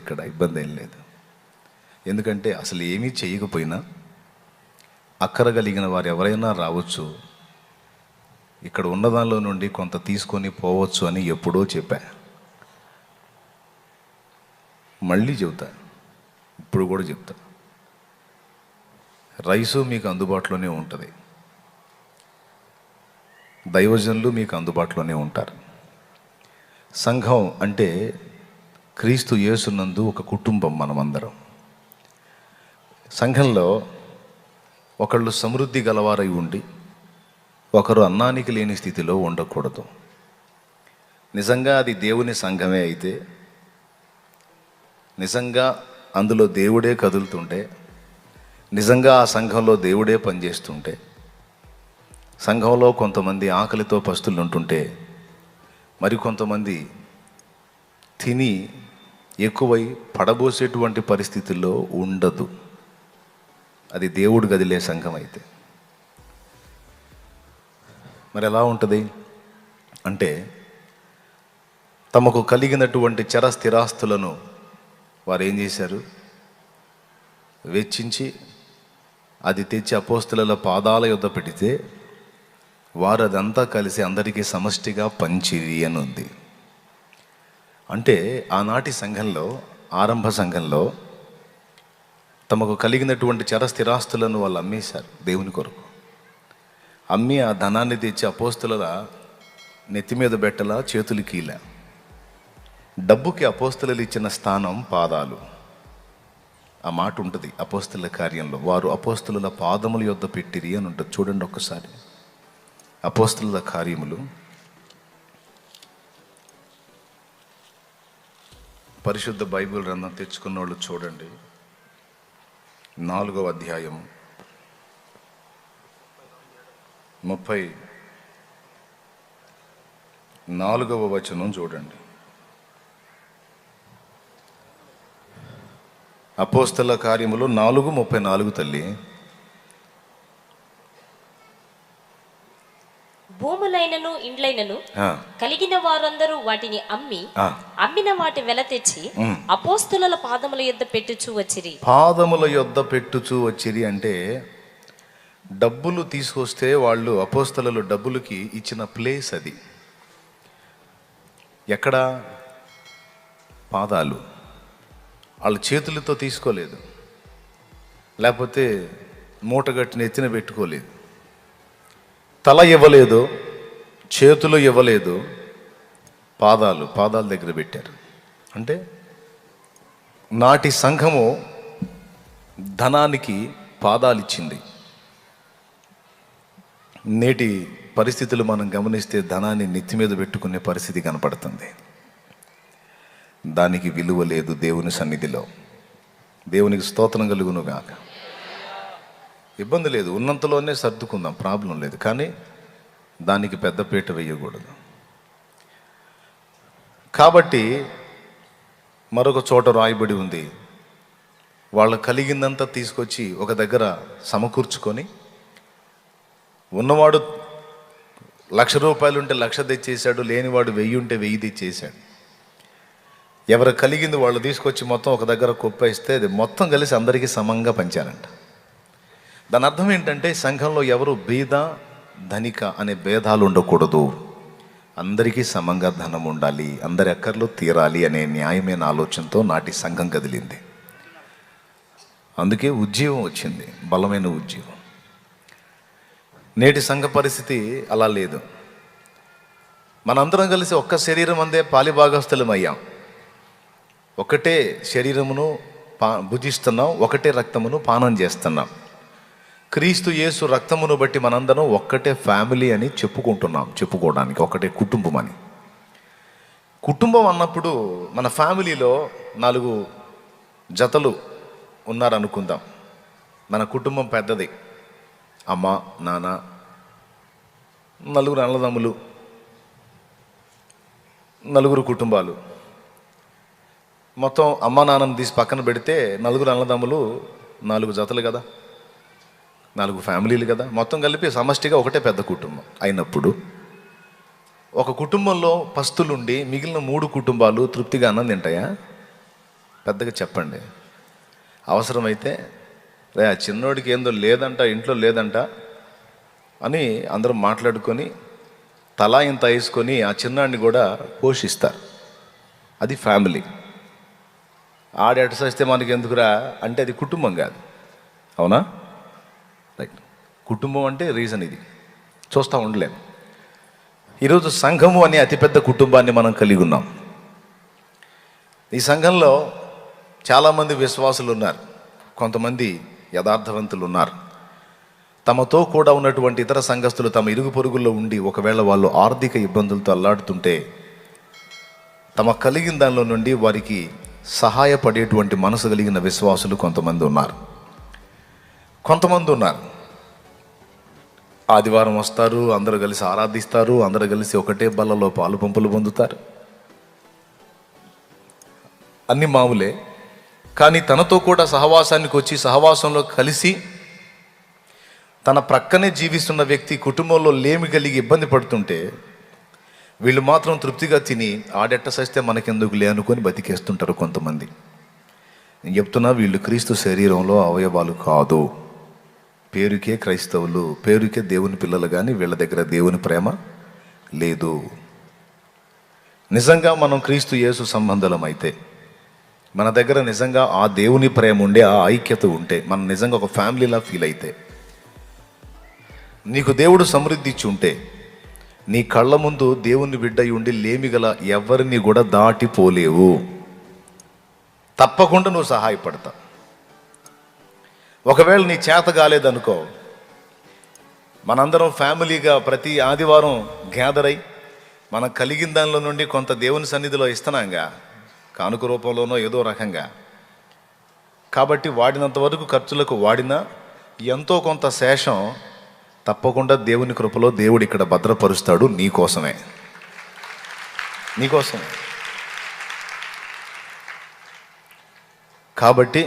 ఇక్కడ, ఇబ్బంది ఏం లేదు. ఎందుకంటే అసలు ఏమీ చేయకపోయినా అక్కరగలిగిన వారు ఎవరైనా రావచ్చు, ఇక్కడ ఉన్నదానిలో నుండి కొంత తీసుకొని పోవచ్చు అని ఎప్పుడో చెప్పా. మళ్ళీ చెబుతా, ఇప్పుడు కూడా చెప్తా. రైసు మీకు అందుబాటులోనే ఉంటుంది, దైవజనులు మీకు అందుబాటులోనే ఉంటారు. సంఘం అంటే క్రీస్తు యేసునందు ఒక కుటుంబం. మనమందరం సంఘంలో ఒకళ్ళు సమృద్ధి గలవారై ఉండి ఒకరు అన్నానికి లేని స్థితిలో ఉండకూడదు. నిజంగా అది దేవుని సంఘమే అయితే, నిజంగా అందులో దేవుడే కదులుతుంటే, నిజంగా ఆ సంఘంలో దేవుడే పనిచేస్తుంటే, సంఘంలో కొంతమంది ఆకలితో పస్తులు ఉంటుంటే మరికొంతమంది తిని ఎక్కువై పడబోసేటువంటి పరిస్థితుల్లో ఉండదు. అది దేవుడు గదిలే సంఘం అయితే. మరి ఎలా ఉంటుంది అంటే, తమకు కలిగినటువంటి చర స్థిరాస్తులను వారు ఏం చేశారు, వెచ్చించి అది తెచ్చి అపోస్తుల పాదాల యొద్ద పెడితే వారు అదంతా కలిసి అందరికీ సమష్టిగా పంచిరి అని ఉంది. అంటే ఆనాటి సంఘంలో, ఆరంభ సంఘంలో తమకు కలిగినటువంటి చర స్థిరాస్తులను వాళ్ళు అమ్మేశారు దేవుని కొరకు. అమ్మి ఆ ధనాన్ని తెచ్చి అపోస్తుల నెత్తి మీద పెట్టలా, చేతులు కీలా. డబ్బుకి అపోస్తులు ఇచ్చిన స్థానం పాదాలు. ఆ మాట ఉంటుంది అపోస్తుల కార్యంలో, వారు అపోస్తుల పాదముల యొద్ద పెట్టిరి అని ఉంటుంది. చూడండి ఒక్కసారి, అపోస్తుల కార్యములు పరిశుద్ధ బైబిల్ గ్రంథం తెచ్చుకున్న వాళ్ళు చూడండి, 4వ అధ్యాయం 34వ వచనం చూడండి. అపోస్తల కార్యములు 4:34 తల్లి. భూములైనను ఇండ్లైనను కలిగిన వారందరూ వాటిని అమ్మిన వాటి వెల తెచ్చి అపోస్తుల పాదముల యొద్ద పెట్టుచూ వచ్చిరి. పాదముల యొద్ద పెట్టుచూ వచ్చిరి అంటే డబ్బులు తీసుకొస్తే వాళ్ళు అపోస్తలు డబ్బులకి ఇచ్చిన ప్లేస్ అది. ఎక్కడ? పాదాలు. వాళ్ళు చేతులతో తీసుకోలేదు, లేకపోతే మూటగట్టిన ఎత్తిన పెట్టుకోలేదు, తల ఇవ్వలేదు, చేతులు ఇవ్వలేదు, పాదాల దగ్గర పెట్టారు. అంటే నాటి సంఘము ధనానికి పాదాలు ఇచ్చింది. నేటి పరిస్థితులు మనం గమనిస్తే ధనాన్ని నెత్తి మీద పెట్టుకునే పరిస్థితి కనపడుతుంది. దానికి విలువ లేదు దేవుని సన్నిధిలో. దేవునికి స్తోత్రం కలుగును గాక. ఇబ్బంది లేదు, ఉన్నంతలోనే సర్దుకుందాం, ప్రాబ్లం లేదు. కానీ దానికి పెద్ద పీట వేయకూడదు. కాబట్టి మరొక చోట రాయబడి ఉంది, వాళ్ళ కలిగిందంతా తీసుకొచ్చి ఒక దగ్గర సమకూర్చుకొని, ఉన్నవాడు 1,00,000 రూపాయలు ఉంటే 1,00,000 తెచ్చేసాడు, లేనివాడు 1000 ఉంటే 1000 తెచ్చేసాడు. ఎవరు కలిగింది వాళ్ళు తీసుకొచ్చి మొత్తం ఒక దగ్గర కుప్పేస్తే అది మొత్తం కలిసి అందరికీ సమంగా పంచారంట. దాని అర్థం ఏంటంటే, సంఘంలో ఎవరు బీద ధనిక అనే భేదాలు ఉండకూడదు, అందరికీ సమంగా ధనం ఉండాలి, అందరి అక్కర్లు తీరాలి అనే న్యాయమైన ఆలోచనతో నాటి సంఘం కదిలింది. అందుకే ఉద్యమం వచ్చింది, బలమైన ఉద్యమం. నేటి సంఘ పరిస్థితి అలా లేదు. మనందరం కలిసి ఒక్క శరీరం అందే పాలిభాగస్థులం అయ్యాం. ఒకటే శరీరమును భుజిస్తున్నాం, ఒకటే రక్తమును పానం చేస్తున్నాం. క్రీస్తు యేసు రక్తమును బట్టి మనందరం ఒక్కటే ఫ్యామిలీ అని చెప్పుకోవడానికి ఒకటే కుటుంబం అని. కుటుంబం అన్నప్పుడు మన ఫ్యామిలీలో 4 జతలు ఉన్నారనుకుందాం. మన కుటుంబం పెద్దది, అమ్మ, నాన్న, 4 అన్నదమ్ములు, 4 కుటుంబాలు. మొత్తం అమ్మ నాన్నని తీసి పక్కన పెడితే 4 అన్నదమ్ములు 4 జతలు కదా, 4 ఫ్యామిలీలు కదా, మొత్తం కలిపి సమష్టిగా ఒకటే పెద్ద కుటుంబం అయినప్పుడు, ఒక కుటుంబంలో పస్తులుండి మిగిలిన 3 కుటుంబాలు తృప్తిగా అన్నం తింటాయా? పెద్దగా చెప్పండి. అవసరమైతే రే ఆ చిన్నోడికి ఏందో లేదంట, ఇంట్లో లేదంట అని అందరూ మాట్లాడుకొని తలా ఇంత వేసుకొని ఆ చిన్నాడిని కూడా పోషిస్తారు. అది ఫ్యామిలీ. ఆడెట సస్తే మనకి ఎందుకురా అంటే అది కుటుంబం కాదు. అవునా? రైట్. కుటుంబం అంటే రీజన్ ఇది. చూస్తూ ఉండలేము. ఈరోజు సంఘము అనే అతిపెద్ద కుటుంబాన్ని మనం కలిగి ఉన్నాం. ఈ సంఘంలో చాలామంది విశ్వాసులు ఉన్నారు, కొంతమంది యథార్థవంతులు ఉన్నారు. తమతో కూడా ఉన్నటువంటి ఇతర సంఘస్థులు తమ ఇరుగు పొరుగుల్లో ఉండి ఒకవేళ వాళ్ళు ఆర్థిక ఇబ్బందులతో అల్లాడుతుంటే తమ కలిగిన దానిలో నుండి వారికి సహాయపడేటువంటి మనసు కలిగిన విశ్వాసులు కొంతమంది ఉన్నారు. ఆదివారం వస్తారు, అందరూ కలిసి ఆరాధిస్తారు, అందరూ కలిసి ఒకటే బల్లలో పాలు పంపులు పొందుతారు. అన్ని మామూలే. కానీ తనతో కూడా సహవాసానికి వచ్చి సహవాసంలో కలిసి తన ప్రక్కనే జీవిస్తున్న వ్యక్తి కుటుంబంలో లేమి కలిగి ఇబ్బంది పడుతుంటే వీళ్ళు మాత్రం తృప్తిగా తిని ఆడెట్ట సస్తే మనకెందుకులే అనుకొని బతికేస్తుంటారు కొంతమంది. నేను చెప్తున్నా, వీళ్ళు క్రీస్తు శరీరంలో అవయవాలు కాదు. పేరుకే క్రైస్తవులు, పేరుకే దేవుని పిల్లలు, కానీ వీళ్ళ దగ్గర దేవుని ప్రేమ లేదు. నిజంగా మనం క్రీస్తు యేసు సంబంధం అయితే, మన దగ్గర నిజంగా ఆ దేవుని ప్రేమ ఉండే, ఆ ఐక్యత ఉంటే, మనం నిజంగా ఒక ఫ్యామిలీలా ఫీల్ అయితే, నీకు దేవుడు సమృద్ధి ఇచ్చి ఉంటే, నీ కళ్ళ ముందు దేవుని బిడ్డ ఉండి లేమిగల ఎవరిని కూడా దాటిపోలేవు. తప్పకుండా నువ్వు సహాయపడతావు. ఒకవేళ నీ చేత కాలేదనుకో, మనందరం ఫ్యామిలీగా ప్రతి ఆదివారం గ్యాదర్ అయి మనం కలిగిన దానిలో నుండి కొంత దేవుని సన్నిధిలో ఇస్తున్నాంగా, కానుక రూపంలోనో ఏదో రకంగా. కాబట్టి వాడినంత వరకు ఖర్చులకు వాడినా ఎంతో కొంత శేషం తప్పకుండా దేవుని కృపలో దేవుడు ఇక్కడ భద్రపరుస్తాడు. నీకోసమే. కాబట్టి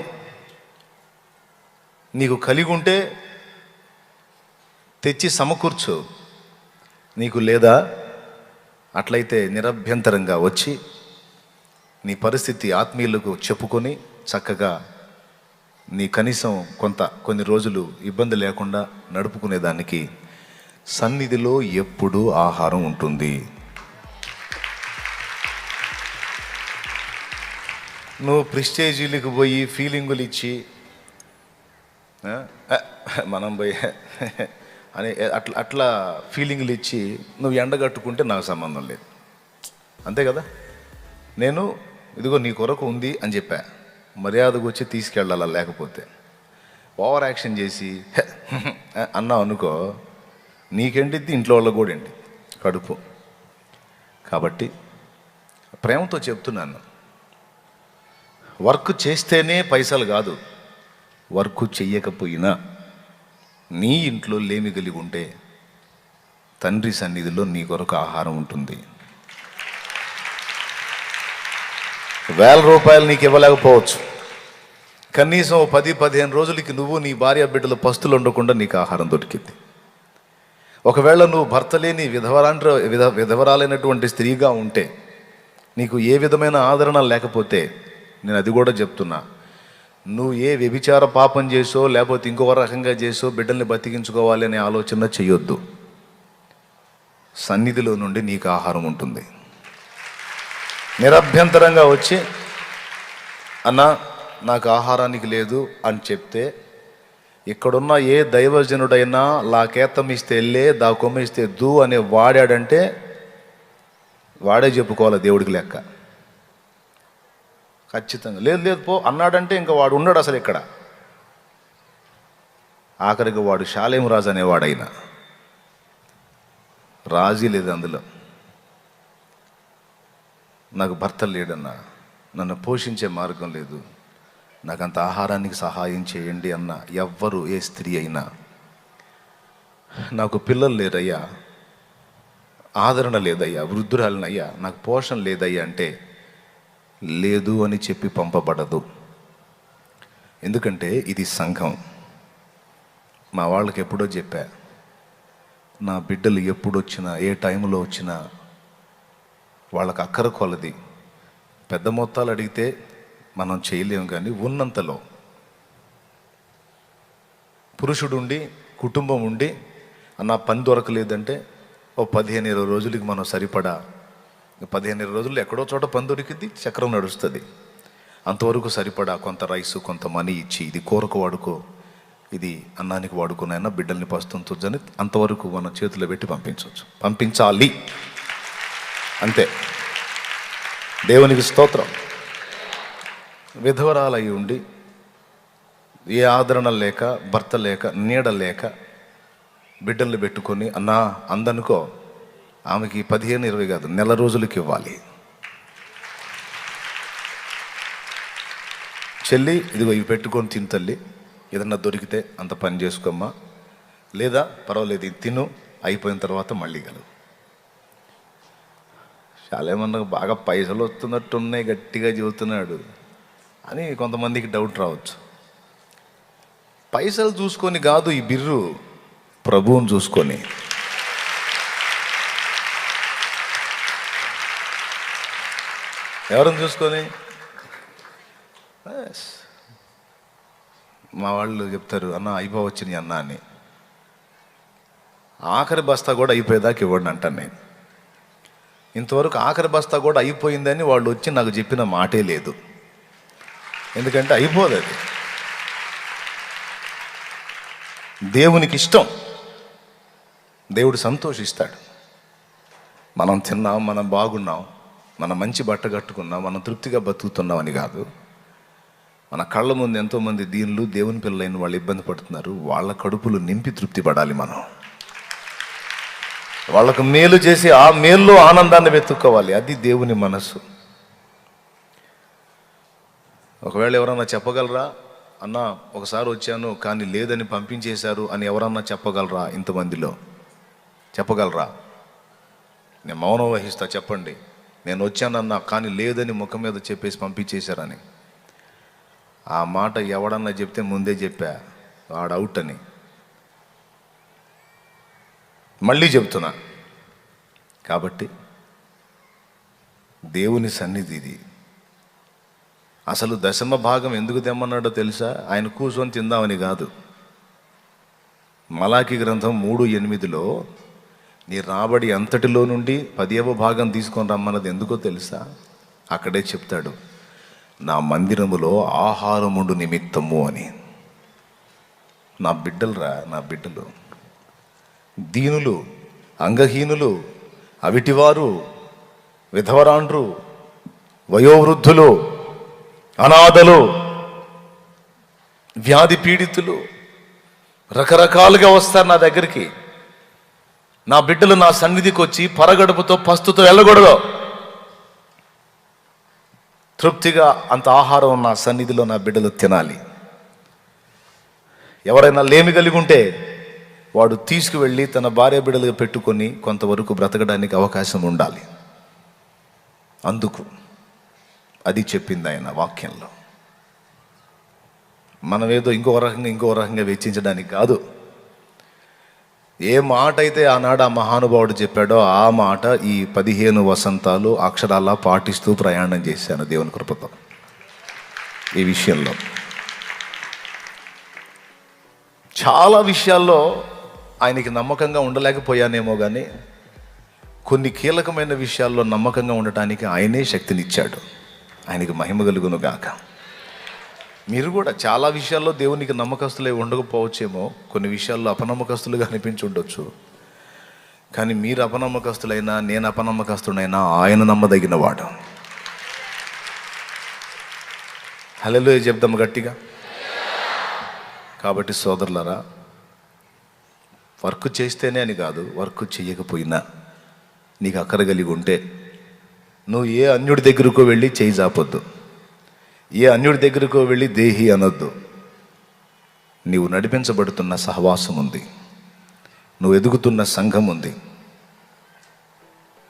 నీకు కలిగి ఉంటే తెచ్చి సమకూర్చు. నీకు లేదా అట్లయితే నిరభ్యంతరంగా వచ్చి నీ పరిస్థితి ఆత్మీయులకు చెప్పుకొని చక్కగా నీ కనీసం కొన్ని రోజులు ఇబ్బంది లేకుండా నడుపుకునేదానికి సన్నిధిలో ఎప్పుడూ ఆహారం ఉంటుంది. నువ్వు ప్రిస్టేజీలకు పోయి ఫీలింగులు ఇచ్చి మనం పోయి అని అట్లా ఫీలింగులు ఇచ్చి నువ్వు ఎండగట్టుకుంటే నాకు సంబంధం లేదు. అంతే కదా? నేను ఇదిగో నీ కొరకు ఉంది అని చెప్పా, మర్యాదకు వచ్చి తీసుకెళ్ళాలా. లేకపోతే ఓవర్ యాక్షన్ చేసి అన్నావు అనుకో, నీకేంటిది, ఇంట్లో వాళ్ళకు కూడా ఏంటి కడుపు. కాబట్టి ప్రేమతో చెప్తున్నాను, వర్క్ చేస్తేనే పైసలు కాదు, వర్క్ చెయ్యకపోయినా నీ ఇంట్లో లేమి కలిగి ఉంటే తండ్రి సన్నిధిలో నీ కొరకు ఆహారం ఉంటుంది. 1000 రూపాయలు నీకు ఇవ్వలేకపోవచ్చు, కనీసం 10-15 రోజులకి నువ్వు నీ భార్య బిడ్డలు పస్తులు ఉండకుండా నీకు ఆహారం దొరికింది. ఒకవేళ నువ్వు భర్త లేని విధవరాలైనటువంటి స్త్రీగా ఉంటే, నీకు ఏ విధమైన ఆదరణ లేకపోతే, నేను అది కూడా చెప్తున్నా, నువ్వు ఏ వ్యభిచార పాపం చేసో లేకపోతే ఇంకొక రకంగా చేసో బిడ్డల్ని బతికించుకోవాలి అనే ఆలోచన చేయొద్దు. సన్నిధిలో నుండి నీకు ఆహారం ఉంటుంది. నిరభ్యంతరంగా వచ్చి అన్నా నాకు ఆహారానికి లేదు అని చెప్తే, ఇక్కడున్న ఏ దైవజనుడైనా లాకేతం ఇస్తే వెళ్ళే దా కొమ్మ ఇస్తే దూ అనే వాడాడంటే వాడే చెప్పుకోవాలి దేవుడికి లెక్క. ఖచ్చితంగా లేదు పో అన్నాడంటే ఇంకా వాడు ఉన్నాడు అసలు ఇక్కడ. ఆఖరికి వాడు షాలేం రాజు అనేవాడైనా రాజీ లేదు అందులో. నాకు భర్త లేడన్నా, నన్ను పోషించే మార్గం లేదు, నాకంత ఆహారానికి సహాయం చేయండి అన్న ఎవ్వరు, ఏ స్త్రీ అయినా, నాకు పిల్లలు లేరయ్యా, ఆదరణ లేదయ్యా, వృద్ధురాలనయ్యా, నాకు పోషణ లేదయ్యా అంటే లేదు అని చెప్పి పంపబడదు. ఎందుకంటే ఇది సంఘం. మా వాళ్ళకి ఎప్పుడో చెప్పా, నా బిడ్డలు ఎప్పుడొచ్చినా ఏ టైంలో వచ్చినా వాళ్ళకి అక్కర కొలది పెద్ద మొత్తాలు అడిగితే మనం చేయలేము, కానీ ఉన్నంతలో పురుషుడు ఉండి కుటుంబం ఉండి నా పని దొరకలేదంటే ఓ 15-20 రోజులకి మనం సరిపడా 15-20 రోజులు ఎక్కడో చోట పని దొరికింది, చక్రం నడుస్తుంది. అంతవరకు సరిపడా కొంత రైసు కొంత మనీ ఇచ్చి ఇది కూరకు వాడుకో, ఇది అన్నానికి వాడుకునైనా బిడ్డల్ని పస్తుంచని అంతవరకు మన చేతిలో పెట్టి పంపించవచ్చు, పంపించాలి అంతే. దేవునికి స్తోత్రం. విధవరాలయ్యి ఉండి ఏ ఆదరణ లేక, భర్త లేక, నీడ లేక బిడ్డల్ని పెట్టుకొని అన్నా అందనుకో, ఆమెకి 15-20 కాదు, నెల రోజులకి ఇవ్వాలి. చెల్లి ఇదిగో ఇవి పెట్టుకొని తిను తల్లి, ఏదన్నా దొరికితే అంత పని చేసుకోమ్మా, లేదా పర్వాలేదు ఇది తిను, అయిపోయిన తర్వాత మళ్ళీ కలవు. చాలా ఏమన్నా బాగా పైసలు వస్తున్నట్టున్నాయి, గట్టిగా చెబుతున్నాడు అని కొంతమందికి డౌట్ రావచ్చు. పైసలు చూసుకొని కాదు ఈ బిర్రు, ప్రభువుని చూసుకొని. ఎవరిని చూసుకొని? మా వాళ్ళు చెప్తారు, అన్న అయిపోవచ్చింది అన్న అని. ఆఖరి బస్తా కూడా అయిపోయేదాకా ఇవ్వండి అంటాను నేను. ఇంతవరకు ఆఖరి బస్తా కూడా అయిపోయిందని వాళ్ళు వచ్చి నాకు చెప్పిన మాటే లేదు. ఎందుకంటే అయిపోదు అది. దేవునికి ఇష్టం, దేవుడు సంతోషిస్తాడు. మనం తిన్నాం, మనం బాగున్నాం, మనం మంచి బట్ట కట్టుకున్నాం, మనం తృప్తిగా బతుకుతున్నాం అని కాదు. మన కళ్ళ ముందు ఎంతోమంది దీనులు దేవుని పిల్లలైన వాళ్ళు ఇబ్బంది పడుతున్నారు. వాళ్ళ కడుపులు నింపి తృప్తి పడాలి మనం. వాళ్ళకు మేలు చేసి ఆ మేల్లో ఆనందాన్ని వెతుక్కోవాలి. అది దేవుని మనస్సు. ఒకవేళ ఎవరన్నా చెప్పగలరా, అన్న ఒకసారి వచ్చాను కానీ లేదని పంపించేశారు అని ఎవరన్నా చెప్పగలరా? ఇంతమందిలో చెప్పగలరా? నేను మౌనం వహిస్తా, చెప్పండి. నేను వచ్చానన్నా కానీ లేదని ముఖం మీద చెప్పేసి పంపించేశారని. ఆ మాట ఎవడన్నా చెప్తే ముందే చెప్పా, వాడు అవుట్ అని. మళ్ళీ చెప్తున్నా. కాబట్టి దేవుని సన్నిధి ఇది. అసలు 10వ భాగం ఎందుకు తెమ్మన్నాడో తెలుసా? ఆయన కూర్చొని తిందామని కాదు. మలాకి గ్రంథం 3:8 నీ రాబడి అంతటిలో నుండి 10వ భాగం తీసుకొని రమ్మన్నది ఎందుకో తెలుసా? అక్కడే చెప్తాడు, నా మందిరములో ఆహారముండు నిమిత్తము అని. నా బిడ్డలురా, నా బిడ్డలు దీనులు, అంగహీనులు, అవిటివారు, విధవరాండ్రు, వయోవృద్ధులు, అనాథలు, వ్యాధి పీడితులు రకరకాలుగా వస్తారు నా దగ్గరికి. నా బిడ్డలు నా సన్నిధికి వచ్చి పరగడుపుతో పస్తుతో వెళ్ళకూడదు. తృప్తిగా అంత ఆహారం నా సన్నిధిలో నా బిడ్డలు తినాలి. ఎవరైనా లేమి కలిగి ఉంటే వాడు తీసుకువెళ్ళి తన భార్య బిడ్డలుగా పెట్టుకొని కొంతవరకు బ్రతకడానికి అవకాశం ఉండాలి. అందుకు అది చెప్పింది ఆయన వాక్యంలో. మనమేదో ఇంకో రకంగా వెచ్చించడానికి కాదు. ఏ మాట అయితే ఆనాడు ఆ మహానుభావుడు చెప్పాడో ఆ మాట ఈ 15 వసంతాలు అక్షరాలా పాటిస్తూ ప్రయాణం చేశాను దేవుని కృపతో. ఈ విషయంలో చాలా విషయాల్లో ఆయనకి నమ్మకంగా ఉండలేకపోయానేమో, కానీ కొన్ని కీలకమైన విషయాల్లో నమ్మకంగా ఉండటానికి ఆయనే శక్తినిచ్చాడు. ఆయనకి మహిమ కలుగును గాక. మీరు కూడా చాలా విషయాల్లో దేవునికి నమ్మకస్తులే ఉండకపోవచ్చేమో, కొన్ని విషయాల్లో అపనమ్మకస్తులుగా అనిపించి ఉండొచ్చు. కానీ మీరు అపనమ్మకస్తులైనా, నేను అపనమ్మకస్తుడైనా ఆయన నమ్మదగిన వాడు. హల్లెలూయా చెప్దాం గట్టిగా. కాబట్టి సోదరులారా, వర్క్ చేస్తేనే అని కాదు, వర్క్ చేయకపోయినా నీకు అక్కర కలిగి ఉంటే నువ్వు ఏ అన్యుడి దగ్గరకు వెళ్ళి చేయి జాపొద్దు, ఏ అన్యుడి దగ్గరకు వెళ్ళి దేహి అనొద్దు. నీవు నడిపించబడుతున్న సహవాసం ఉంది, నువ్వు ఎదుగుతున్న సంఘం ఉంది,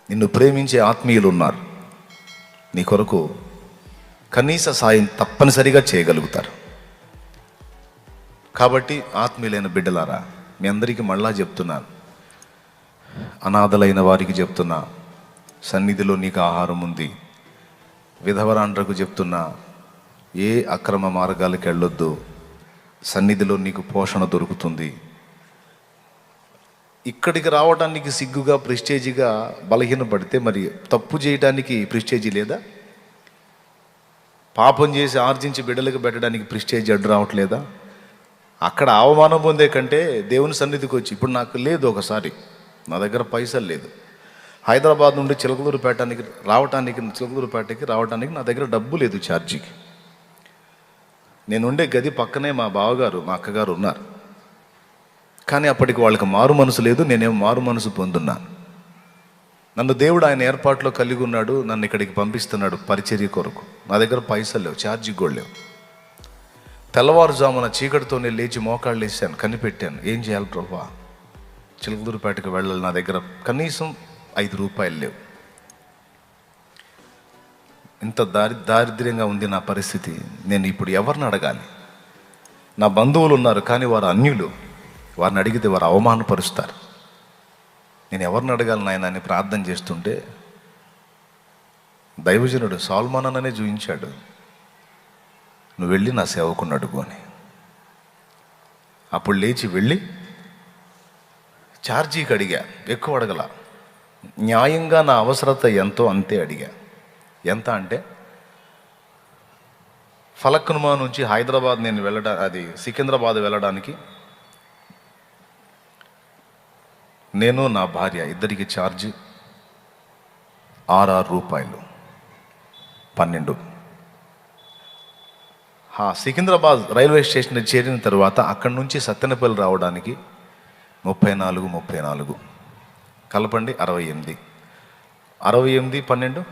నిన్ను ప్రేమించే ఆత్మీయులు ఉన్నారు. నీ కొరకు కనీస సాయం తప్పనిసరిగా చేయగలుగుతారు. కాబట్టి ఆత్మీయులైన బిడ్డలారా, మీ అందరికీ మళ్ళా చెప్తున్నాను, అనాథలైన వారికి చెప్తున్నా, సన్నిధిలో నీకు ఆహారం ఉంది. విధవరాండ్రకు చెప్తున్నా, ఏ అక్రమ మార్గాలకు వెళ్ళొద్దు, సన్నిధిలో నీకు పోషణ దొరుకుతుంది. ఇక్కడికి రావడానికి సిగ్గుగా, ప్రెస్టేజీగా బలహీనపడితే మరి తప్పు చేయడానికి ప్రెస్టేజీ లేదా? పాపం చేసి ఆర్జించి బిడ్డలకు పెట్టడానికి ప్రెస్టేజీ అడ్డు రావట్లేదా? అక్కడ అవమానం పొందే కంటే దేవుని సన్నిధికి వచ్చి, ఇప్పుడు నాకు లేదు, ఒకసారి నా దగ్గర పైసలు లేదు, హైదరాబాద్ నుండి చిలకలూరుపేటకి రావడానికి నా దగ్గర డబ్బు లేదు ఛార్జీకి. నేను ఉండే గది పక్కనే మా బావగారు, మా అక్కగారు ఉన్నారు. కానీ అప్పటికి వాళ్ళకి మారు మనసు లేదు, నేనేమో మారు మనసు పొందున్నాను. నన్ను దేవుడు ఆయన ఏర్పాట్లో కలిగి ఉన్నాడు, నన్ను ఇక్కడికి పంపిస్తున్నాడు పరిచర్య కొరకు. నా దగ్గర పైసలు లేవు, ఛార్జీకి కూడా లేవు. తెల్లవారుజామున చీకటితోనే లేచి మోకాళ్ళు వేసాను, కనిపెట్టాను, ఏం చేయాలి ప్రభువా, చిలకలూరుపేటకు వెళ్ళాలి, నా దగ్గర కనీసం 5 రూపాయలు లేవు. ఇంత దారిద్ర్యంగా ఉంది నా పరిస్థితి. నేను ఇప్పుడు ఎవరిని అడగాలి? నా బంధువులు ఉన్నారు, కానీ వారు అన్యులు. వారిని అడిగితే వారు అవమానపరుస్తారు. నేను ఎవరిని అడగాలి నాయన అని ప్రార్థన చేస్తుంటే దైవజనుడు సాల్మన్ అనే చూపించాడు, నువ్వు వెళ్ళి నా సేవకుని అడుగు అని. అప్పుడు లేచి వెళ్ళి ఛార్జీకి అడిగా, ఎక్కువ అడగల, న్యాయంగా నా అవసరత ఎంతో అంతే అడిగా. ఎంత అంటే ఫలక్నుమా నుంచి హైదరాబాద్ సికింద్రాబాద్ వెళ్ళడానికి నేను నా భార్య ఇద్దరికి ఛార్జ్ 6 రూపాయలు, 12. సికింద్రాబాద్ రైల్వే స్టేషన్ చేరిన తర్వాత అక్కడి నుంచి సత్తెనపల్లి రావడానికి 34 కలపండి 68, 12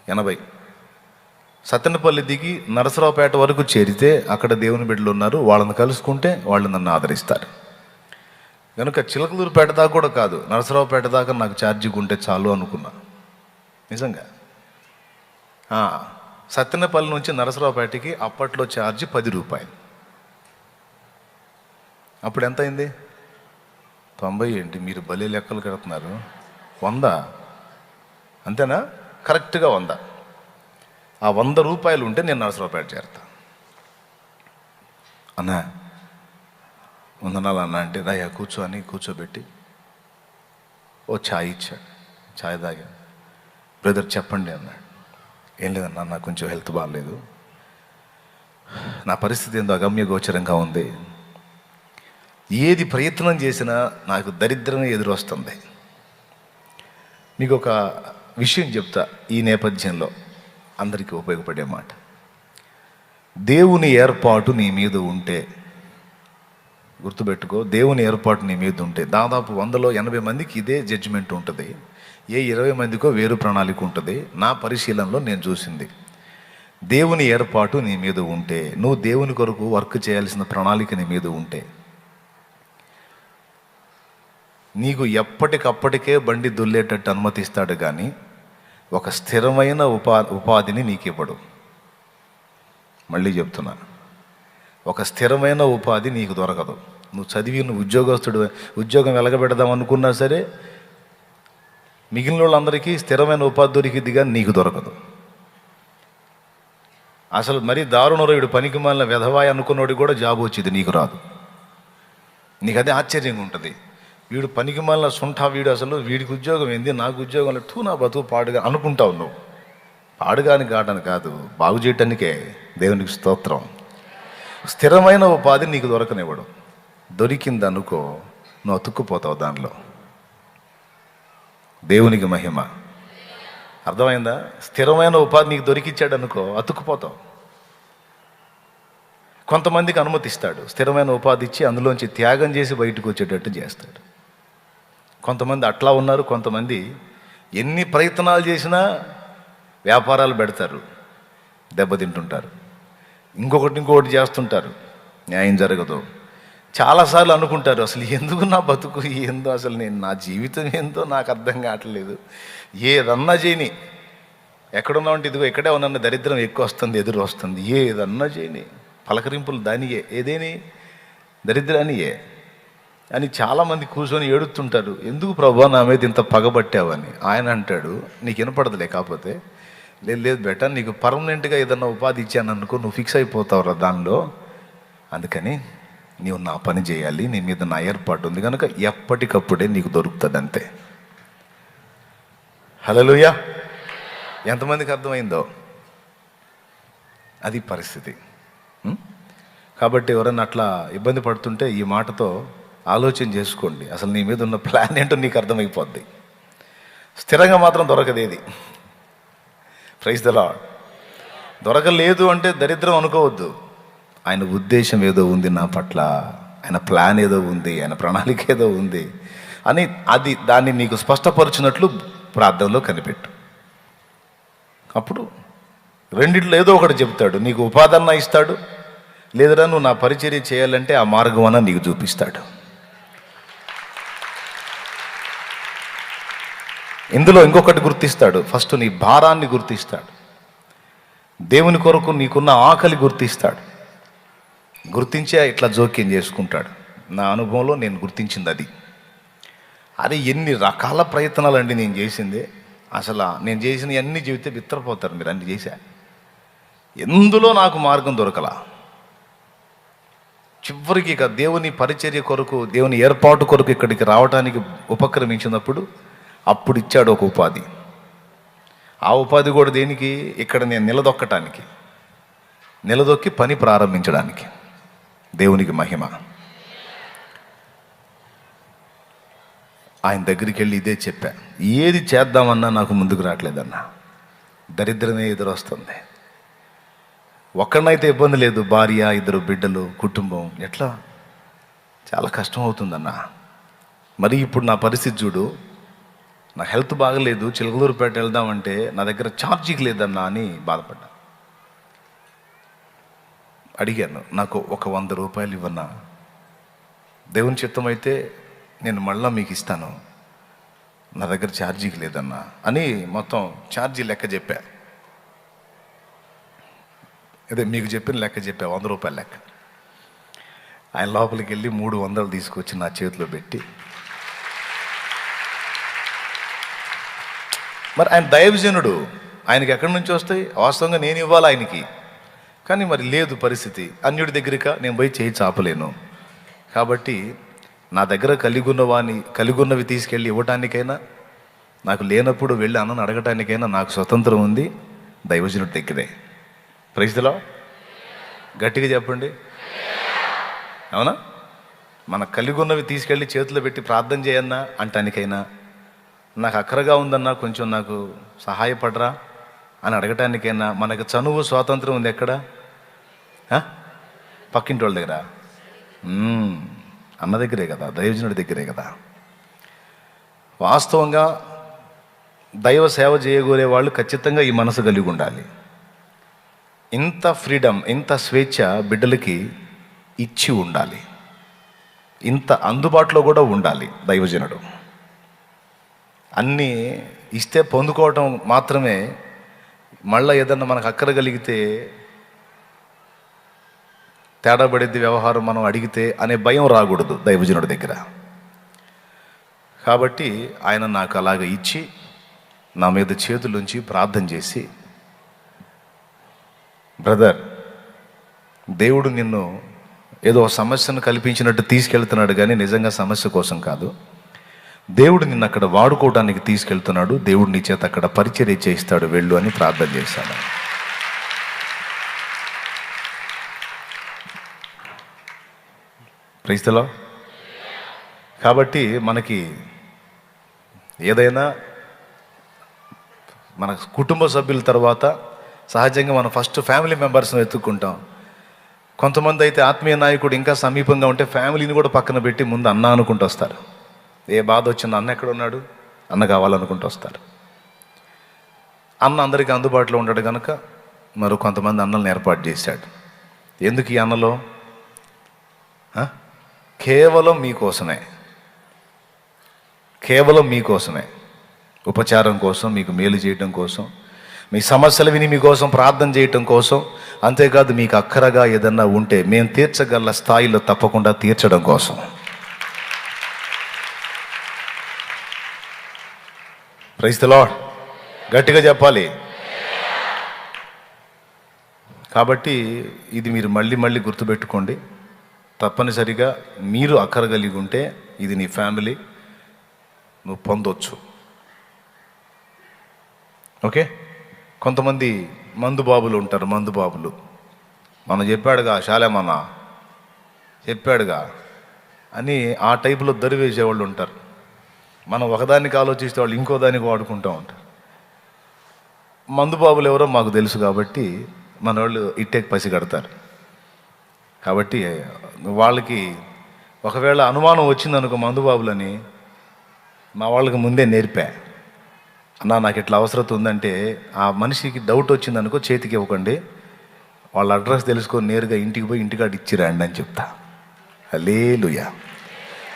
80. సత్తెనపల్లి దిగి నరసరావుపేట వరకు చేరితే అక్కడ దేవుని బిడ్డలు ఉన్నారు, వాళ్ళని కలుసుకుంటే వాళ్ళు నన్ను ఆదరిస్తారు. కనుక చిలకలూరుపేట దాకా కూడా కాదు, నరసరావుపేట దాకా నాకు ఛార్జీకి ఉంటే చాలు అనుకున్నా. నిజంగా సత్తెనపల్లి నుంచి నరసరావుపేటకి అప్పట్లో ఛార్జీ 10 రూపాయలు. అప్పుడు ఎంత అయింది? 90 ఏంటి మీరు భలే లెక్కలు కడుతున్నారు, 100 అంతేనా? కరెక్ట్గా 100. ఆ 100 రూపాయలు ఉంటే నేను నరసరావుపేట చేరతా. అన్నా వందనాలు అన్న అంటే రాయా కూర్చోబెట్టి ఓ ఛాయ్ ఇచ్చాడు. ఛాయ్ తాగా. బ్రదర్ చెప్పండి అన్నాడు. ఏం లేదన్నా, నాకు కొంచెం హెల్త్ బాగాలేదు, నా పరిస్థితి ఏందో అగమ్య గోచరంగా ఉంది, ఏది ప్రయత్నం చేసినా నాకు దరిద్రమే ఎదురొస్తుంది. మీకు ఒక విషయం చెప్తా, ఈ నేపథ్యంలో అందరికీ ఉపయోగపడే మాట. దేవుని ఏర్పాటు నీ మీద ఉంటే, గుర్తుపెట్టుకో, దేవుని ఏర్పాటు నీ మీద ఉంటే దాదాపు 100లో 80 మందికి ఇదే జడ్జిమెంట్ ఉంటుంది, ఏ 20 మందికో వేరు ప్రణాళిక ఉంటుంది. నా పరిశీలనలో నేను చూసింది, దేవుని ఏర్పాటు నీ మీద ఉంటే, నువ్వు దేవుని కొరకు వర్క్ చేయాల్సిన ప్రణాళిక నీ మీద ఉంటే, నీకు ఎప్పటికప్పటికే బండి దుల్లేటట్టు అనుమతిస్తాడు, కానీ ఒక స్థిరమైన ఉపాధిని నీకు ఇవ్వడు. మళ్ళీ చెప్తున్నా, ఒక స్థిరమైన ఉపాధి నీకు దొరకదు. నువ్వు చదివి ఉద్యోగం వెలగబెడదాం అనుకున్నా సరే మిగిలిన వాళ్ళందరికీ స్థిరమైన ఉపాధి దొరికింది, కానీ నీకు దొరకదు. అసలు మరీ దారుణరుడు పనికి మాలిన వెధవాయి అనుకున్నోడికి కూడా జాబ్ వచ్చింది, నీకు రాదు. నీకు అదే ఆశ్చర్యంగా ఉంటుంది. వీడు పనికి మాలిన సుంఠా, వీడికి ఉద్యోగం ఏంది, నాకు ఉద్యోగం లేదు, నా బతుకు పాడుగా అనుకుంటావు. నువ్వు పాడుగాని కావడానికి కాదు, బాగు చేయటానికే. దేవునికి స్తోత్రం. స్థిరమైన ఉపాధి నీకు దొరకనివ్వడు. దొరికింది అనుకో, నువ్వు అతుక్కుపోతావు దానిలో. దేవునికి మహిమ. అర్థమైందా? స్థిరమైన ఉపాధి నీకు దొరికిచ్చాడు అనుకో, అతుక్కుపోతావు. కొంతమందికి అనుమతిస్తాడు, స్థిరమైన ఉపాధి ఇచ్చి అందులోంచి త్యాగం చేసి బయటకు వచ్చేటట్టు చేస్తాడు. కొంతమంది అట్లా ఉన్నారు. కొంతమంది ఎన్ని ప్రయత్నాలు చేసినా వ్యాపారాలు పెడతారు, దెబ్బతింటుంటారు, ఇంకొకటి చేస్తుంటారు, న్యాయం జరగదు. చాలాసార్లు అనుకుంటారు, అసలు ఎందుకు నా బతుకు ఏందో, అసలు నా జీవితం ఏందో నాకు అర్థం కావట్లేదు, ఏదన్నా చేయని, ఎక్కడున్నామంటే ఇదిగో ఇక్కడే ఉన్న దరిద్రం ఎక్కువ వస్తుంది, ఎదురు వస్తుంది, ఏదన్నా చేయని, పలకరింపులు దానియే, ఏదేని దరిద్రానియే అని చాలామంది కూర్చొని ఏడుతుంటారు. ఎందుకు ప్రభువా నా మీద ఇంత పగబట్టావని. ఆయన అంటాడు, నీకు వినపడదులే, కాకపోతే లేదు లేదు బెట, నీకు పర్మనెంట్గా ఏదన్నా ఉపాధి ఇచ్చాను అనుకో, నువ్వు ఫిక్స్ అయిపోతావురా దానిలో. అందుకని నీవు నా పని చేయాలి, నీ మీద నా ఏర్పాటు ఉంది కనుక ఎప్పటికప్పుడే నీకు దొరుకుతుంది అంతే. హల్లెలూయా. ఎంతమందికి అర్థమైందో? అది పరిస్థితి. కాబట్టి ఎవరైనా అట్లా ఇబ్బంది పడుతుంటే ఈ మాటతో ఆలోచన చేసుకోండి. అసలు నీ మీద ఉన్న ప్లాన్ ఏంటో నీకు అర్థమైపోద్ది. స్థిరంగా మాత్రం దొరకదు ఏది. Praise the lord. దొరకలేదు అంటే దరిద్రం అనుకోవద్దు. ఆయన ఉద్దేశం ఏదో ఉంది నా పట్ల, ఆయన ప్లాన్ ఏదో ఉంది, ఆయన ప్రణాళిక ఏదో ఉంది అని దాన్ని నీకు స్పష్టపరిచినట్లు ప్రార్థనలో కనిపెట్టు. అప్పుడు రెండిట్లో ఏదో ఒకటి చెప్తాడు. నీకు ఉపాధి ఇస్తాడు, లేదరా నువ్వు నా పరిచర్య చేయాలంటే ఆ మార్గం అన్న నీకు చూపిస్తాడు. ఇందులో ఇంకొకటి గుర్తిస్తాడు. ఫస్ట్ నీ భారాన్ని గుర్తిస్తాడు. దేవుని కొరకు నీకున్న ఆకలి గుర్తిస్తాడు. గుర్తించే ఇట్లా జోక్యం చేసుకుంటాడు. నా అనుభవంలో నేను గుర్తించింది అది ఎన్ని రకాల ప్రయత్నాలండి నేను చేసింది. అసలు నేను చేసిన అన్ని చెబితే బిత్తరపోతారు మీరు. అన్ని చేశా, ఎందులో నాకు మార్గం దొరకలా. చివరికి ఇక దేవుని పరిచర్య కొరకు, దేవుని ఏర్పాటు కొరకు ఇక్కడికి రావడానికి ఉపక్రమించినప్పుడు అప్పుడు ఇచ్చాడు ఒక ఉపాధి. ఆ ఉపాధి కూడా దేనికి? ఇక్కడ నేను నిలదొక్కటానికి, నిలదొక్కి పని ప్రారంభించడానికి. దేవునికి మహిమ. ఆయన దగ్గరికి వెళ్ళి ఇదే చెప్పా, ఏది చేద్దామన్నా నాకు ముందుకు రావట్లేదన్నా, దరిద్రమే ఎదురొస్తుంది. ఒక్కడినైతే ఇబ్బంది లేదు, భార్య, 2 బిడ్డలు, కుటుంబం, ఎట్లా చాలా కష్టం అవుతుందన్నా. మరి ఇప్పుడు నా పరిస్థితి చూడు, నా హెల్త్ బాగలేదు, చిలకలూరుపేట వెళ్దామంటే నా దగ్గర ఛార్జీకి లేదన్నా అని బాధపడ్డా. అడిగాను, నాకు ఒక 100 రూపాయలు ఇవ్వన్నా, దేవుని చిత్తం అయితే నేను మళ్ళా మీకు ఇస్తాను, నా దగ్గర ఛార్జీకి లేదన్నా అని మొత్తం ఛార్జీ లెక్క చెప్పా. అదే మీకు చెప్పిన లెక్క చెప్పా, 100 రూపాయల లెక్క. ఆయన లోపలికి వెళ్ళి 300 తీసుకొచ్చి నా చేతిలో పెట్టి, మరి ఆయన దైవజనుడు, ఆయనకి ఎక్కడి నుంచి వస్తాయి? వాస్తవంగా నేను ఇవ్వాలి ఆయనకి, కానీ మరి లేదు పరిస్థితి. అన్యుడి దగ్గరిక నేను పోయి చేయి చాపలేను. కాబట్టి నా దగ్గర కలిగి ఉన్నవి తీసుకెళ్ళి ఇవ్వటానికైనా, నాకు లేనప్పుడు వెళ్ళి అన్నను అడగటానికైనా నాకు స్వతంత్రం ఉంది దైవజనుడి దగ్గరే. Praise the lord. గట్టిగా చెప్పండి, అవునా? మనకు కలిగి ఉన్నవి తీసుకెళ్ళి చేతిలో పెట్టి ప్రార్థన చేయన్నా అంటానికైనా, నాకు అక్కరగా ఉందన్నా కొంచెం నాకు సహాయపడరా అని అడగటానికైనా మనకు చనువు స్వాతంత్రం ఉంది ఎక్కడ? పక్కింటి వాళ్ళ దగ్గర, అన్న దగ్గరే కదా, దైవజనుడి దగ్గరే కదా. వాస్తవంగా దైవ సేవ చేయగోరే వాళ్ళు ఖచ్చితంగా ఈ మనసు కలిగి ఉండాలి. ఇంత ఫ్రీడమ్, ఇంత స్వేచ్ఛ బిడ్డలకి ఇచ్చి ఉండాలి, ఇంత అందుబాటులో కూడా ఉండాలి. దైవజనుడు అన్నీ ఇస్తే పొందుకోవటం మాత్రమే. మళ్ళీ ఏదన్నా మనకు అక్కరగలిగితే తేడా పడిద్ది వ్యవహారం, మనం అడిగితే అనే భయం రాకూడదు దైవజనుడి దగ్గర. కాబట్టి ఆయన నాకు అలాగ ఇచ్చి నా మీద చేతులుంచి ప్రార్థన చేసి, బ్రదర్, దేవుడు నిన్ను ఏదో సమస్యను కల్పించినట్టు తీసుకెళ్తున్నాడు, కానీ నిజంగా సమస్య కోసం కాదు. దేవుడు నిన్ను అక్కడ వాడుకోవడానికి తీసుకెళ్తున్నాడు, దేవుడు నీ చేత అక్కడ పరిచర్య చేయిస్తాడు, వెళ్ళు అని ప్రార్థన చేశాను. Praise the lord. కాబట్టి మనకి ఏదైనా మన కుటుంబ సభ్యుల తర్వాత సహజంగా మనం ఫస్ట్ ఫ్యామిలీ మెంబర్స్ని వెతుక్కుంటాం. కొంతమంది అయితే ఆత్మీయ నాయకుడు ఇంకా సమీపంగా ఉంటే ఫ్యామిలీని కూడా పక్కన పెట్టి ముందు అన్న అనుకుంటూ వస్తారు. ఏ బాధ వచ్చినా అన్న ఎక్కడ ఉన్నాడు, అన్న కావాలనుకుంటూ వస్తారు. అన్న అందరికీ అందుబాటులో ఉంటాడు కనుక మరో కొంతమంది అన్నలను ఏర్పాటు చేశాడు. ఎందుకు ఈ అన్నలో? కేవలం మీకోసమే, కేవలం మీకోసమే, ఉపచారం కోసం, మీకు మేలు చేయటం కోసం, మీ సమస్యలు విని మీకోసం ప్రార్థన చేయటం కోసం. అంతేకాదు మీకు అక్కరగా ఏదన్నా ఉంటే మేము తీర్చగల స్థాయిలో తప్పకుండా తీర్చడం కోసం. Praise the lord. గట్టిగా చెప్పాలి. కాబట్టి ఇది మీరు మళ్ళీ మళ్ళీ గుర్తుపెట్టుకోండి. తప్పనిసరిగా మీరు అక్కర కలిగి ఉంటే ఇది నీ ఫ్యామిలీ, నువ్వు పొందొచ్చు. ఓకే. కొంతమంది మందుబాబులు ఉంటారు. మందుబాబులు మనం చెప్పాడుగా, శాలేమన్న చెప్పాడుగా అని ఆ టైపులో దరివేసేవాళ్ళు ఉంటారు. మనం ఒకదానికి ఆలోచిస్తే వాళ్ళు ఇంకో దానికి వాడుకుంటూ ఉంటారు. మందుబాబులు ఎవరో మాకు తెలుసు కాబట్టి మన వాళ్ళు ఇట్టేకి పసిగడతారు. కాబట్టి వాళ్ళకి ఒకవేళ అనుమానం వచ్చిందనుకో మందుబాబులని, మా వాళ్ళకి ముందే నేర్పా, అన్నా నాకు ఇట్లా అవసరం ఉందంటే ఆ మనిషికి డౌట్ వచ్చిందనుకో చేతికి ఇవ్వకండి, వాళ్ళ అడ్రస్ తెలుసుకొని నేరుగా ఇంటికి పోయి ఇంటికాడ ఇచ్చిరండి అని చెప్తా. హల్లెలూయా.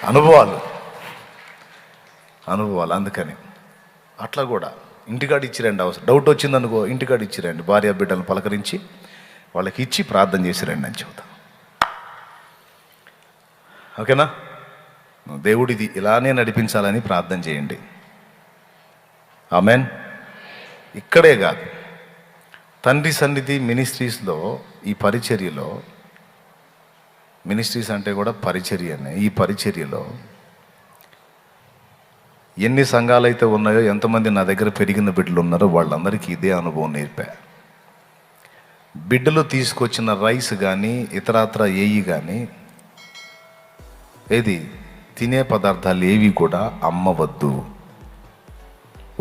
అనుభవాలు. అందుకని అట్లా కూడా ఇంటికాడ ఇచ్చిరండి. అవసరం డౌట్ వచ్చిందనుకో ఇంటికాడ ఇచ్చిరండి, భార్య బిడ్డలను పలకరించి వాళ్ళకి ఇచ్చి ప్రార్థన చేసిరండి అని చెబుతా. ఓకేనా? దేవుడిది ఇలానే నడిపించాలని ప్రార్థన చేయండి. ఆమెన్. ఇక్కడే కాదు, తండ్రి సన్నిధి మినిస్ట్రీస్లో, ఈ పరిచర్యలో, మినిస్ట్రీస్ అంటే కూడా పరిచర్యనే, ఈ పరిచర్యలో ఎన్ని సంఘాలు అయితే ఉన్నాయో, ఎంతమంది నా దగ్గర పెరిగిన బిడ్డలు ఉన్నారో వాళ్ళందరికీ ఇదే అనుభవం నేర్పా. బిడ్డలు తీసుకొచ్చిన రైస్ కానీ ఇతరత్ర ఏవి కానీ, ఏది తినే పదార్థాలు ఏవి కూడా అమ్మవద్దు.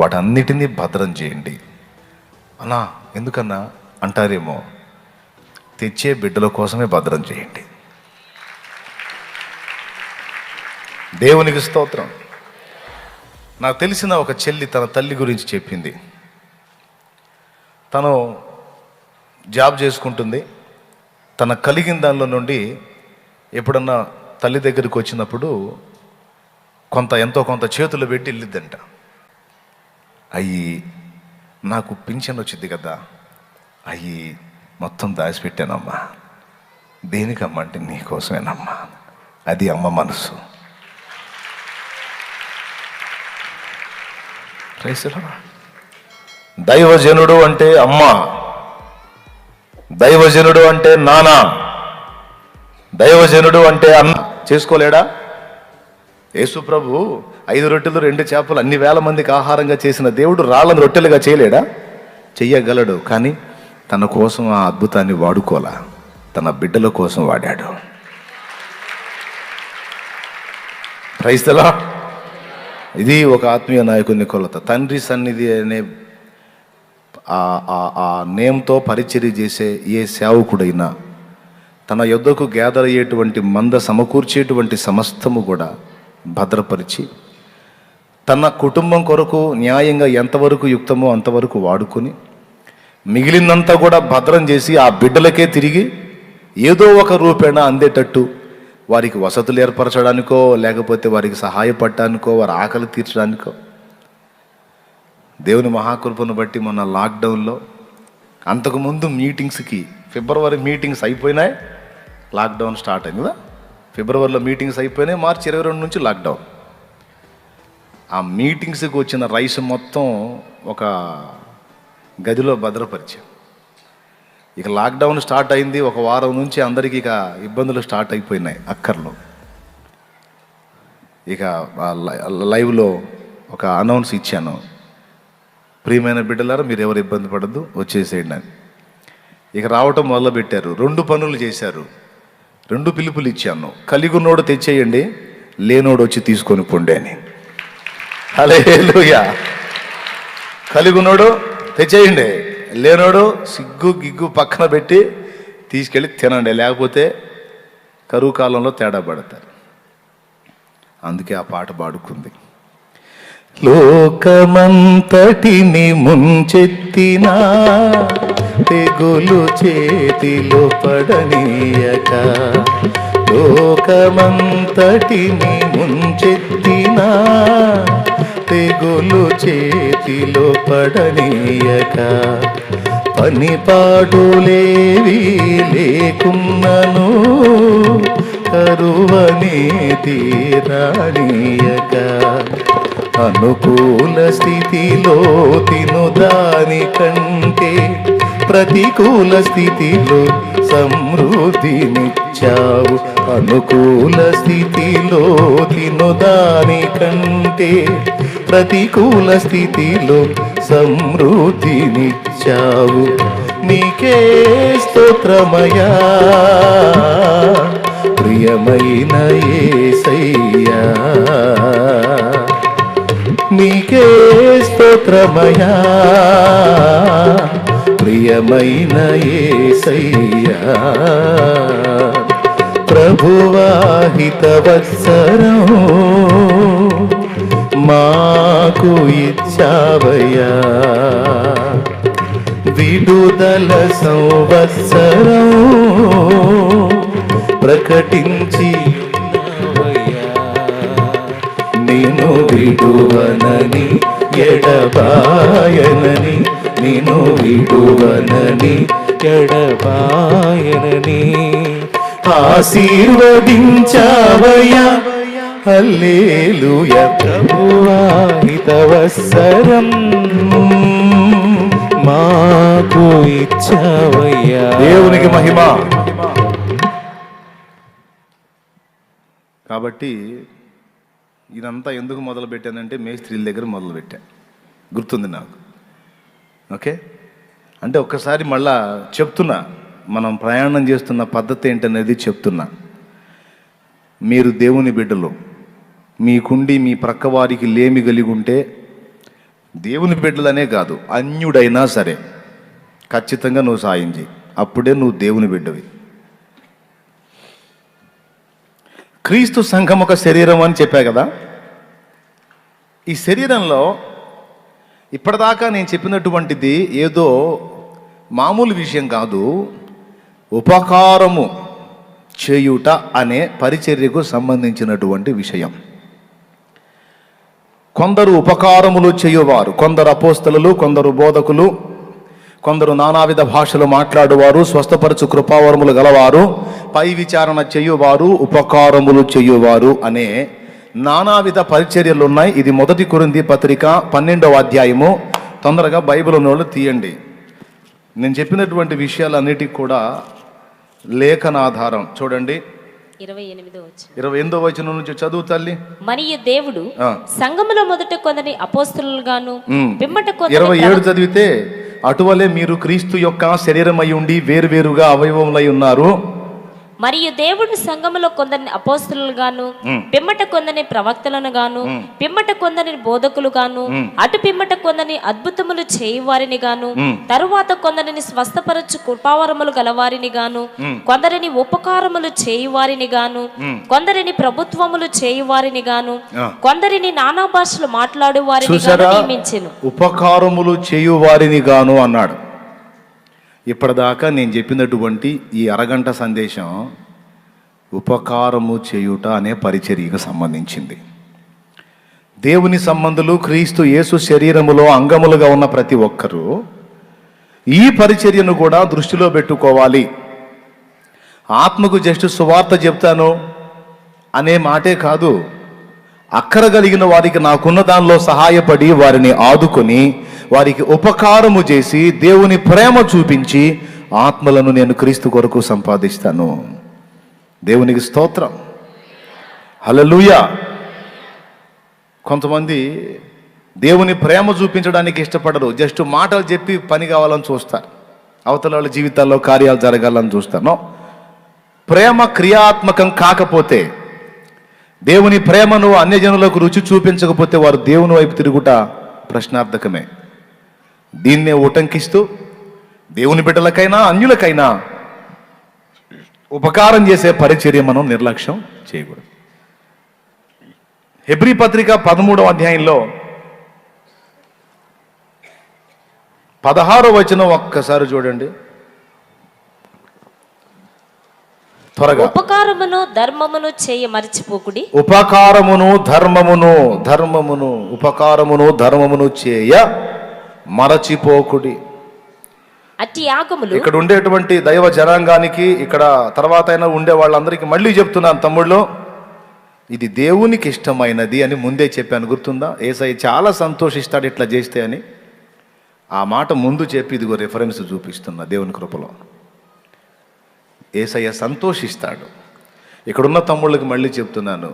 వాటన్నిటినీ భద్రం చేయండి. అన్నా ఎందుకన్నా అంటారేమో, తెచ్చే బిడ్డల కోసమే భద్రం చేయండి. దేవునికి స్తోత్రం. నాకు తెలిసిన ఒక చెల్లి తన తల్లి గురించి చెప్పింది. తను జాబ్ చేసుకుంటుంది. తన కలిగిన దానిలో నుండి ఎప్పుడన్నా తల్లి దగ్గరికి వచ్చినప్పుడు ఎంతో కొంత చేతులు పెట్టి వెళ్ళిద్దంట. అయ్యి నాకు పింఛన్ వచ్చింది కదా, అయ్యి మొత్తం దాచిపెట్టానమ్మా. దేనికమ్మా అంటే నీకోసమేనమ్మా. అది అమ్మ మనసు. దైవజనుడు అంటే అమ్మ, దైవజనుడు అంటే నాన్న, దైవజనుడు అంటే అన్న. చేసుకోలేడా? యేసు ప్రభు 5 రొట్టెలు 2 చేపలు అన్ని వేల మందికి ఆహారంగా చేసిన దేవుడు రాళ్ళను రొట్టెలుగా చేయలేడా? చెయ్యగలడు. కానీ తన కోసం ఆ అద్భుతాన్ని వాడుకోలా, తన బిడ్డల కోసం వాడాడు. Praise the lord. ఇది ఒక ఆత్మీయ నాయకుని కొలత. తండ్రి సన్నిధి అనే ఆ నేమ్తో పరిచర్య చేసే ఏ సేవకుడైనా తన యొద్దకు గ్యాదర్ అయ్యేటువంటి మంద సమకూర్చేటువంటి సమస్తము కూడా భద్రపరిచి తన కుటుంబం కొరకు న్యాయంగా ఎంతవరకు యుక్తమో అంతవరకు వాడుకొని మిగిలినంతా కూడా భద్రం చేసి ఆ బిడ్డలకే తిరిగి ఏదో ఒక రూపేణ అందేటట్టు వారికి వసతులు ఏర్పరచడానికో, లేకపోతే వారికి సహాయపడటానికో, వారి ఆకలి తీర్చడానికో. దేవుని మహాకృపను బట్టి మొన్న లాక్డౌన్లో, అంతకుముందు మీటింగ్స్కి, ఫిబ్రవరి మీటింగ్స్ అయిపోయినాయి, లాక్డౌన్ స్టార్ట్ అయింది కదా. ఫిబ్రవరిలో మీటింగ్స్ అయిపోయినాయి, మార్చి 22 నుంచి లాక్డౌన్. ఆ మీటింగ్స్కి వచ్చిన రైస్ మొత్తం ఒక గదిలో భద్రపరిచాం. ఇక లాక్డౌన్ స్టార్ట్ అయింది, ఒక వారం నుంచి అందరికీ ఇక ఇబ్బందులు స్టార్ట్ అయిపోయినాయి, అక్కర్లో. ఇక లైవ్లో ఒక అనౌన్స్ ఇచ్చాను, ప్రియమైన బిడ్డలారా మీరు ఎవరు ఇబ్బంది పడద్దు, వచ్చేసేయండి అని. ఇక రావటం మొదలుపెట్టారు. 2 పనులు చేశారు, 2 పిలుపులు ఇచ్చాను. కలిగున్నోడు తెచ్చేయండి, లేనోడు వచ్చి తీసుకొని పొండి అని. హల్లెలూయా. కలిగున్నోడు తెచ్చేయండి, లేనోడు సిగ్గు గిగ్గు పక్కన పెట్టి తీసుకెళ్ళి తినండి, లేకపోతే కరువు కాలంలో తేడా పడతారు. అందుకే ఆ పాట పాడుకుంది. లోకమంతటిని ముంచెత్తినా తెగులు చేతిలో పడనీయక, లోకమంతటిని ముంచెత్తినా తెగులు చేతిలో పడనీయక, పనిపాటులేవి లేకున్నను కరువనే తీరానీయక, అనుకూల స్థితిలో తిను దాని కంటే ప్రతికూల స్థితిలో సమృద్ధినిచ్చావు, అనుకూల స్థితిలో తినుదానికంటే ప్రతికూల స్థితిలో సమృద్ధినిచ్చావు. నీకే స్తోత్రమయా ప్రియమైన యేసయ్యా, నీకే స్తోత్రమయా ప్రియమైన యేసయ్యా. ప్రభువా హితవత్సరం మాకు ఇచ్చావయ్యా, విడుదల సంవత్సరం ప్రకటించి నిన్ను విడువనని ఎడబాయనని, నిన్ను విడువనని ఎడబాయనని ఆశీర్వదించావయ్యా. హల్లెలూయా. ప్రభువా హితవత్సరం మాకు ఇచ్చావయ్యా. దేవునికి మహిమ. కాబట్టి ఇదంతా ఎందుకు మొదలు పెట్టానంటే మేస్త్రీల దగ్గర మొదలు పెట్టా, గుర్తుంది నాకు. ఓకే, అంటే ఒక్కసారి మళ్ళా చెప్తున్నా, మనం ప్రయాణం చేస్తున్న పద్ధతి ఏంటనేది చెప్తున్నా. మీరు దేవుని బిడ్డలు, మీకుండి మీ ప్రక్క వారికి లేమి కలిగి ఉంటే, దేవుని బిడ్డలనే కాదు అన్యుడైనా సరే ఖచ్చితంగా నువ్వు సాయం చేయి, అప్పుడే నువ్వు దేవుని బిడ్డవి. క్రీస్తు సంఘం ఒక శరీరం అని చెప్పా కదా. ఈ శరీరంలో ఇప్పటిదాకా నేను చెప్పినటువంటిది ఏదో మామూలు విషయం కాదు, ఉపకారము చేయుట అనే పరిచర్యకు సంబంధించినటువంటి విషయం. కొందరు ఉపకారములు చేయువారు, కొందరు అపోస్తలులు, కొందరు బోధకులు, కొందరు నానావిధ భాషలు మాట్లాడువారు, స్వస్థపరచు కృపావరములు గలవారు, పై విచారణ చేయువారు, ఉపకారములు చేయువారు అనే నానావిధ పరిచర్యలు ఉన్నాయి. ఇది 1 కొరింథీ పత్రిక 12వ అధ్యాయము. తొందరగా బైబిల్ ఉన్నోళ్ళు తీయండి. నేను చెప్పినటువంటి విషయాలన్నిటికీ కూడా లేఖనాధారం చూడండి. 28వ వచనం నుంచి చదువు తల్లి. మరియు దేవుడు సంఘములో మొదట కొందరిని అపోస్తలుగాను పిమ్మట 27 చదివితే, అటువలే మీరు క్రీస్తు యొక్క శరీరమై ఉండి వేరువేరుగా అవయవములై ఉన్నారు. మరియు దేవుడు సంఘములో కొందరిని అపోస్తలుగాను పిమ్మట కొందరిని ప్రవక్తలను గాను పిమ్మట కొందరిని బోధకులు గాను అటు పిమ్మట కొందరిని అద్భుతములు చేయువారిని గాను తరువాత కొందరిని స్వస్థపరచు కృపావరములు గలవారిని గాను కొందరిని ఉపకారములు చేయువారిని గాను కొందరిని ప్రభుత్వములు చేయువారిని గాను కొందరిని నానా భాషలు మాట్లాడు వారిని నియమించెను. ఉపకారములు చేయువారిని గాను అన్నాడు. ఇప్పటిదాకా నేను చెప్పినటువంటి ఈ అరగంట సందేశం ఉపకారము చేయుట అనే పరిచర్యకు సంబంధించింది. దేవుని సంబంధులు, క్రీస్తు యేసు శరీరములో అంగములుగా ఉన్న ప్రతి ఒక్కరూ ఈ పరిచర్యను కూడా దృష్టిలో పెట్టుకోవాలి. ఆత్మకు జస్ట్ సువార్త చెప్తాను అనే మాటే కాదు, అక్కర కలిగిన వారికి నాకున్న దానిలో సహాయపడి వారిని ఆదుకొని వారికి ఉపకారము చేసి దేవుని ప్రేమ చూపించి ఆత్మలను నేను క్రీస్తు కొరకు సంపాదిస్తాను. దేవునికి స్తోత్రం. హల్లెలూయా. కొంతమంది దేవుని ప్రేమ చూపించడానికి ఇష్టపడరు, జస్ట్ మాటలు చెప్పి పని కావాలని చూస్తారు, అవతల వాళ్ళ జీవితాల్లో కార్యాలు జరగాలని చూస్తాను. ప్రేమ క్రియాత్మకం కాకపోతే, దేవుని ప్రేమను అన్యజనులకు రుచి చూపించకపోతే వారు దేవుని వైపు తిరుగుట ప్రశ్నార్థకమే. దీన్నే ఉటంకిస్తూ దేవుని బిడ్డలకైనా అన్యులకైనా ఉపకారం చేసే పరిచర్య మనం నిర్లక్ష్యం చేయకూడదు. హెబ్రీ పత్రిక 13వ అధ్యాయంలో 16వ వచనం ఒక్కసారి చూడండి త్వరగా. ఉపకారమును ధర్మమును చేయ మరచిపోకుడి. ఉపకారమును ధర్మమును చేయ మరచిపోకుడి. అట్టి యాగములు, ఇక్కడ ఉండేటువంటి దైవ జనాంగానికి, ఇక్కడ తర్వాత అయినా ఉండే వాళ్ళందరికీ మళ్ళీ చెప్తున్నాను తమ్ముళ్ళు, ఇది దేవునికి ఇష్టమైనది అని ముందే చెప్పాను, గుర్తుందా? యేసయ్య చాలా సంతోషిస్తాడు ఇట్లా చేస్తే అని. ఆ మాట ముందు చెప్పి ఇదిగో రిఫరెన్స్ చూపిస్తున్నా దేవుని కృపలో. యేసయ్య సంతోషిస్తాడు. ఇక్కడున్న తమ్ముళ్ళకి మళ్ళీ చెప్తున్నాను,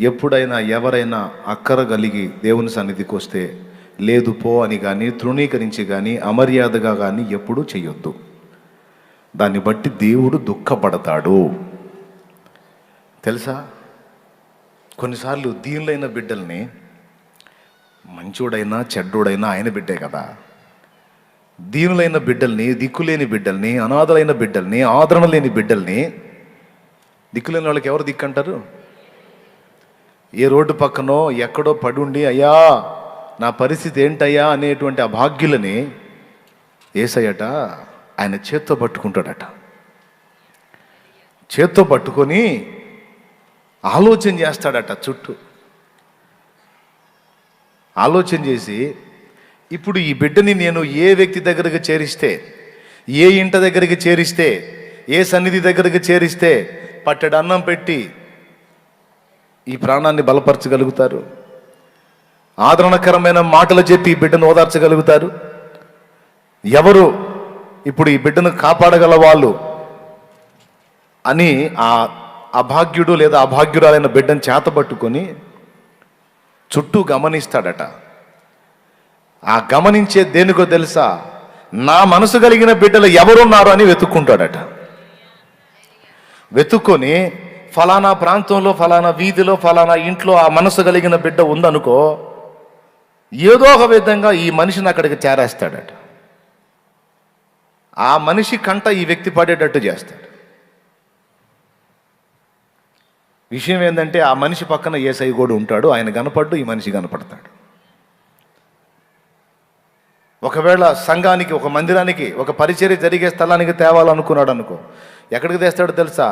ఎప్పుడైనా ఎవరైనా అక్కర కలిగి దేవుని సన్నిధికి వస్తే లేదు పో అని కానీ, తృణీకరించి కానీ, అమర్యాదగా కానీ ఎప్పుడూ చెయ్యొద్దు. దాన్ని బట్టి దేవుడు దుఃఖపడతాడు. తెలుసా, కొన్నిసార్లు దీనులైన బిడ్డల్ని, మంచోడైనా చెడ్డోడైనా ఆయన బిడ్డే కదా, దీనులైన బిడ్డల్ని, దిక్కులేని బిడ్డల్ని, అనాథలైన బిడ్డల్ని, ఆదరణ లేని బిడ్డల్ని, దిక్కులేని వాళ్ళకి ఎవరు దిక్కు అంటారు? ఏ రోడ్డు పక్కనో ఎక్కడో పడి ఉండి అయ్యా నా పరిస్థితి ఏంటయ్యా అనేటువంటి అభాగ్యులని యేసయ్యట ఆయన చేత్తో పట్టుకుంటాడట. చేత్తో పట్టుకొని ఆలోచన చేస్తాడట. చుట్టూ ఆలోచన చేసి, ఇప్పుడు ఈ బిడ్డని నేను ఏ వ్యక్తి దగ్గరికి చేరిస్తే, ఏ ఇంట దగ్గరికి చేరిస్తే, ఏ సన్నిధి దగ్గరికి చేరిస్తే పట్టెడు అన్నం పెట్టి ఈ ప్రాణాన్ని బలపరచగలుగుతారు, ఆదరణకరమైన మాటలు చెప్పి ఈ బిడ్డను ఓదార్చగలుగుతారు? ఎవరు ఇప్పుడు ఈ బిడ్డను కాపాడగల వాళ్ళు అని ఆ అభాగ్యుడు లేదా అభాగ్యురాలైన బిడ్డను చేతపట్టుకొని చుట్టూ గమనిస్తాడట. ఆ గమనించే దేనికో తెలుసా? నా మనసు కలిగిన బిడ్డలు ఎవరున్నారు అని వెతుక్కుంటాడట. వెతుక్కొని ఫలానా ప్రాంతంలో, ఫలానా వీధిలో, ఫలానా ఇంట్లో ఆ మనసు కలిగిన బిడ్డ ఉందనుకో, ఏదో ఒక విధంగా ఈ మనిషిని అక్కడికి చేరేస్తాడట. ఆ మనిషి కంట ఈ వ్యక్తి పడేటట్టు చేస్తాడు. విషయం ఏంటంటే, ఆ మనిషి పక్కన యేసయ్య కూడా ఉంటాడు. ఆయన కనపడ్డు, ఈ మనిషి కనపడతాడు. ఒకవేళ సంఘానికి, ఒక మందిరానికి, ఒక పరిచర్య జరిగే స్థలానికి తేవాలనుకున్నాడు అనుకో, ఎక్కడికి తెస్తాడో తెలుసా?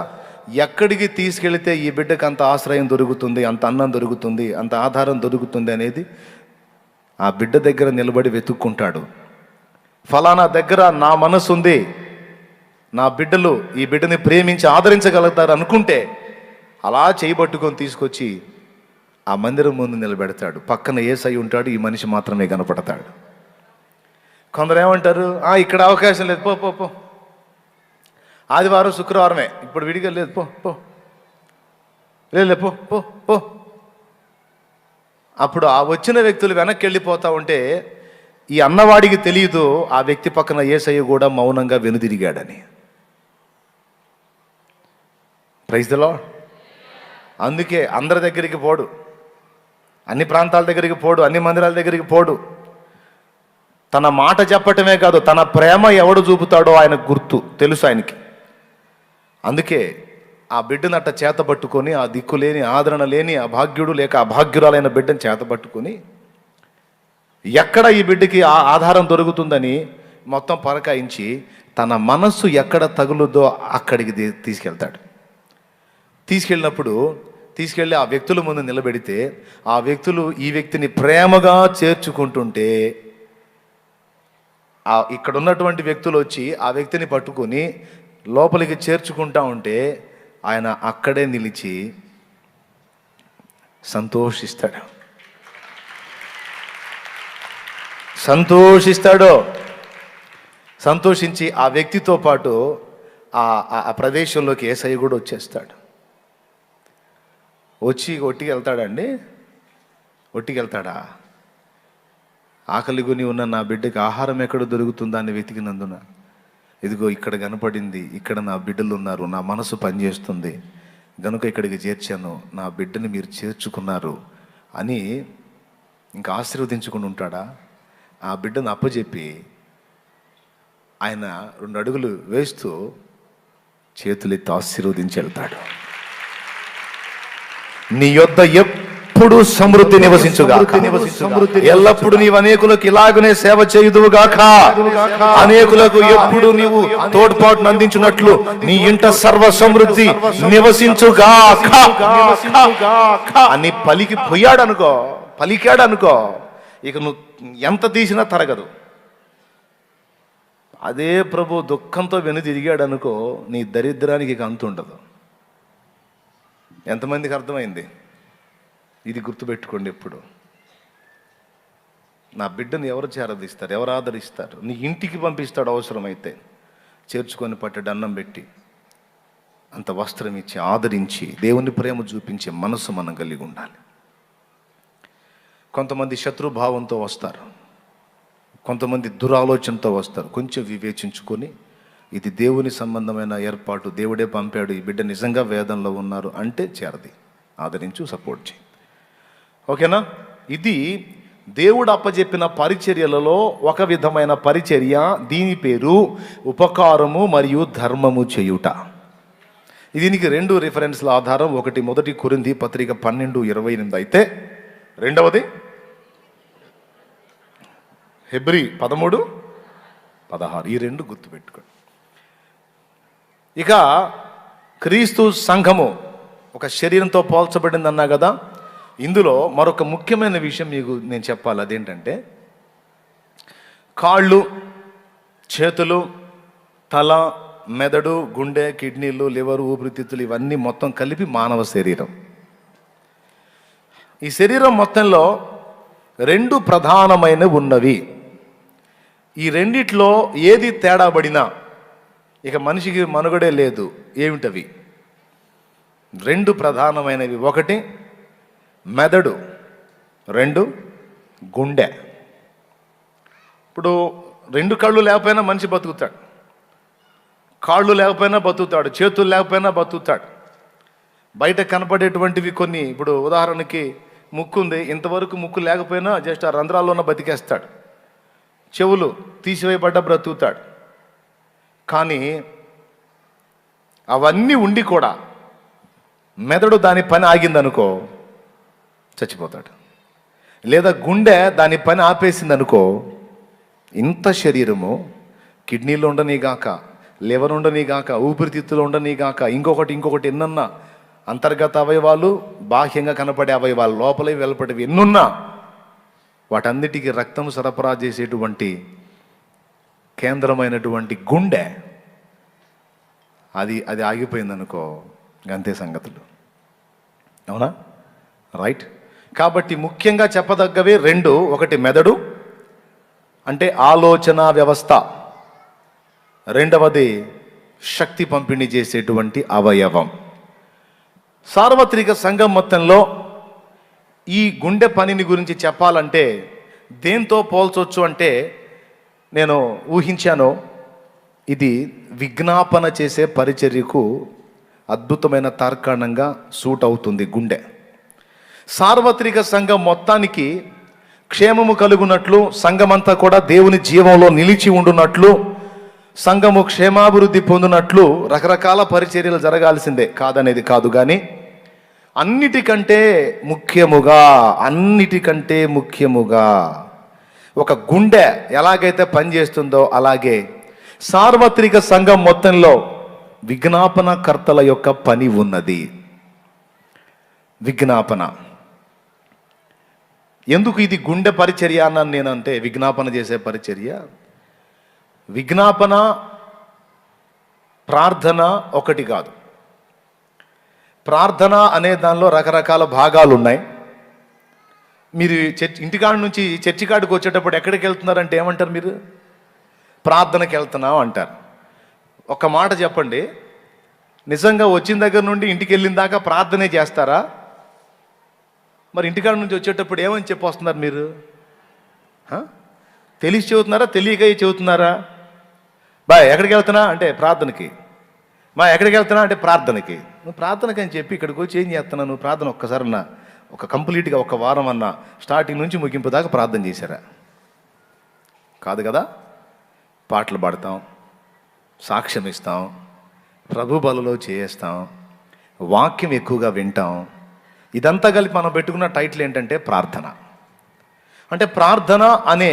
ఎక్కడికి తీసుకెళితే ఈ బిడ్డకు అంత ఆశ్రయం దొరుకుతుంది, అంత అన్నం దొరుకుతుంది, అంత ఆధారం దొరుకుతుంది అనేది ఆ బిడ్డ దగ్గర నిలబడి వెతుక్కుంటాడు. ఫలానా దగ్గర నా మనసు ఉంది, నా బిడ్డలు ఈ బిడ్డని ప్రేమించి ఆదరించగలుగుతారు అనుకుంటే అలా చేయబట్టుకొని తీసుకొచ్చి ఆ మందిరం ముందు నిలబెడతాడు. పక్కన యేసయ్య ఉంటాడు, ఈ మనిషి మాత్రమే కనపడతాడు. కొందరు ఏమంటారు, ఇక్కడ అవకాశం లేదు, పో పో పో, ఆదివారం శుక్రవారమే, ఇప్పుడు విడిగా లేదు, పో పో, లేదు పో పో పో. అప్పుడు ఆ వచ్చిన వ్యక్తులు వెనక్కి వెళ్ళిపోతా ఉంటే ఈ అన్నవాడికి తెలియదు ఆ వ్యక్తి పక్కన యేసయ్య కూడా మౌనంగా వెనుదిరిగాడని. Praise the lord. అందుకే అందరి దగ్గరికి పోడు, అన్ని ప్రాంతాల దగ్గరికి పోడు, అన్ని మందిరాల దగ్గరికి పోడు. తన మాట చెప్పటమే కాదు, తన ప్రేమ ఎవడు చూపుతాడో ఆయన గుర్తు తెలుసు ఆయనకి. అందుకే ఆ బిడ్డను అట్ట చేతబట్టుకొని, ఆ దిక్కులేని, ఆదరణ లేని అభాగ్యుడు లేక అభాగ్యురాలైన బిడ్డను చేతబట్టుకొని, ఎక్కడ ఈ బిడ్డకి ఆ ఆధారం దొరుకుతుందని మొత్తం పరకాయించి తన మనస్సు ఎక్కడ తగులుదో అక్కడికి తీసుకెళ్తాడు. తీసుకెళ్ళి ఆ వ్యక్తుల ముందు నిలబెడితే ఆ వ్యక్తులు ఈ వ్యక్తిని ప్రేమగా చేర్చుకుంటుంటే, ఇక్కడ ఉన్నటువంటి వ్యక్తులు వచ్చి ఆ వ్యక్తిని పట్టుకొని లోపలికి చేర్చుకుంటా ఉంటే ఆయన అక్కడే నిలిచి సంతోషించి ఆ వ్యక్తితో పాటు ఆ ప్రదేశంలోకి యేసయ్య కూడా వచ్చేస్తాడు. వచ్చి ఒట్టికి వెళ్తాడండి. ఒట్టికి వెళ్తాడా? ఆకలి కొని ఉన్న నా బిడ్డకి ఆహారం ఎక్కడ దొరుకుతుందా అని వెతికినందున ఇదిగో ఇక్కడ కనపడింది, ఇక్కడ నా బిడ్డలు ఉన్నారు, నా మనసు పనిచేస్తుంది గనుక ఇక్కడికి చేర్చాను, నా బిడ్డని మీరు చేర్చుకున్నారు అని ఇంకా ఆశీర్వదించుకుని ఉంటాడా? ఆ బిడ్డను అప్పచెప్పి ఆయన 2 అడుగులు వేస్తూ చేతులెత్తి ఆశీర్వదించి వెళ్తాడు. నీ యొద్ద ఎప్పుడు సమృద్ధి నివసించుగాక, ఎల్లప్పుడు నీవు అనేకులకు ఇలాగనే సేవ చేయుదువుగాక, అనేకులకు ఎప్పుడు నీవు తోడ్పాటును అందించినట్లు నీ ఇంట సర్వ సమృద్ధి నివసించుగాక అని పలికాడనుకో, ఇక నువ్వు ఎంత తీసినా తరగదు. అదే ప్రభు దుఃఖంతో వెనుదిరిగాడనుకో, నీ దరిద్రానికి ఇక అంతు ఉండదు. ఎంతమందికి అర్థమైంది? ఇది గుర్తుపెట్టుకోండి. ఎప్పుడు నా బిడ్డను ఎవరు చేరదీస్తారు, ఎవరు ఆదరిస్తారు? నీ ఇంటికి పంపిస్తాడు అవసరమైతే, చేర్చుకొని పట్టడి అన్నం పెట్టి, అంత వస్త్రం ఇచ్చి ఆదరించి దేవుని ప్రేమ చూపించే మనసు మనం కలిగి ఉండాలి. కొంతమంది శత్రుభావంతో వస్తారు, కొంతమంది దురాలోచనతో వస్తారు. కొంచెం వివేచించుకొని ఇది దేవుని సంబంధమైన ఏర్పాటు, దేవుడే పంపాడు, ఈ బిడ్డ నిజంగా వేదంలో ఉన్నారు అంటే చేరది, ఆదరించు, సపోర్ట్ చేయి. ఓకేనా? ఇది దేవుడు అప్పజెప్పిన పరిచర్యలలో ఒక విధమైన పరిచర్య. దీని పేరు ఉపకారము మరియు ధర్మము చేయుట. దీనికి 2 రిఫరెన్స్ల ఆధారం. ఒకటి 1 కొరింథీ పత్రిక 12:28 అయితే, రెండవది హెబ్రీ 13:16. ఈ 2 గుర్తుపెట్టుకోండి. ఇక క్రీస్తు సంఘము ఒక శరీరంతో పోల్చబడింది అన్నా కదా. ఇందులో మరొక ముఖ్యమైన విషయం మీకు నేను చెప్పాలి. అదేంటంటే, కాళ్ళు, చేతులు, తల, మెదడు, గుండె, కిడ్నీలు, లివర్, ఊపిరితిత్తులు ఇవన్నీ మొత్తం కలిపి మానవ శరీరం. ఈ శరీరం మొత్తంలో 2 ప్రధానమైనవి ఉన్నవి. ఈ రెండిట్లో ఏది తేడా పడినా ఇక మనిషికి మనుగడే లేదు. ఏమిటవి? 2 ప్రధానమైనవి. 1 మెదడు, 2 గుండె. ఇప్పుడు 2 కళ్ళు లేకపోయినా మనిషి బతుకుతాడు, కాళ్ళు లేకపోయినా బతుకుతాడు, చేతులు లేకపోయినా బతుకుతాడు. బయట కనపడేటువంటివి కొన్ని, ఇప్పుడు ఉదాహరణకి ముక్కు ఉంది, ఇంతవరకు ముక్కు లేకపోయినా జస్ట్ ఆ రంధ్రాల్లోనే బతికేస్తాడు. చెవులు తీసివేయబడ్డ బ్రతుకుతాడు. కానీ అవన్నీ ఉండి కూడా మెదడు దాని పని ఆగిందనుకో చచ్చిపోతాడు. లేదా గుండె దాని పని ఆపేసిందనుకో, ఇంత శరీరము, కిడ్నీలో ఉండనీగాక, లివర్ ఉండనీగాక, ఊపిరితిత్తులు ఉండనీగాక, ఇంకొకటి ఎన్నన్నా, అంతర్గత అవయవాలు, బాహ్యంగా కనపడే అవయవాలు, లోపలే వెలుపటివి ఎన్నున్నా, వాటన్నిటికీ రక్తం సరఫరా చేసేటువంటి కేంద్రమైనటువంటి గుండె అది ఆగిపోయిందనుకో, అంతే సంగతులు. అవునా? రైట్. కాబట్టి ముఖ్యంగా చెప్పదగ్గవే 2. 1 మెదడు అంటే ఆలోచన వ్యవస్థ, రెండవది శక్తి పంపిణీ చేసేటువంటి అవయవం. సార్వత్రిక సంఘం మొత్తంలో ఈ గుండె పనిని గురించి చెప్పాలంటే దేంతో పోల్చొచ్చు అంటే, నేను ఊహించాను, ఇది విజ్ఞాపన చేసే పరిచర్యకు అద్భుతమైన తార్కాణంగా సూట్ అవుతుంది గుండె. సార్వత్రిక సంఘం మొత్తానికి క్షేమము కలుగునట్లు, సంఘమంతా కూడా దేవుని జీవంలో నిలిచి ఉండునట్లు, సంఘము క్షేమాభివృద్ధి పొందినట్లు రకరకాల పరిచర్యలు జరగాల్సిందే, కాదనేది కాదు. కానీ అన్నిటికంటే ముఖ్యముగా ఒక గుండె ఎలాగైతే పనిచేస్తుందో అలాగే సార్వత్రిక సంఘం మొత్తంలో విజ్ఞాపనకర్తల యొక్క పని ఉన్నది. విజ్ఞాపన ఎందుకు ఇది గుండె పరిచర్య అన్నాను నేనంటే, విజ్ఞాపన చేసే పరిచర్య. విజ్ఞాపన, ప్రార్థన ఒకటి కాదు. ప్రార్థన అనే దానిలో రకరకాల భాగాలు ఉన్నాయి. మీరు ఇంటికాడ నుంచి చర్చి కాడికి వచ్చేటప్పుడు ఎక్కడికి వెళ్తున్నారంటే ఏమంటారు? మీరు ప్రార్థనకి వెళ్తున్నాం అంటారు. ఒక మాట చెప్పండి, నిజంగా వచ్చిన దగ్గర నుండి ఇంటికి వెళ్ళిన దాకా ప్రార్థనే చేస్తారా? మరి ఇంటికాడ నుంచి వచ్చేటప్పుడు ఏమని చెప్పి వస్తున్నారు మీరు? తెలిసి చెబుతున్నారా, తెలియక చెబుతున్నారా? బాయ్ ఎక్కడికి వెళ్తున్నా అంటే ప్రార్థనకి, మా ఎక్కడికి వెళ్తున్నా అంటే ప్రార్థనకి. నువ్వు ప్రార్థనకి అని చెప్పి ఇక్కడికి వచ్చి ఏం చేస్తున్నావు? నువ్వు ప్రార్థన ఒక్కసారి అన్నా, ఒక కంప్లీట్గా ఒక వారం అన్నా, స్టార్టింగ్ నుంచి ముగింపు దాకా ప్రార్థన చేశారా? కాదు కదా. పాటలు పాడతాం, సాక్ష్యం ఇస్తాం, ప్రభు బలలో చేస్తాం, వాక్యం ఎక్కువగా వింటాం. ఇదంతా కలిపి మనం పెట్టుకున్న టైటిల్ ఏంటంటే ప్రార్థన. అంటే ప్రార్థన అనే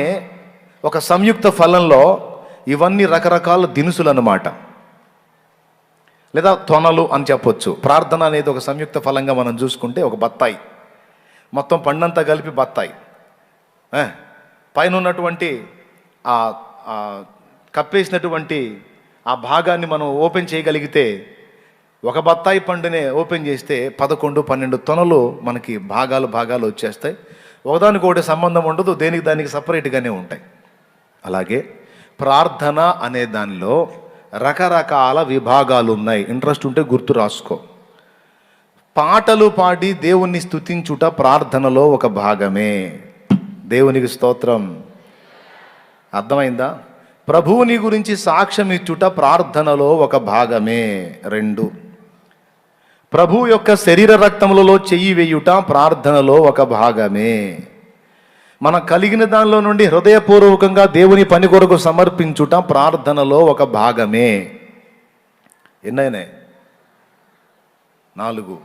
ఒక సంయుక్త ఫలంలో ఇవన్నీ రకరకాల దినుసులు అన్నమాట, లేదా తొనలు అని చెప్పొచ్చు. ప్రార్థన అనేది ఒక సంయుక్త ఫలంగా మనం చూసుకుంటే ఒక బత్తాయి, మొత్తం పండంతా కలిపి బత్తాయి. పైన ఉన్నటువంటి కప్పేసినటువంటి ఆ భాగాన్ని మనం ఓపెన్ చేయగలిగితే, ఒక బత్తాయి పండునే ఓపెన్ చేస్తే 11-12 తొనలు మనకి భాగాలు వచ్చేస్తాయి. ఒకదానికొకటి సంబంధం ఉండదు, దేనికి దానికి సపరేట్గానే ఉంటాయి. అలాగే ప్రార్థన అనే దానిలో రకరకాల విభాగాలు ఉన్నాయి. ఇంట్రెస్ట్ ఉంటే గుర్తు రాసుకో. పాటలు పాడి దేవుణ్ణి స్తుతించుట ప్రార్థనలో ఒక భాగమే. దేవునికి స్తోత్రం. అర్థమైందా? ప్రభువుని గురించి సాక్ష్యం ఇచ్చుట ప్రార్థనలో ఒక భాగమే. 2, ప్రభువు యొక్క శరీర రక్తములలో చెయ్యి వేయుట ప్రార్థనలో ఒక భాగమే. మన కలిగిన దానిలో నుండి హృదయపూర్వకంగా దేవుని పని కొరకు సమర్పించుట ప్రార్థనలో ఒక భాగమే. ఎన్నైనా 4,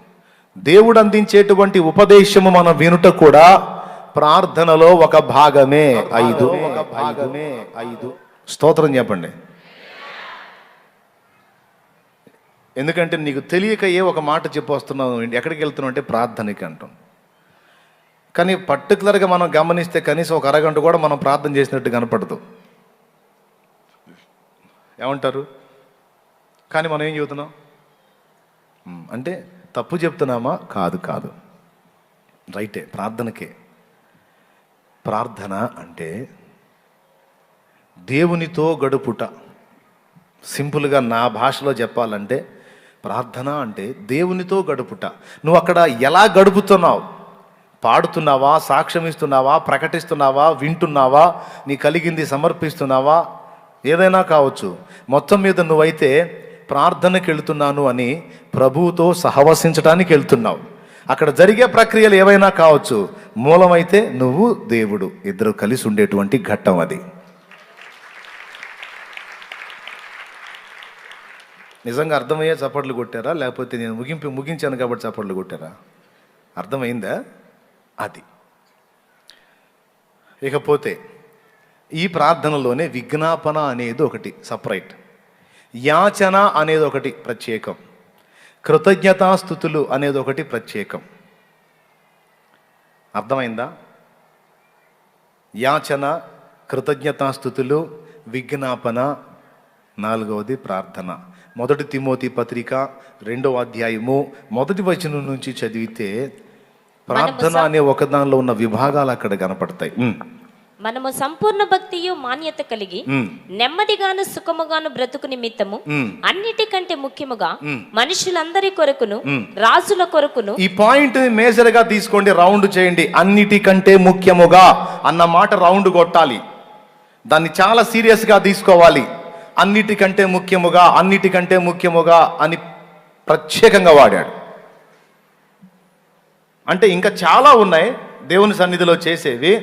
దేవుడు అందించేటువంటి ఉపదేశము మనం వినుట కూడా ప్రార్థనలో ఒక భాగమే. 5 స్తోత్రం చెప్పండి. ఎందుకంటే నీకు తెలియక ఒక మాట చెప్పొస్తున్నావు, ఎక్కడికి వెళ్తున్నావు అంటే ప్రార్థనకి అంటాం. కానీ పర్టికులర్గా మనం గమనిస్తే కనీసం ఒక అరగంట కూడా మనం ప్రార్థన చేసినట్టు కనపడదు. ఏమంటారు? కానీ మనం ఏం చెబుతున్నాం అంటే తప్పు చెప్తున్నామా? కాదు, రైటే, ప్రార్థనకే. ప్రార్థన అంటే దేవునితో గడుపుట. సింపుల్గా నా భాషలో చెప్పాలంటే ప్రార్థన అంటే దేవునితో గడుపుట. నువ్వు అక్కడ ఎలా గడుపుతున్నావు? పాడుతున్నావా, సాక్ష్యం ఇస్తున్నావా, ప్రకటిస్తున్నావా, వింటున్నావా, నీ కలిగింది సమర్పిస్తున్నావా, ఏదైనా కావచ్చు. మొత్తం మీద నువ్వైతే ప్రార్థనకి వెళ్తున్నాను అని ప్రభువుతో సహవసించడానికి వెళ్తున్నావు. అక్కడ జరిగే ప్రక్రియలు ఏవైనా కావచ్చు, మూలమైతే నువ్వు దేవుడు, ఇద్దరు కలిసి ఉండేటువంటి ఘట్టం అది. నిజంగా అర్థమయ్యే చప్పట్లు కొట్టారా, లేకపోతే నేను ముగించాను కాబట్టి చప్పట్లు కొట్టారా? అర్థమైందా? అది. ఇకపోతే ఈ ప్రార్థనలోనే విజ్ఞాపన అనేది ఒకటి సపరేట్, యాచన అనేది ఒకటి ప్రత్యేకం, కృతజ్ఞతాస్తుతులు అనేది ఒకటి ప్రత్యేకం. అర్థమైందా? యాచన, కృతజ్ఞతాస్తుతులు, విజ్ఞాపన, 4వది ప్రార్థన. 1 తిమోతి పత్రిక 2వ అధ్యాయము 1వ వచనం నుంచి చదివితే ప్రార్థన అనే ఒక దానిలో ఉన్న విభాగాలు అక్కడ కనపడతాయి. మనము సంపూర్ణ భక్తియు మాన్యత కలిగి నెమ్మదిగాను సుఖముగాను బ్రతుకు నిమిత్తము అన్నిటికంటే ముఖ్యముగా మనుషులందరి కొరకును రాజుల కొరకును. ఈ పాయింట్ మేజర్ గా తీసుకోండి, రౌండ్ చేయండి. అన్నిటికంటే ముఖ్యముగా అన్న మాట రౌండ్ కొట్టాలి, దాన్ని చాలా సీరియస్ గా తీసుకోవాలి. అన్నిటికంటే ముఖ్యముగా, అన్నిటికంటే ముఖ్యముగా అని ప్రత్యేకంగా వాడాడు. అంటే ఇంకా చాలా ఉన్నాయి దేవుని సన్నిధిలో చేసేవి,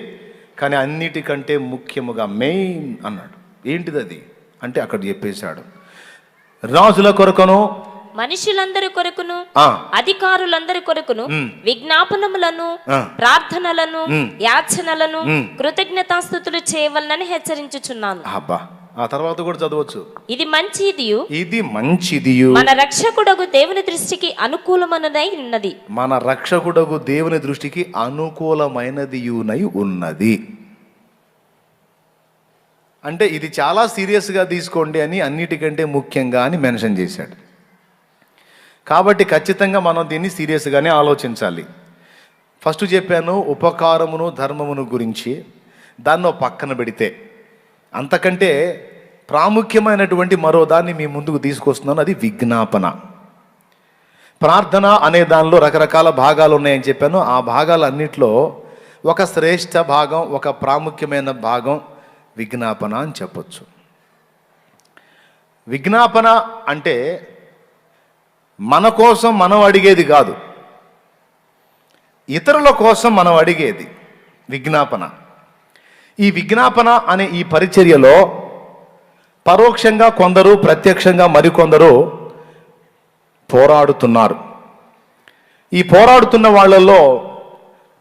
కానీ అన్నిటికంటే ముఖ్యముగా మెయిన్ అన్నాడు. ఏంటిది అది అంటే అక్కడ చెప్పేశాడు. రాజుల కొరకును, మనుషులందరి కొరకును, అధికారులందరి కొరకును విజ్ఞాపనములను, ప్రార్థనలను, యాచనలను, కృతజ్ఞతాస్తుతులు చేయవలనని హెచ్చరించుచున్నాను. అబ్బా, ఆ తర్వాత కూడా చదవచ్చు. ఇది మంచిది, మన రక్షకుడగు దేవుని దృష్టికి అనుకూలమైనదై ఉన్నది. మన రక్షకుడగు దేవుని దృష్టికి అనుకూలమైనదియునై ఉన్నది. అంటే ఇది చాలా సీరియస్గా తీసుకోండి అని, అన్నిటికంటే ముఖ్యంగా అని మెన్షన్ చేశాడు. కాబట్టి ఖచ్చితంగా మనం దీన్ని సీరియస్గానే ఆలోచించాలి. ఫస్ట్ చెప్పాను ఉపకారమును ధర్మమును గురించి, దాన్ని పక్కన పెడితే అంతకంటే ప్రాముఖ్యమైనటువంటి మరో దాన్ని మీ ముందుకు తీసుకొస్తున్నాను, అది విజ్ఞాపన. ప్రార్థన అనే దానిలో రకరకాల భాగాలు ఉన్నాయని చెప్పాను. ఆ భాగాలన్నిట్లో ఒక శ్రేష్ఠ భాగం, ఒక ప్రాముఖ్యమైన భాగం విజ్ఞాపన అని చెప్పొచ్చు. విజ్ఞాపన అంటే మన కోసం మనం అడిగేది కాదు, ఇతరుల కోసం మనం అడిగేది విజ్ఞాపన. ఈ విజ్ఞాపన అనే ఈ పరిచర్యలో పరోక్షంగా కొందరు, ప్రత్యక్షంగా మరికొందరు పోరాడుతున్నారు. ఈ పోరాడుతున్న వాళ్ళల్లో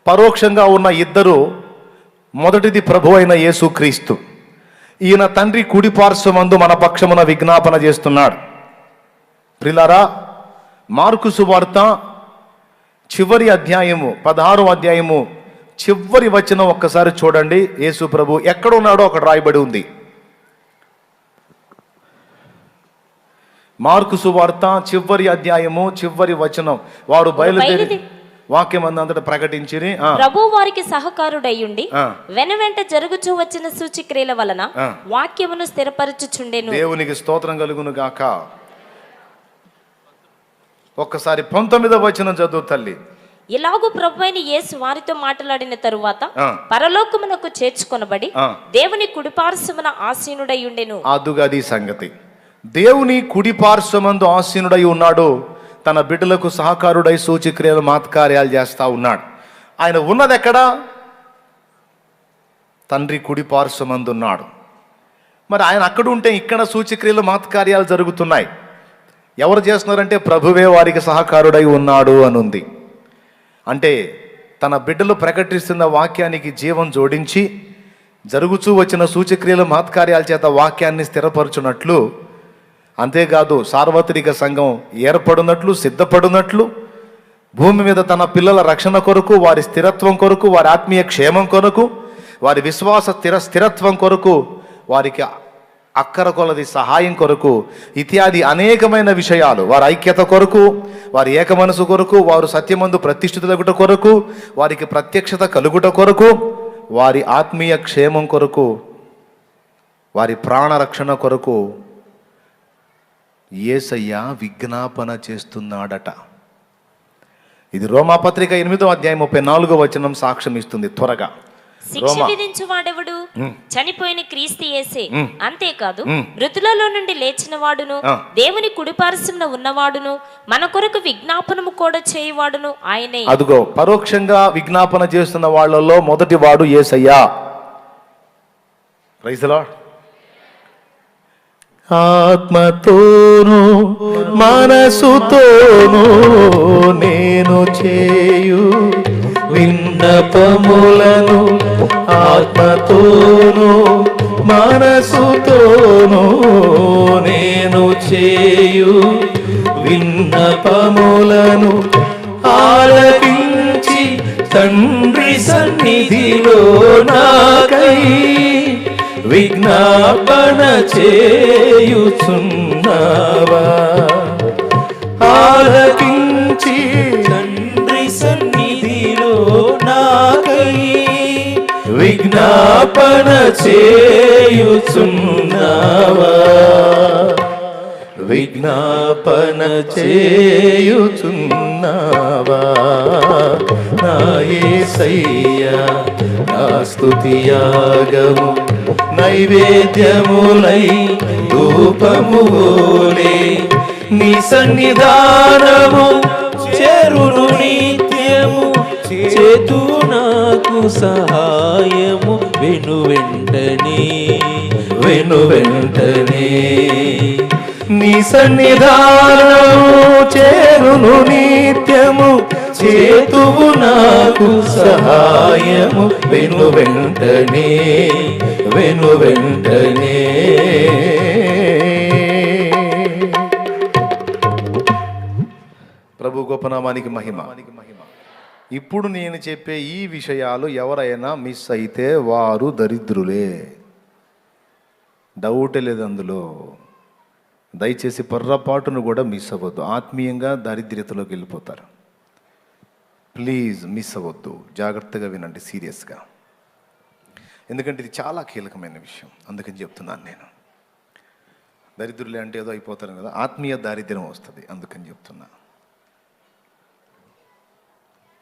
పరోక్షంగా ఉన్న ఇద్దరు, మొదటిది ప్రభు అయిన యేసుక్రీస్తు. ఈయన తండ్రి కుడిపార్శ్వమందు మన పక్షమున విజ్ఞాపన చేస్తున్నాడు. ప్రియులారా, మార్కు సువార్త చివరి అధ్యాయము 16వ అధ్యాయము చివరి వచనం ఒక్కసారి చూడండి. యేసు ప్రభు ఎక్కడ ఉన్నాడో అక్కడ రాయబడి ఉంది. మార్కు సువార్త చివరి అధ్యాయము చివరి వచనం. వారు బయలుదేరి వాక్యం అంతటా ప్రకటించిరి. ప్రభు వారికి సహకారుడయ్యుండి వెనువెంట జరుగుచూ వచ్చిన సూచక్రియల వలన వాక్యమును స్థిరపరచుచుండెను. దేవునికి స్తోత్రం కలుగును గాక. ఒక్కసారి 19వ వచనం చదువు తల్లి. ఇలాగూ ప్రభువైన యేసు వారితో మాట్లాడిన తరువాత పరలోకమునకు చేర్చుకొనబడి దేవుని కుడిపార్శ్వమున ఆసీనుడై ఉండెను. అదుగది సంగతి. దేవుని కుడిపార్శ్వమందు ఆసీనుడై ఉన్నాడు. తన బిడ్డలకు సహకారుడై సూచక్రియలు మాత్కార్యాలు చేస్తా ఉన్నాడు. ఆయన ఉన్నది ఎక్కడా? తండ్రి కుడిపార్శ్వమందు ఉన్నాడు. మరి ఆయన అక్కడ ఉంటే ఇక్కడ సూచక్రియలు మాత్కార్యాలు జరుగుతున్నాయి. ఎవరు చేస్తున్నారంటే ప్రభువే వారికి సహకారుడై ఉన్నాడు అని ఉంది. అంటే తన బిడ్డలు ప్రకటిస్తున్న వాక్యానికి జీవం జోడించి జరుగుచూ వచ్చిన సూచక్రియలు మహత్కార్యాల చేత వాక్యాన్ని స్థిరపరచునట్లు, అంతేకాదు సార్వత్రిక సంఘం ఏర్పడినట్లు సిద్ధపడినట్లు, భూమి మీద తన పిల్లల రక్షణ కొరకు, వారి స్థిరత్వం కొరకు, వారి ఆత్మీయ క్షేమం కొరకు, వారి విశ్వాస స్థిరత్వం కొరకు, వారికి అక్కర కొలది సహాయం కొరకు ఇత్యాది అనేకమైన విషయాలు, వారి ఐక్యత కొరకు, వారి ఏక మనసు కొరకు, వారు సత్యమందు ప్రతిష్ఠితులగుట కొరకు, వారికి ప్రత్యక్షత కలుగుట కొరకు, వారి ఆత్మీయ క్షేమం కొరకు, వారి ప్రాణరక్షణ కొరకు యేసయ్య విజ్ఞాపన చేస్తున్నాడట. ఇది రోమాపత్రిక 8వ అధ్యాయం 34వ వచనం సాక్ష్యం ఇస్తుంది. త్వరగా శిక్ష విధించు వాడెవడు? చనిపోయిన క్రీస్తు యేసే. అంతేకాదు మృతులలో నుండి లేచిన వాడును, దేవుని కుడిపార్శ్వమున ఉన్నవాడును, మన కొరకు విజ్ఞాపనము కూడా చేయవాడును ఆయనే. అదుగో పరోక్షంగా విజ్ఞాపన చేస్తున్న వాళ్ళలో మొదటి వాడు యేసయ్య. Praise the Lord. ఆత్మతోను మనసుతోను నేను చేయు విన్నపములను, ఆత్మతోను మనసుతోను నేను చేయు విన్నపములను ఆలకించి తండ్రి సన్నిధిలో నాకై విజ్ఞాపన చేయుచున్నావా? ఆలకించి తండ్రి సన్నిధిలో నాకై విజ్ఞాపన చేయుచున్నావా? విజ్ఞాపన చేయుచున్నావా? నా యేసయ్యా నా స్తుతియాగము నైవేద్యములై ధూపములే నీ సన్నిధానము చేరును నిత్యము. చేతు నాకు సహాయము వెను వెంటనే నీ సన్నిధానము చేరును నిత్యము. చేతువు నాకు సహాయము వెను వెంటనే. ప్రభు గొప్పనామానికి మహిమ. ఇప్పుడు నేను చెప్పే ఈ విషయాలు ఎవరైనా మిస్ అయితే వారు దరిద్రులే, డౌటే లేదు అందులో. దయచేసి పొర్రపాటును కూడా మిస్ అవ్వద్దు. ఆత్మీయంగా దారిద్ర్యతలోకి వెళ్ళిపోతారు. ప్లీజ్ మిస్ అవ్వద్దు. జాగ్రత్తగా వినండి, సీరియస్గా. ఎందుకంటే ఇది చాలా కీలకమైన విషయం. అందుకని చెప్తున్నాను నేను. దరిద్రులే అంటే ఏదో అయిపోతారు కదా, ఆత్మీయ దారిద్ర్యం వస్తుంది. అందుకని చెప్తున్నా.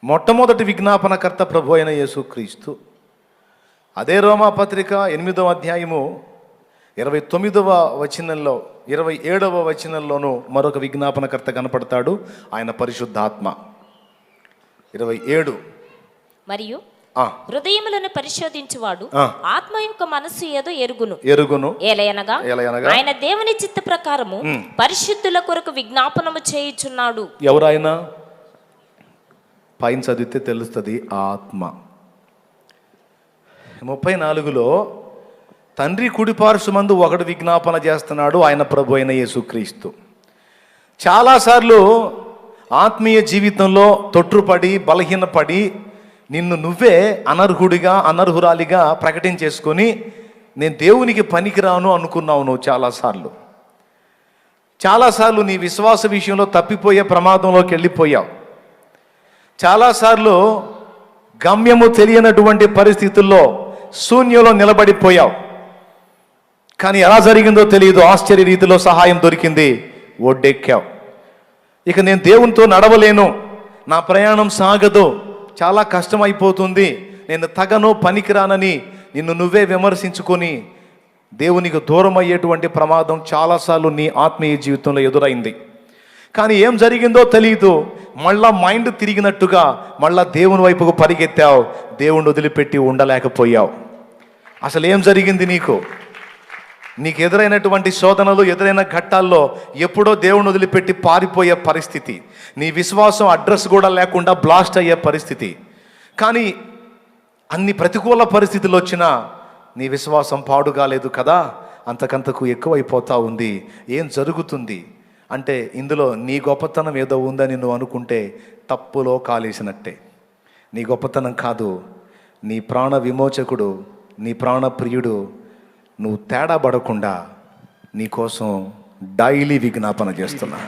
మొట్టమొదటి విజ్ఞాపనకర్త ప్రభు అయిన యేసుక్రీస్తు. అదే రోమాపత్రిక 8వ అధ్యాయము 29వ వచనంలో 27వ వచనంలోనూ మరొక విజ్ఞాపనకర్త కనపడతాడు. ఆయన పరిశుద్ధాత్మ. 27 మరియు హృదయములను పరిశోధించువాడు ఆత్మ యొక్క మనస్సు ఏదో ఎరుగును. ఏలయనగా ఆయన దేవుని చిత్త ప్రకారము పరిశుద్ధుల కొరకు విజ్ఞాపనము చేయుచున్నాడు. ఎవరైనా పైన చదివితే తెలుస్తుంది. ఆత్మ 34లో తండ్రి కుడిపార్శ్వమందు ఒకడు విజ్ఞాపన చేస్తున్నాడు. ఆయన ప్రభు అయిన యేసుక్రీస్తు. చాలాసార్లు ఆత్మీయ జీవితంలో తొట్టుపడి బలహీనపడి నిన్ను నువ్వే అనర్హుడిగా అనర్హురాలిగా ప్రకటించేసుకొని నేను దేవునికి పనికిరాను అనుకున్నావు. నువ్వు చాలాసార్లు నీ విశ్వాస విషయంలో తప్పిపోయే ప్రమాదంలోకి వెళ్ళిపోయావు. చాలాసార్లు గమ్యము తెలియనటువంటి పరిస్థితుల్లో శూన్యంలో నిలబడిపోయావు. కానీ ఎలా జరిగిందో తెలియదు, ఆశ్చర్య రీతిలో సహాయం దొరికింది, ఒడ్డెక్కావు. ఇక నేను దేవునితో నడవలేను, నా ప్రయాణం సాగదు, చాలా కష్టమైపోతుంది, నేను తగను, పనికిరానని నిన్ను నువ్వే విమర్శించుకొని దేవునికి దూరం అయ్యేటువంటి ప్రమాదం చాలాసార్లు నీ ఆత్మీయ జీవితంలో ఎదురైంది. కానీ ఏం జరిగిందో తెలియదు, మళ్ళా మైండ్ తిరిగినట్టుగా మళ్ళా దేవుని వైపుకు పరిగెత్తావు, దేవుణ్ణి వదిలిపెట్టి ఉండలేకపోయావు. అసలు ఏం జరిగింది నీకు ఎదురైనటువంటి శోధనలు, ఎదురైన ఘట్టాల్లో ఎప్పుడో దేవుణ్ణి వదిలిపెట్టి పారిపోయే పరిస్థితి, నీ విశ్వాసం అడ్రస్ కూడా లేకుండా బ్లాస్ట్ అయ్యే పరిస్థితి. కానీ అన్ని ప్రతికూల పరిస్థితులు వచ్చినా నీ విశ్వాసం పాడు కాలేదు కదా, అంతకంతకు ఎక్కువైపోతా ఉంది. ఏం జరుగుతుంది అంటే ఇందులో నీ గొప్పతనం ఏదో ఉందని నువ్వు అనుకుంటే తప్పులో కాలేసినట్టే. నీ గొప్పతనం కాదు, నీ ప్రాణ విమోచకుడు, నీ ప్రాణ ప్రియుడు నువ్వు తేడా పడకుండా నీకోసం డైలీ విజ్ఞాపన చేస్తున్నా.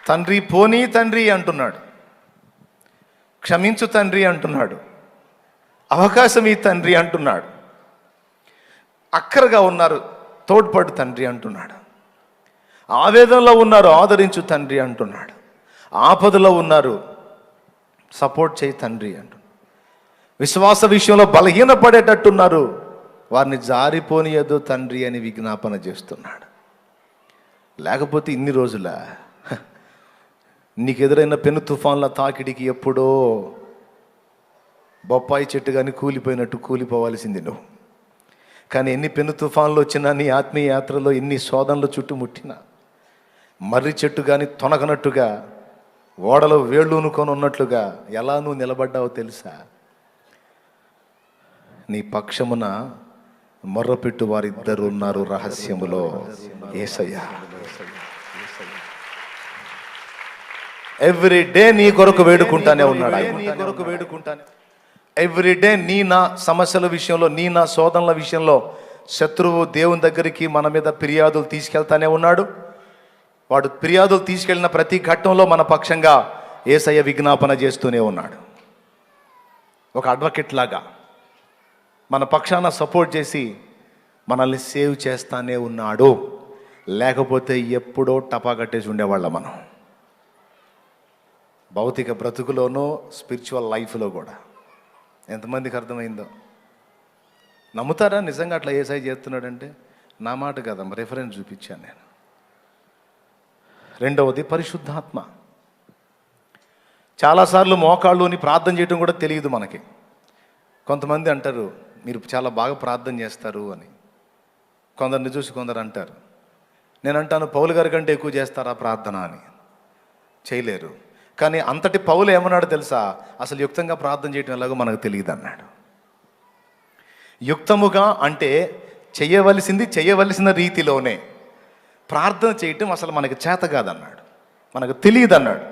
తండ్రి పోనీ తండ్రి అంటున్నాడు, క్షమించు తండ్రి అంటున్నాడు, అవకాశం ఈ తండ్రి అంటున్నాడు, అక్కరగా ఉన్నారు తోడ్పడు తండ్రి అంటున్నాడు, ఆవేదనలో ఉన్నారు ఆదరించు తండ్రి అంటున్నాడు, ఆపదలో ఉన్నారు సపోర్ట్ చేయి తండ్రి అంటున్నాడు, విశ్వాస విషయంలో బలహీనపడేటట్టున్నారు వారిని జారిపోనియదు తండ్రి అని విజ్ఞాపన చేస్తున్నాడు. లేకపోతే ఇన్ని రోజుల నీకు ఎదురైన పెను తుఫాన్ల తాకిడికి ఎప్పుడో బొప్పాయి చెట్టు కానీ కూలిపోయినట్టు కూలిపోవాల్సింది నువ్వు. కానీ ఎన్ని పెను తుఫాన్లు వచ్చినా, నీ ఆత్మీయ యాత్రలో ఎన్ని శోధనలు చుట్టుముట్టినా, మర్రి చెట్టు కానీ తొనకనట్టుగా, ఓడలో వేళ్ళూనుకొని ఉన్నట్లుగా ఎలా నువ్వు నిలబడ్డావో తెలుసా? నీ పక్షమున మొర్రపెట్టు వారిద్దరు ఉన్నారు రహస్యములో, యేసయ్య. ఎవ్రీ డే నీ కొరకు వేడుకుంటానే ఉన్నాడు. ఎవ్రీ డే నీ నా సమస్యల విషయంలో, నీ నా శోధనల విషయంలో శత్రువు దేవుని దగ్గరికి మన మీద ఫిర్యాదులు తీసుకెళ్తానే ఉన్నాడు. వాడు ఫిర్యాదులు తీసుకెళ్ళిన ప్రతి ఘట్టంలో మన పక్షంగా యేసయ్య విజ్ఞాపన చేస్తూనే ఉన్నాడు. ఒక అడ్వకేట్ లాగా మన పక్షాన సపోర్ట్ చేసి మనల్ని సేవ్ చేస్తానే ఉన్నాడు. లేకపోతే ఎప్పుడో టపా కట్టేసి ఉండేవాళ్ళం మనం, భౌతిక బ్రతుకులోనూ స్పిరిచువల్ లైఫ్లో కూడా. ఎంతమందికి అర్థమైందో? నమ్ముతారా నిజంగా అట్లా యేసయ్య చేస్తున్నాడంటే? నా మాట కదమ్మా, రెఫరెన్స్ చూపించాను నేను. రెండవది పరిశుద్ధాత్మ. చాలాసార్లు మోకాళ్ళుని ప్రార్థన చేయడం కూడా తెలియదు మనకి. కొంతమంది అంటారు మీరు చాలా బాగా ప్రార్థన చేస్తారు అని, కొందరిని చూసి కొందరు అంటారు. నేను అంటాను పౌలు గారి కంటే ఎక్కువ చేస్తారా ప్రార్థన అని. చేయలేరు. కానీ అంతటి పౌలు ఏమన్నాడు తెలుసా? అసలు యుక్తంగా ప్రార్థన చేయటం ఎలాగో మనకు తెలియదు అన్నాడు. యుక్తముగా అంటే చేయవలసిన రీతిలోనే ప్రార్థన చేయటం అసలు మనకు చేత కాదన్నాడు, మనకు తెలియదు అన్నాడు.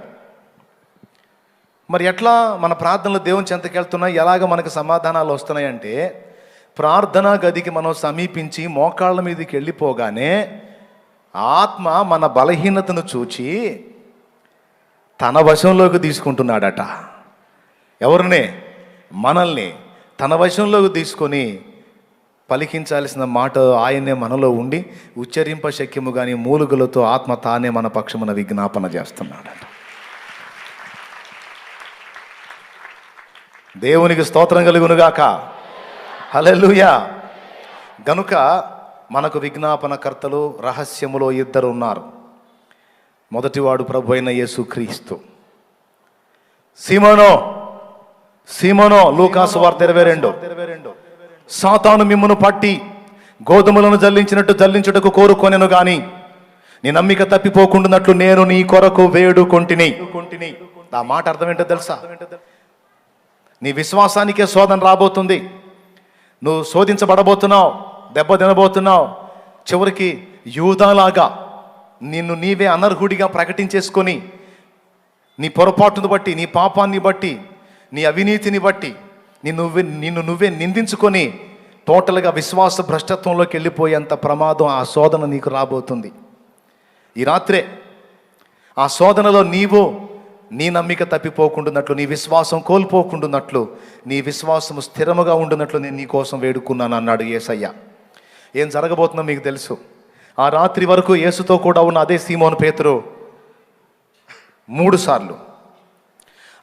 మరి ఎట్లా మన ప్రార్థనలు దేవుని చెంతకి వెళ్తున్నాయి, ఎలాగ మనకు సమాధానాలు వస్తున్నాయంటే, ప్రార్థనా గదికి మనం సమీపించి మోకాళ్ళ మీదకి వెళ్ళిపోగానే ఆత్మ మన బలహీనతను చూచి తన వశంలోకి తీసుకుంటున్నాడట. ఎవరినే? మనల్ని తన వశంలోకి తీసుకొని పలికించాల్సిన మాట ఆయనే మనలో ఉండి ఉచ్చరింప శక్యము కానీ మూలుగులతో ఆత్మ తానే మన పక్షమున విజ్ఞాపన చేస్తున్నాడట. దేవునికి స్తోత్రం కలుగునుగాక. హల్లెలూయా. గనుక మనకు విజ్ఞాపనకర్తలు రహస్యములో ఇద్దరు ఉన్నారు. మొదటివాడు ప్రభు అయిన యేసుక్రీస్తు. సీమోనో లూకాసు వార్త 22. సాతాను మిమ్మును పట్టి గోధుమలను జల్లించుటకు కోరుకొనెను గాని నీ నమ్మిక తప్పిపోకుండానట్లు నేను నీ కొరకు వేడుకొంటిని. ఆ మాట అర్థం ఏంటో తెలుసా? నీ విశ్వాసానికే శోధన రాబోతుంది, నువ్వు శోధించబడబోతున్నావు, దెబ్బ తినబోతున్నావు. చివరికి యూదాలాగా నిన్ను నీవే అనర్హుడిగా ప్రకటించేసుకొని నీ పొరపాటును బట్టి, నీ పాపాన్ని బట్టి, నీ అవినీతిని బట్టి నిన్ను నువ్వే నిందించుకొని టోటల్గా విశ్వాస భ్రష్టత్వంలోకి వెళ్ళిపోయేంత ప్రమాదం, ఆ శోధన నీకు రాబోతుంది. ఈ రాత్రే ఆ శోధనలో నీవు నీ నమ్మిక తప్పిపోకుండాన్నట్లు, నీ విశ్వాసం కోల్పోకుండాన్నట్లు, నీ విశ్వాసం స్థిరముగా ఉండున్నట్లు నేను నీ కోసం వేడుకున్నాను అన్నాడు యేసయ్య. ఏం జరగబోతుందో మీకు తెలుసు. ఆ రాత్రి వరకు యేసుతో కూడా ఉన్న అదే సీమోను పేతురు 3 సార్లు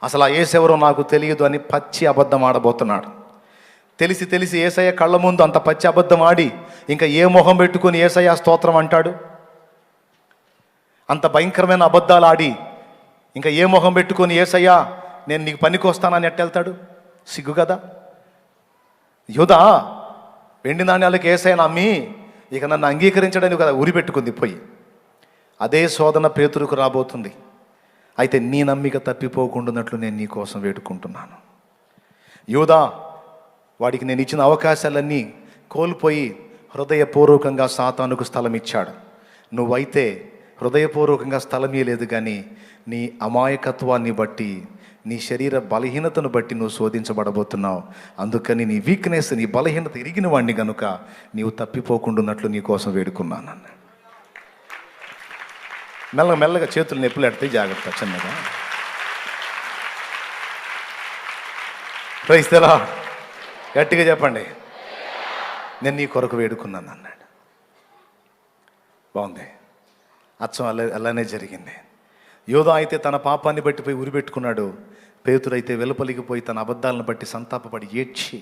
అసలు ఆ యేసు ఎవరో నాకు తెలియదు అని పచ్చి అబద్ధం ఆడబోతున్నాడు. తెలిసి యేసయ్య కళ్ళ ముందు అంత పచ్చి అబద్ధం ఆడి ఇంకా ఏ మొహం పెట్టుకుని యేసయ్య స్తోత్రం అంటాడు? అంత భయంకరమైన అబద్ధాలు ఆడి ఇంకా ఏ మొహం పెట్టుకొని యేసయ్య నేను నీకు పనికి వస్తానని ఎట్టెళ్తాడు? సిగ్గు కదా. యూదా వెండి నాణ్యాలకు యేసయ్య నమ్మి ఇక నన్ను అంగీకరించడానికి కదా ఉరి పెట్టుకుంది పోయి. అదే శోధన పేతురుకు రాబోతుంది. అయితే నీ నమ్మిక తప్పిపోకుండాన్నట్లు నేను నీ కోసం వేడుకుంటున్నాను. యూదా వాడికి నేను ఇచ్చిన అవకాశాలన్నీ కోల్పోయి హృదయపూర్వకంగా సాతానుకు స్థలం ఇచ్చాడు. నువ్వైతే హృదయపూర్వకంగా స్థలం ఇయ్యలేదు, కానీ నీ అమాయకత్వాన్ని బట్టి, నీ శరీర బలహీనతను బట్టి నువ్వు శోధించబడబోతున్నావు. అందుకని నీ వీక్నెస్, నీ బలహీనత ఎరిగిన వాడిని కనుక నీవు తప్పిపోకుండాన్నట్లు నీ కోసం వేడుకున్నాను. మెల్లగా చేతులు నొప్పులు ఎడితే జాగ్రత్త, చిన్నగా. Praise the lord. గట్టిగా చెప్పండి, నేను నీ కొరకు వేడుకున్నాను అన్నాడు. బాగుంది. అచ్చం అలానే జరిగింది. యోధా అయితే తన పాపాన్ని బట్టి పోయి ఉరిపెట్టుకున్నాడు. పేతురైతే వెలుపలికి పోయి తన అబద్ధాలను బట్టి సంతాపపడి ఏడ్చి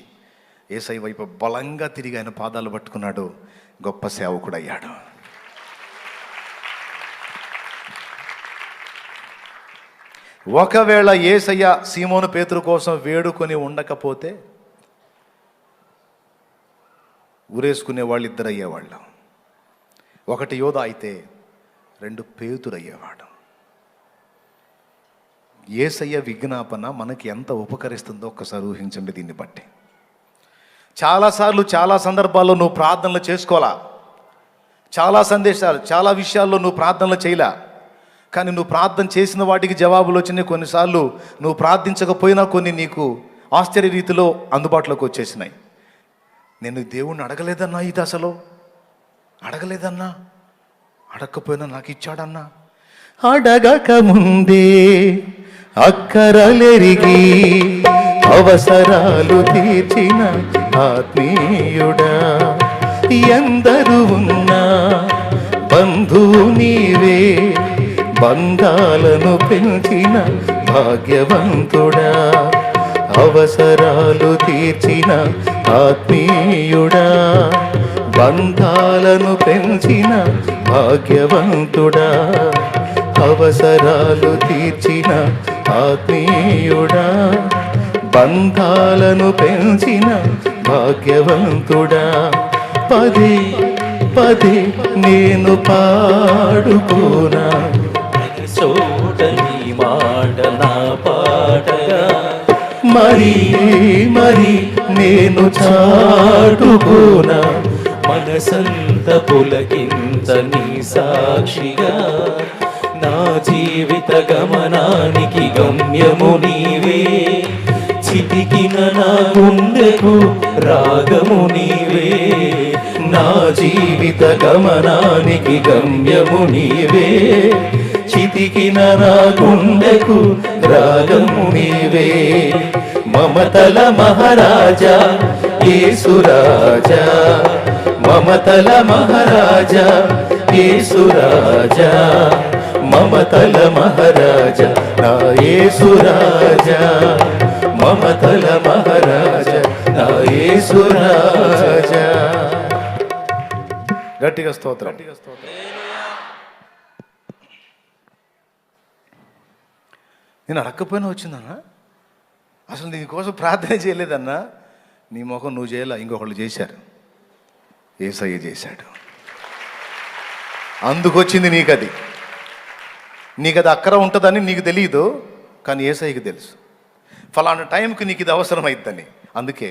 యేసయ్య వైపు బలంగా తిరిగి ఆయన పాదాలు పట్టుకున్నాడు. గొప్ప సేవకుడు అయ్యాడు. ఒకవేళ యేసయ్య సీమోను పేతురు కోసం వేడుకొని ఉండకపోతే ఊరేసుకునే వాళ్ళు 2 అయ్యేవాళ్ళు. ఒకటి యోధా అయితే 2 పేతురు అయ్యేవాడు. యేసయ్య విజ్ఞాపన మనకి ఎంత ఉపకరిస్తుందో ఒక్కసారి ఊహించండి. దీన్ని బట్టి చాలాసార్లు చాలా సందర్భాల్లో నువ్వు ప్రార్థనలు చేసుకోవాలా, చాలా సందేశాలు, చాలా విషయాల్లో నువ్వు ప్రార్థనలు చేయలా, కానీ నువ్వు ప్రార్థన చేసిన వాటికి జవాబులు వచ్చినాయి. కొన్నిసార్లు నువ్వు ప్రార్థించకపోయినా కొన్ని నీకు ఆశ్చర్య రీతిలో అందుబాటులోకి వచ్చేసినాయి. నేను దేవుణ్ణి అడగలేదన్నా, ఇది అసలు అడగలేదన్నా, అడగకపోయినా నాకు ఇచ్చాడన్నా. అడగక ముందే అక్కరలెరిగి అవసరాలు తీర్చిన ఆత్మీయుడా, ఎందరు ఉన్నా బంధువు నీవే, బంధాలను పెంచిన భాగ్యవంతుడా, అవసరాలు తీర్చిన ఆత్మీయుడా, బంధాలను పెంచిన భాగ్యవంతుడా, అవసరాలు తీర్చిన ఆత్మీయుడా, బంధాలను పెంచిన భాగ్యవంతుడా. పదే పదే నేను పాడుకోనా చోట నీ మాట నా పాటగా, మరి మరి నేను చాటుకోనా మనసంత పులకింత నీ సాక్షిగా, నా జీవిత గమనానికి గమ్యము నీవే, చితికిన నా గుండెకు రాగము నీవే, నా జీవిత గమనానికి గమ్యము నీవే, చితికిన నా గుండెకు రాగము నీవే. మమతల మహారాజా యేసురాజా, మమతల మహారాజా యేసురాజా, మమతల మహారాజా నా యేసురాజా, మమతల మహారాజా నా యేసురాజా. గట్టిగా స్తోత్రం. నేను అడగకపోయినా వచ్చిందన్నా, అసలు నీకోసం ప్రార్థన చేయలేదన్నా. నీ ముఖం నువ్వు చేయాల, ఇంకొకళ్ళు చేశారు, యేసయ్య చేశాడు. అందుకొచ్చింది నీకది. నీకది అక్కర ఉంటుందని నీకు తెలియదు, కానీ యేసయ్యకి తెలుసు. ఫలానా టైంకి నీకు ఇది అవసరమైద్దని. అందుకే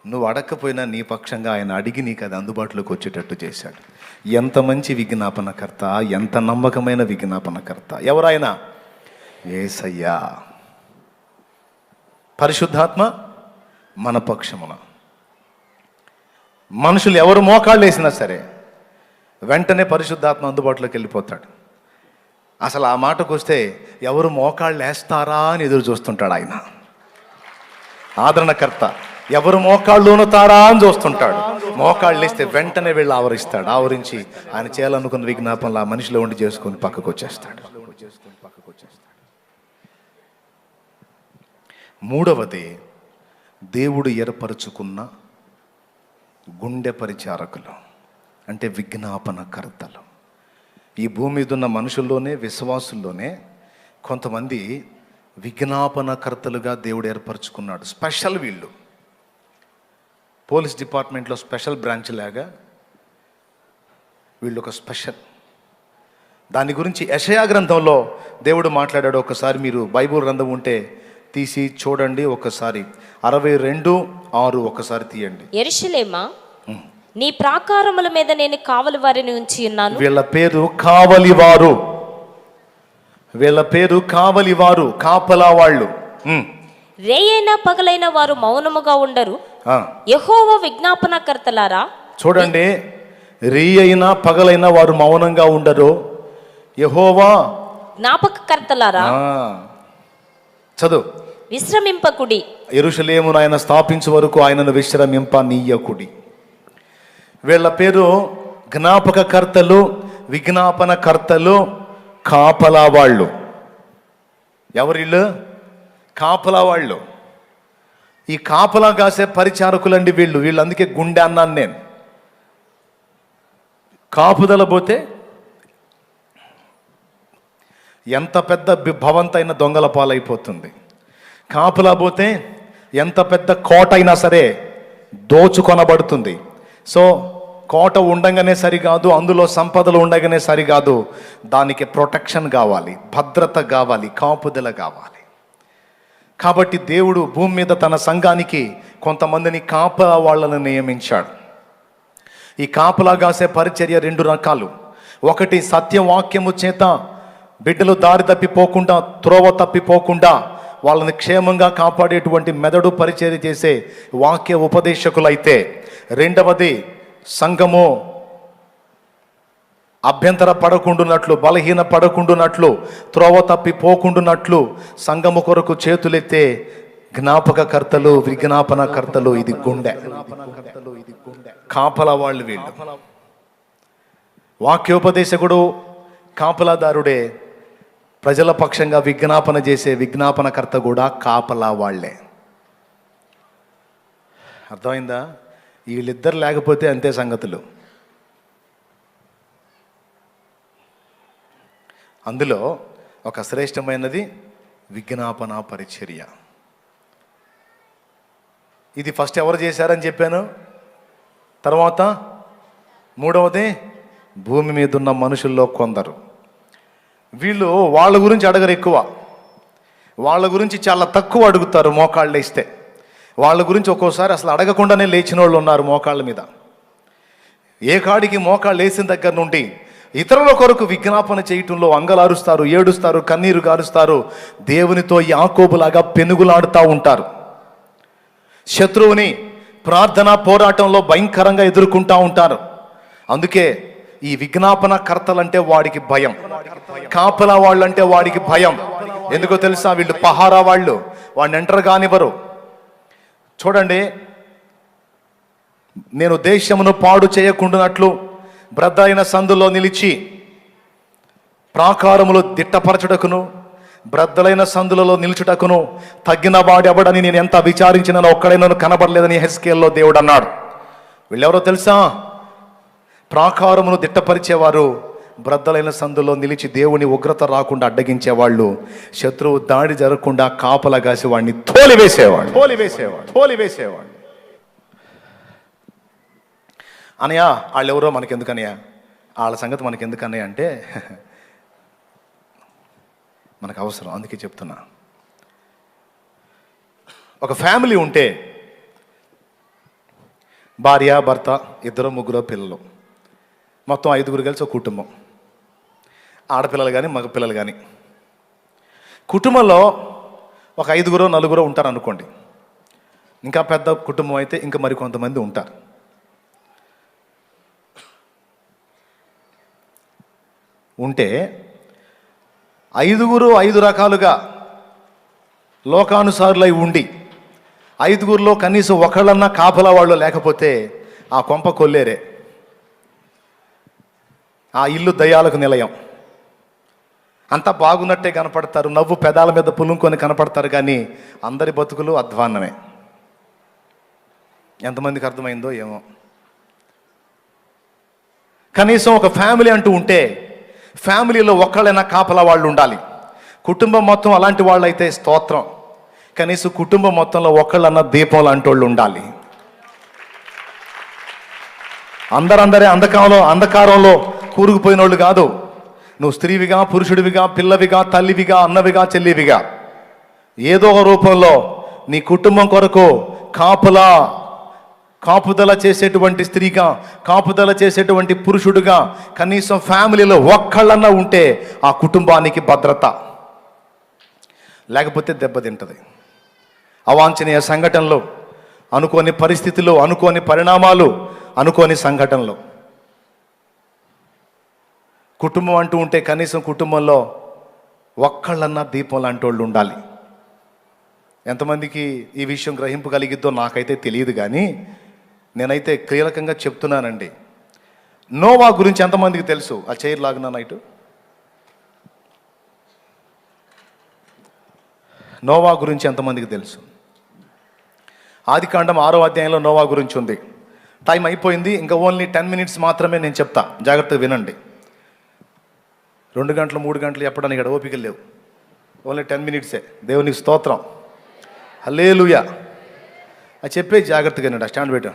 నువ్వు అడగకపోయినా నీ పక్షంగా ఆయన అడిగి నీకు అది అందుబాటులోకి వచ్చేటట్టు చేశాడు. ఎంత మంచి విజ్ఞాపనకర్త, ఎంత నమ్మకమైన విజ్ఞాపనకర్త. ఎవరైనా యేసయ్యా. పరిశుద్ధాత్మ మన పక్షమున. మనుషులు ఎవరు మోకాళ్ళు వేసినా సరే వెంటనే పరిశుద్ధాత్మ అందుబాటులోకి వెళ్ళిపోతాడు. అసలు ఆ మాటకు వస్తే ఎవరు మోకాళ్ళు వేస్తారా అని ఎదురు చూస్తుంటాడు ఆయన. ఆదరణకర్త ఎవరు మోకాళ్ళు ఉనుతారా అని చూస్తుంటాడు. మోకాళ్ళు వేస్తే వెంటనే వెళ్ళి ఆవరిస్తాడు. ఆవరించి ఆయన చేయాలనుకున్న విజ్ఞాపనలు ఆ మనిషిలో ఉండి చేసుకొని పక్కకు వచ్చేస్తాడు. మూడవది, దేవుడు ఏర్పరచుకున్న గుండె పరిచారకులు, అంటే విజ్ఞాపనకర్తలు. ఈ భూమి మీద ఉన్న మనుషుల్లోనే, విశ్వాసుల్లోనే కొంతమంది విజ్ఞాపనకర్తలుగా దేవుడు ఏర్పరచుకున్నాడు. స్పెషల్ వీళ్ళు. పోలీస్ డిపార్ట్మెంట్లో స్పెషల్ బ్రాంచ్ లాగా వీళ్ళు ఒక స్పెషల్. దాని గురించి యెషయా గ్రంథంలో దేవుడు మాట్లాడాడు. ఒకసారి మీరు బైబిల్ గ్రంథం ఉంటే తీసి చూడండి. ఒకసారి 62:6 ఒకసారి తీయండి. యెరూషలేమా, నీ ప్రాకారముల మీద నేను కావలి వారిని ఉంచి ఉన్నాను. వీళ్ళ పేరు కావలివారు. వీళ్ళ పేరు కావలివారు, కాపలా వాళ్ళు. రేయైనా పగలైన వారు మౌనముగా ఉండరు. యెహోవా విజ్ఞాపనకర్తలారా, చూడండి, రీ అయినా పగలైనా వారు మౌనంగా ఉండరు. యెహోవా జ్ఞాపకకర్తలారా, చదువు, విశ్రమింపకుడి. యెరూషలేమును ఆయన స్థాపించే వరకు ఆయనను విశ్రమింప నీయకుడి. వీళ్ళ పేరు జ్ఞాపకకర్తలు, విజ్ఞాపనకర్తలు, కాపలా వాళ్ళు. ఎవరిళ్ళు? కాపలా వాళ్ళు. ఈ కాపలా కాసే పరిచారకులండి వీళ్ళు. వీళ్ళు అందుకే గుండె అన్నాను నేను. కాపుదల పోతే ఎంత పెద్ద భవంతైన దొంగల పాలైపోతుంది. కాపలా పోతే ఎంత పెద్ద కోట అయినా సరే దోచుకొనబడుతుంది. సో కోట ఉండగానే సరికాదు, అందులో సంపదలు ఉండగానే సరికాదు, దానికి ప్రొటెక్షన్ కావాలి, భద్రత కావాలి, కాపుదల కావాలి. కాబట్టి దేవుడు భూమి మీద తన సంఘానికి కొంతమందిని కాపలా వాళ్ళని నియమించాడు. ఈ కాపలా కాసే పరిచర్య 2 రకాలు. ఒకటి, సత్యవాక్యము చేత బిడ్డలు దారి తప్పిపోకుండా, త్రోవ తప్పిపోకుండా వాళ్ళని క్షేమంగా కాపాడేటువంటి మెదడు పరిచర్య చేసే వాక్య ఉపదేశకులైతే. రెండవది, సంఘము అభ్యంతర పడకుండునట్లు, బలహీన పడకుండునట్లు, త్రోవ తప్పిపోకుండునట్లు సంఘము కొరకు చేతులెత్తే జ్ఞాపకకర్తలు, విజ్ఞాపనకర్తలు. ఇది గుండె, కాపలా వాళ్ళు వీళ్ళు. వాక్యోపదేశకుడు కాపలాదారుడే. ప్రజల పక్షంగా విజ్ఞాపన చేసే విజ్ఞాపనకర్త కూడా కాపలా వాళ్ళే. అర్థమైందా? వీళ్ళిద్దరు లేకపోతే అంతే సంగతులు. అందులో ఒక శ్రేష్టమైనది విజ్ఞాపన పరిచర్య. ఇది ఫస్ట్ ఎవరు చేశారని చెప్పాను. తర్వాత మూడవది, భూమి మీద ఉన్న మనుషుల్లో కొందరు. వీళ్ళు వాళ్ళ గురించి అడగరు ఎక్కువ. వాళ్ళ గురించి చాలా తక్కువ అడుగుతారు మోకాళ్ళు వేస్తే. వాళ్ళ గురించి ఒక్కోసారి అసలు అడగకుండానే లేచిన వాళ్ళు ఉన్నారు మోకాళ్ళ మీద. ఏ కాడికి మోకాళ్ళు వేసిన దగ్గర నుండి ఇతరుల కొరకు విజ్ఞాపన చేయటంలో అంగలారుస్తారు, ఏడుస్తారు, కన్నీరు గారుస్తారు. దేవునితో యాకోబులాగా పెనుగులాడుతూ ఉంటారు. శత్రువుని ప్రార్థన పోరాటంలో భయంకరంగా ఎదుర్కొంటూ ఉంటారు. అందుకే ఈ విజ్ఞాపన కర్తలంటే వాడికి భయం, కాపలా వాళ్ళంటే వాడికి భయం. ఎందుకో తెలుసా? వీళ్ళు పహారా వాళ్ళు, వాడిని ఎంటర్ కానివ్వరు. చూడండి, నేను దేశమును పాడు చేయకుండానట్లు బ్రద్దలైన సందులో నిలిచి ప్రాకారములు దిట్టపరచుటకును, బ్రద్దలైన సందులలో నిలుచుటకును తగ్గిన వాడెవడని నేను ఎంత విచారించినో ఒక్కడైనా కనబడలేదని హెస్కేల్లో దేవుడు అన్నాడు. వీళ్ళెవరో తెలుసా? ప్రాకారమును దిట్టపరిచేవారు, బ్రద్దలైన సందులో నిలిచి దేవుని ఉగ్రత రాకుండా అడ్డగించేవాళ్ళు, శత్రువు దాడి జరగకుండా కాపలా కాసి వాడిని తోలివేసేవాడు. అనయ్య వాళ్ళు ఎవరో మనకెందుకనయ్యా, వాళ్ళ సంగతి మనకెందుకనయ్య అంటే మనకు అవసరం. అందుకే చెప్తున్నా. ఒక ఫ్యామిలీ ఉంటే భార్య, భర్త, 2, 3 పిల్లలు, మొత్తం 5 కలిసి ఒక కుటుంబం. ఆడపిల్లలు కానీ మగపిల్లలు కానీ. కుటుంబంలో ఒక 5, 4 ఉంటారు అనుకోండి. ఇంకా పెద్ద కుటుంబం అయితే ఇంకా మరి కొంతమంది ఉంటారు. ఉంటే 5 5 రకాలుగా లోకానుసారులై ఉండి 5గురిలో కనీసం ఒకళ్ళన్నా కాపలా వాళ్ళు లేకపోతే ఆ కొంప కొల్లేరే, ఆ ఇల్లు దయ్యాలకు నిలయం. అంతా బాగున్నట్టే కనపడతారు, నవ్వు పెదాల మీద పులుంకొని కనపడతారు, కానీ అందరి బతుకులు అధ్వాన్నమే. ఎంతమందికి అర్థమైందో ఏమో. కనీసం ఒక ఫ్యామిలీ అంటూ ఉంటే ఫ్యామిలీలో ఒక్కళ్ళైనా కాపలా వాళ్ళు ఉండాలి. కుటుంబం మొత్తం అలాంటి వాళ్ళు అయితే స్తోత్రం. కనీసం కుటుంబం మొత్తంలో ఒక్కళ్ళన్నా దీపం లాంటి వాళ్ళు ఉండాలి. అందరే అంధకారంలో కూరుకుపోయిన వాళ్ళు కాదు. నువ్వు స్త్రీవిగా, పురుషుడివిగా, పిల్లవిగా, తల్లివిగా, అన్నవిగా, చెల్లివిగా, ఏదో ఒక రూపంలో నీ కుటుంబం కొరకు కాపుదల చేసేటువంటి స్త్రీగా, కాపుదల చేసేటువంటి పురుషుడుగా కనీసం ఫ్యామిలీలో ఒక్కళ్ళన్నా ఉంటే ఆ కుటుంబానికి భద్రత. లేకపోతే దెబ్బతింటది. అవాంఛనీయ సంఘటనలు, అనుకోని పరిస్థితులు, అనుకోని పరిణామాలు, అనుకోని సంఘటనలు. కుటుంబం అంటూ ఉంటే కనీసం కుటుంబంలో ఒక్కళ్ళన్నా దీపం లాంటి వాళ్ళు ఉండాలి. ఎంతమందికి ఈ విషయం గ్రహింపు కలిగిద్దో నాకైతే తెలియదు, కానీ నేనైతే కీలకంగా చెప్తున్నానండి. నోవా గురించి ఎంతమందికి తెలుసు? ఆ చైర్ లాగునా నైటు. నోవా గురించి ఎంతమందికి తెలుసు? ఆదికాండం 6వ అధ్యాయంలో నోవా గురించి ఉంది. టైం అయిపోయింది, ఇంకా ఓన్లీ 10 మినిట్స్ మాత్రమే నేను చెప్తా, జాగ్రత్తగా వినండి. 2 గంటలు 3 గంటలు చెప్పడానికి ఇక్కడ ఓపికలు లేవు. ఓన్లీ 10 మినిట్సే. దేవునికి స్తోత్రం, హల్లెలూయా. అది చెప్పే జాగ్రత్తగా వినండి. స్టాండ్ పెట్టా.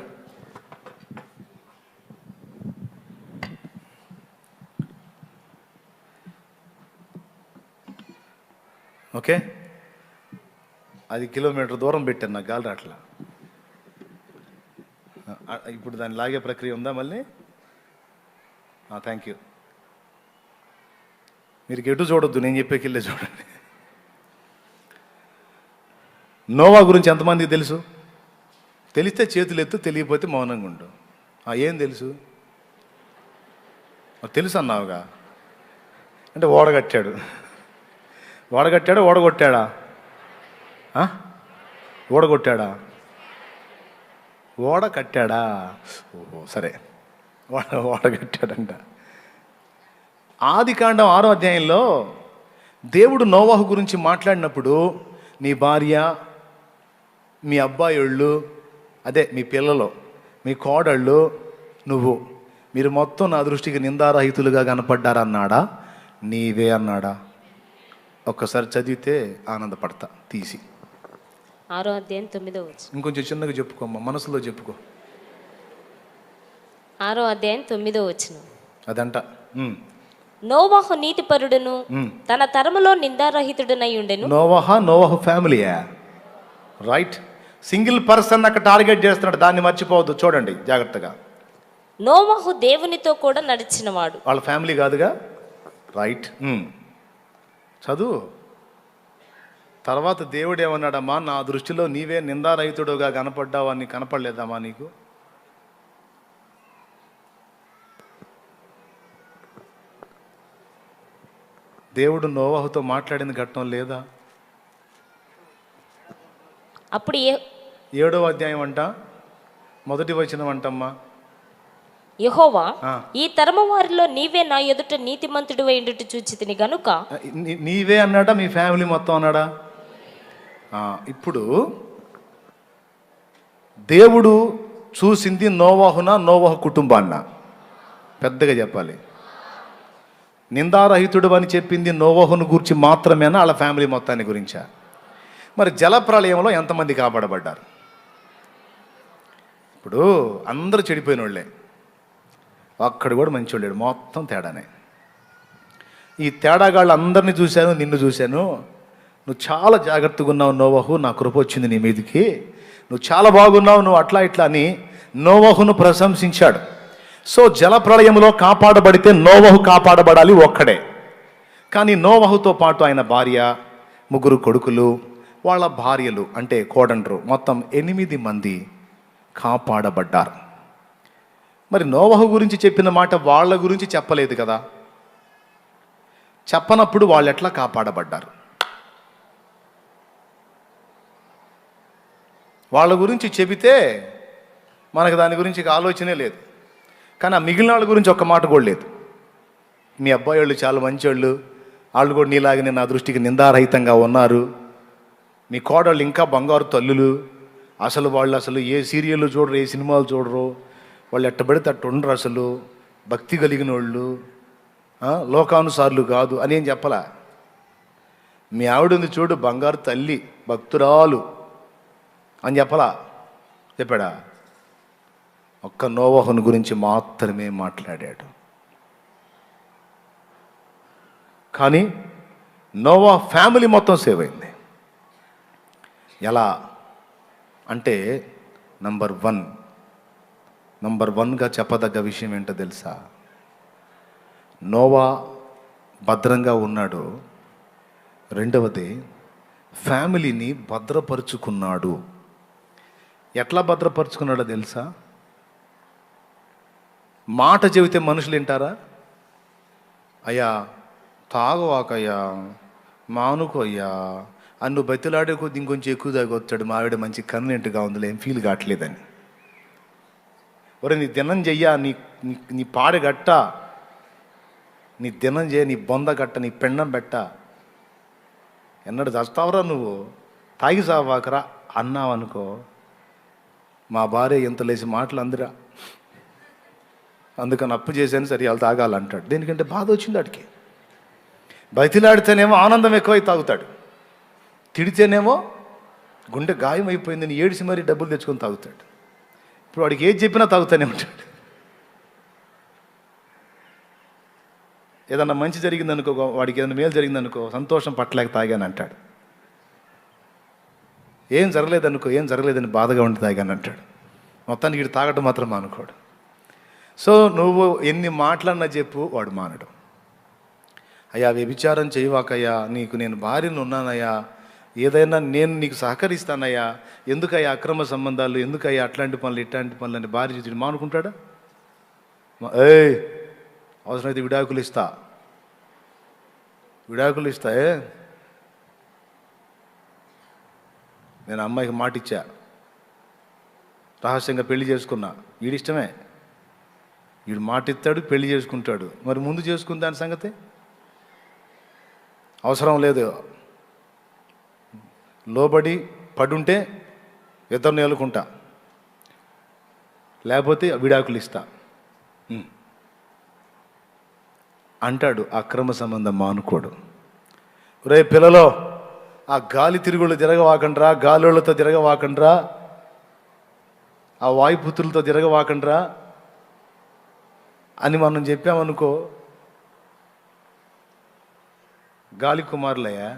ఓకే, అది కిలోమీటర్ దూరం పెట్టాను, నాకు గాలి రాట్లా. ఇప్పుడు దాన్ని లాగే ప్రక్రియ ఉందా మళ్ళీ? Thank you. మీరు ఎటు చూడొద్దు, నేను చెప్పేకెళ్ళే చూడండి. నోవా గురించి ఎంతమందికి తెలుసు? తెలిస్తే చేతులు ఎత్తు, తెలియకపోతే మౌనంగా ఉండు. ఏం తెలుసు? తెలుసు అన్నావుగా అంటే ఓడగట్టాడు. ఓడగొట్టాడా? ఓడగొట్టాడా? ఓడ కట్టాడా? ఓహో సరే, ఓడగట్టాడంట. ఆదికాండం 6వ అధ్యాయంలో దేవుడు నోవాహు గురించి మాట్లాడినప్పుడు నీ భార్య, మీ అబ్బాయిళ్ళు, అదే మీ పిల్లలు, మీ కోడళ్ళు, మీరు మొత్తం నా దృష్టికి నిందారహితులుగా కనపడ్డారన్నాడా, నీవే అన్నాడా? ఒక్కసారి చదివితే ఆనందపడతా తీసి. 6వ అధ్యాయం 9వ వచనం. ఇంకొంచెం చిన్నగా చెప్పుకోమ్మా, మనసులో చెప్పుకో. 6వ అధ్యాయం 9వ వచనం. అదంట. నోవాహు నీతిపరుడును తన తరములో నిందారహితుడునై ఉండెను. నోవాహు ఫ్యామిలీయా? రైట్. సింగిల్ పర్సన్ అక్కడ టార్గెట్ చేస్తున్నాడు, దాన్ని మర్చిపోవద్దు. చూడండి జాగ్రత్తగా. నోవాహు దేవునితో కూడా నడిచినవాడు. వాళ్ళ ఫ్యామిలీ కాదుగా? రైట్. చదువు. తర్వాత దేవుడు ఏమన్నాడమ్మా, నా దృష్టిలో నీవే నిందారహితుడుగా కనపడ్డావని కనపడలేదమ్మా నీకు? దేవుడు నోవాహుతో మాట్లాడిన ఘట్టం లేదా? అప్పుడు 7వ అధ్యాయం అంట, 1వ వచనం అంటమ్మా. యెహోవా, ఈ తరము వారిలో నీవే నా ఎదుట నీతిమంతుడు అయ్యుండుట చూచితిని గనుక. నీవే అన్నాడా, మీ ఫ్యామిలీ మొత్తం అన్నాడా? ఇప్పుడు దేవుడు చూసింది నోవాహునా, నోవాహు కుటుంబాన్న? పెద్దగా చెప్పాలి. నిందారహితుడు అని చెప్పింది నోవాహును గురించి మాత్రమేనా, వాళ్ళ ఫ్యామిలీ మొత్తాన్ని గురించా? మరి జలప్రళయంలో ఎంతమంది కాపాడబడ్డారు? ఇప్పుడు అందరూ చెడిపోయిన వాళ్ళే, అక్కడ కూడా మంచి వాళ్ళాడు, మొత్తం తేడానే. ఈ తేడాగాళ్ళు అందరినీ చూశాను, నిన్ను చూశాను. నువ్వు చాలా జాగ్రత్తగా ఉన్నావు నోవాహు, నా కృప వచ్చింది నీ మీదకి, నువ్వు చాలా బాగున్నావు, నువ్వు అట్లా ఇట్లా అని నోవాహును ప్రశంసించాడు. సో జలప్రళయంలో కాపాడబడితే నోవాహు కాపాడబడాలి ఒక్కడే. కానీ నోవాహుతో పాటు ఆయన భార్య, 3 కొడుకులు, వాళ్ళ భార్యలు అంటే కోడండ్రు, మొత్తం 8 మంది కాపాడబడ్డారు. మరి నోవాహు గురించి చెప్పిన మాట వాళ్ళ గురించి చెప్పలేదు కదా? చెప్పనప్పుడు వాళ్ళు ఎట్లా కాపాడబడ్డారు? వాళ్ళ గురించి చెబితే మనకు దాని గురించి ఆలోచనే లేదు. కానీ ఆ మిగిలిన వాళ్ళ గురించి ఒక్క మాట కూడా లేదు. మీ అబ్బాయి వాళ్ళు చాలా మంచోళ్ళు, వాళ్ళు కూడా నీలాగనే నా దృష్టికి నిందారహితంగా ఉన్నారు. మీ కోడళ్ళు ఇంకా బంగారు తల్లులు, అసలు వాళ్ళు అసలు ఏ సీరియళ్ళు చూడరు, ఏ సినిమాలు చూడరు, వాళ్ళు ఎట్టబడితే అట్టు ఉండరు, అసలు భక్తి కలిగిన వాళ్ళు, లోకానుసార్లు కాదు అని ఏం చెప్పలా. మీ ఆవిడ చూడు బంగారు తల్లి, భక్తురాలు అని చెప్పలా, చెప్పాడా? ఒక్క నోవహుని గురించి మాత్రమే మాట్లాడాడు. కానీ నోవా ఫ్యామిలీ మొత్తం సేవ్ అయింది. ఎలా అంటే నంబర్ వన్గా చెప్పదగ్గ విషయం ఏంటో తెలుసా? నోవా భద్రంగా ఉన్నాడు. రెండవది, ఫ్యామిలీని భద్రపరుచుకున్నాడు. ఎట్లా భద్రపరుచుకున్నాడో తెలుసా? మాట చెబితే మనుషులు వింటారా? అయ్యా తాగవాకయ్యా, మానుకోయ్యా అన్ను బతిలాడే కొద్ది ఇంకొంచెం ఎక్కువ తాగొచ్చాడు, మా ఆవిడ మంచి కన్వీనెంట్గా ఉందిలే, ఏం ఫీల్ కావట్లేదని. ఒరే నీ దినం చెయ్యా, నీ పాడి గట్ట, నీ దినం చేయ, నీ బొంద గట్ట, నీ పెండం పెట్ట, ఎన్నడు చస్తావరా నువ్వు, తాగి సావాకరా అన్నావనుకో, మా భార్య ఎంత లేచి మాటలు అందరా, అందుకని అప్పు చేశాను సరే వాళ్ళు తాగాలంటాడు. దేనికంటే బాధ వచ్చింది వాడికి. బతిలాడితేనేమో ఆనందం ఎక్కువై తాగుతాడు, తిడితేనేమో గుండె గాయం అయిపోయిందని ఏడిసి మరీ డబ్బులు తెచ్చుకొని తాగుతాడు. ఇప్పుడు వాడికి ఏది చెప్పినా తాగుతానే ఉంటాడు. ఏదన్నా మంచి జరిగిందనుకో, వాడికి ఏదైనా మేలు జరిగిందనుకో, సంతోషం పట్టలేక తాగాను అంటాడు. ఏం జరగలేదని బాధగా ఉండి తాగాను అంటాడు. మొత్తానికి వీడు తాగటం మాత్రం మానుకోడు. సో నువ్వు ఎన్ని మాటలన్నా చెప్పు, వాడు మానడు. అయ్యా వ్యభిచారం చేయవాకయ్యా, నీకు నేను భార్యను ఉన్నానయ్యా, ఏదైనా నేను నీకు సహకరిస్తానయ్యా, ఎందుకయ్యా అక్రమ సంబంధాలు, ఎందుకయ్యా అట్లాంటి పనులు ఇట్లాంటి పనులు అని భార్య చూసి మానుకుంటాడా? అవసరమైతే విడాకులు ఇస్తా నేను అమ్మాయికి మాట ఇచ్చా, రహస్యంగా పెళ్లి చేసుకున్నా, వీడిష్టమే, వీడు మాట ఇస్తాడు, పెళ్లి చేసుకుంటాడు. మరి ముందు చేసుకున్న దాని సంగతి అవసరం లేదు. లోబడి పడుంటే ఇద్దరిని ఏలుకుంటా, లేకపోతే విడాకులు ఇస్తా అంటాడు. అక్రమ సంబంధం మానుకోడు. రే పిల్లలో, ఆ గాలి తిరుగుళ్ళు తిరగవాకండ్రా, గాలిళ్ళతో తిరగవాకండ్రా, ఆ వాయుపుత్రులతో తిరగవాకండ్రా అని మనం చెప్పామనుకో, గాలి కుమారులయ్యా,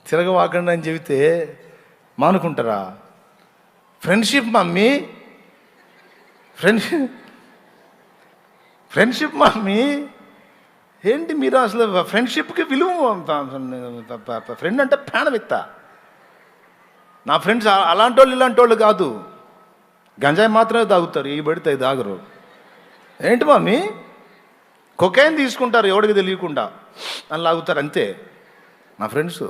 తిరగవాకండి అని చెబితే మానుకుంటారా? ఫ్రెండ్షిప్ మమ్మీ, ఫ్రెండ్షిప్ మమ్మీ ఏంటి మీరు అసలు ఫ్రెండ్షిప్కి విలువ? ఫ్రెండ్ అంటే ప్రాణం ఇస్తా. నా ఫ్రెండ్స్ అలాంటి వాళ్ళు ఇలాంటి వాళ్ళు కాదు, గంజాయి మాత్రమే తాగుతారు, ఈ పడితే తాగరు. ఏంటి మమ్మీ, కొకైన్ తీసుకుంటారు ఎవడికి తెలియకుండా అని లాగుతారు, అంతే నా ఫ్రెండ్స్.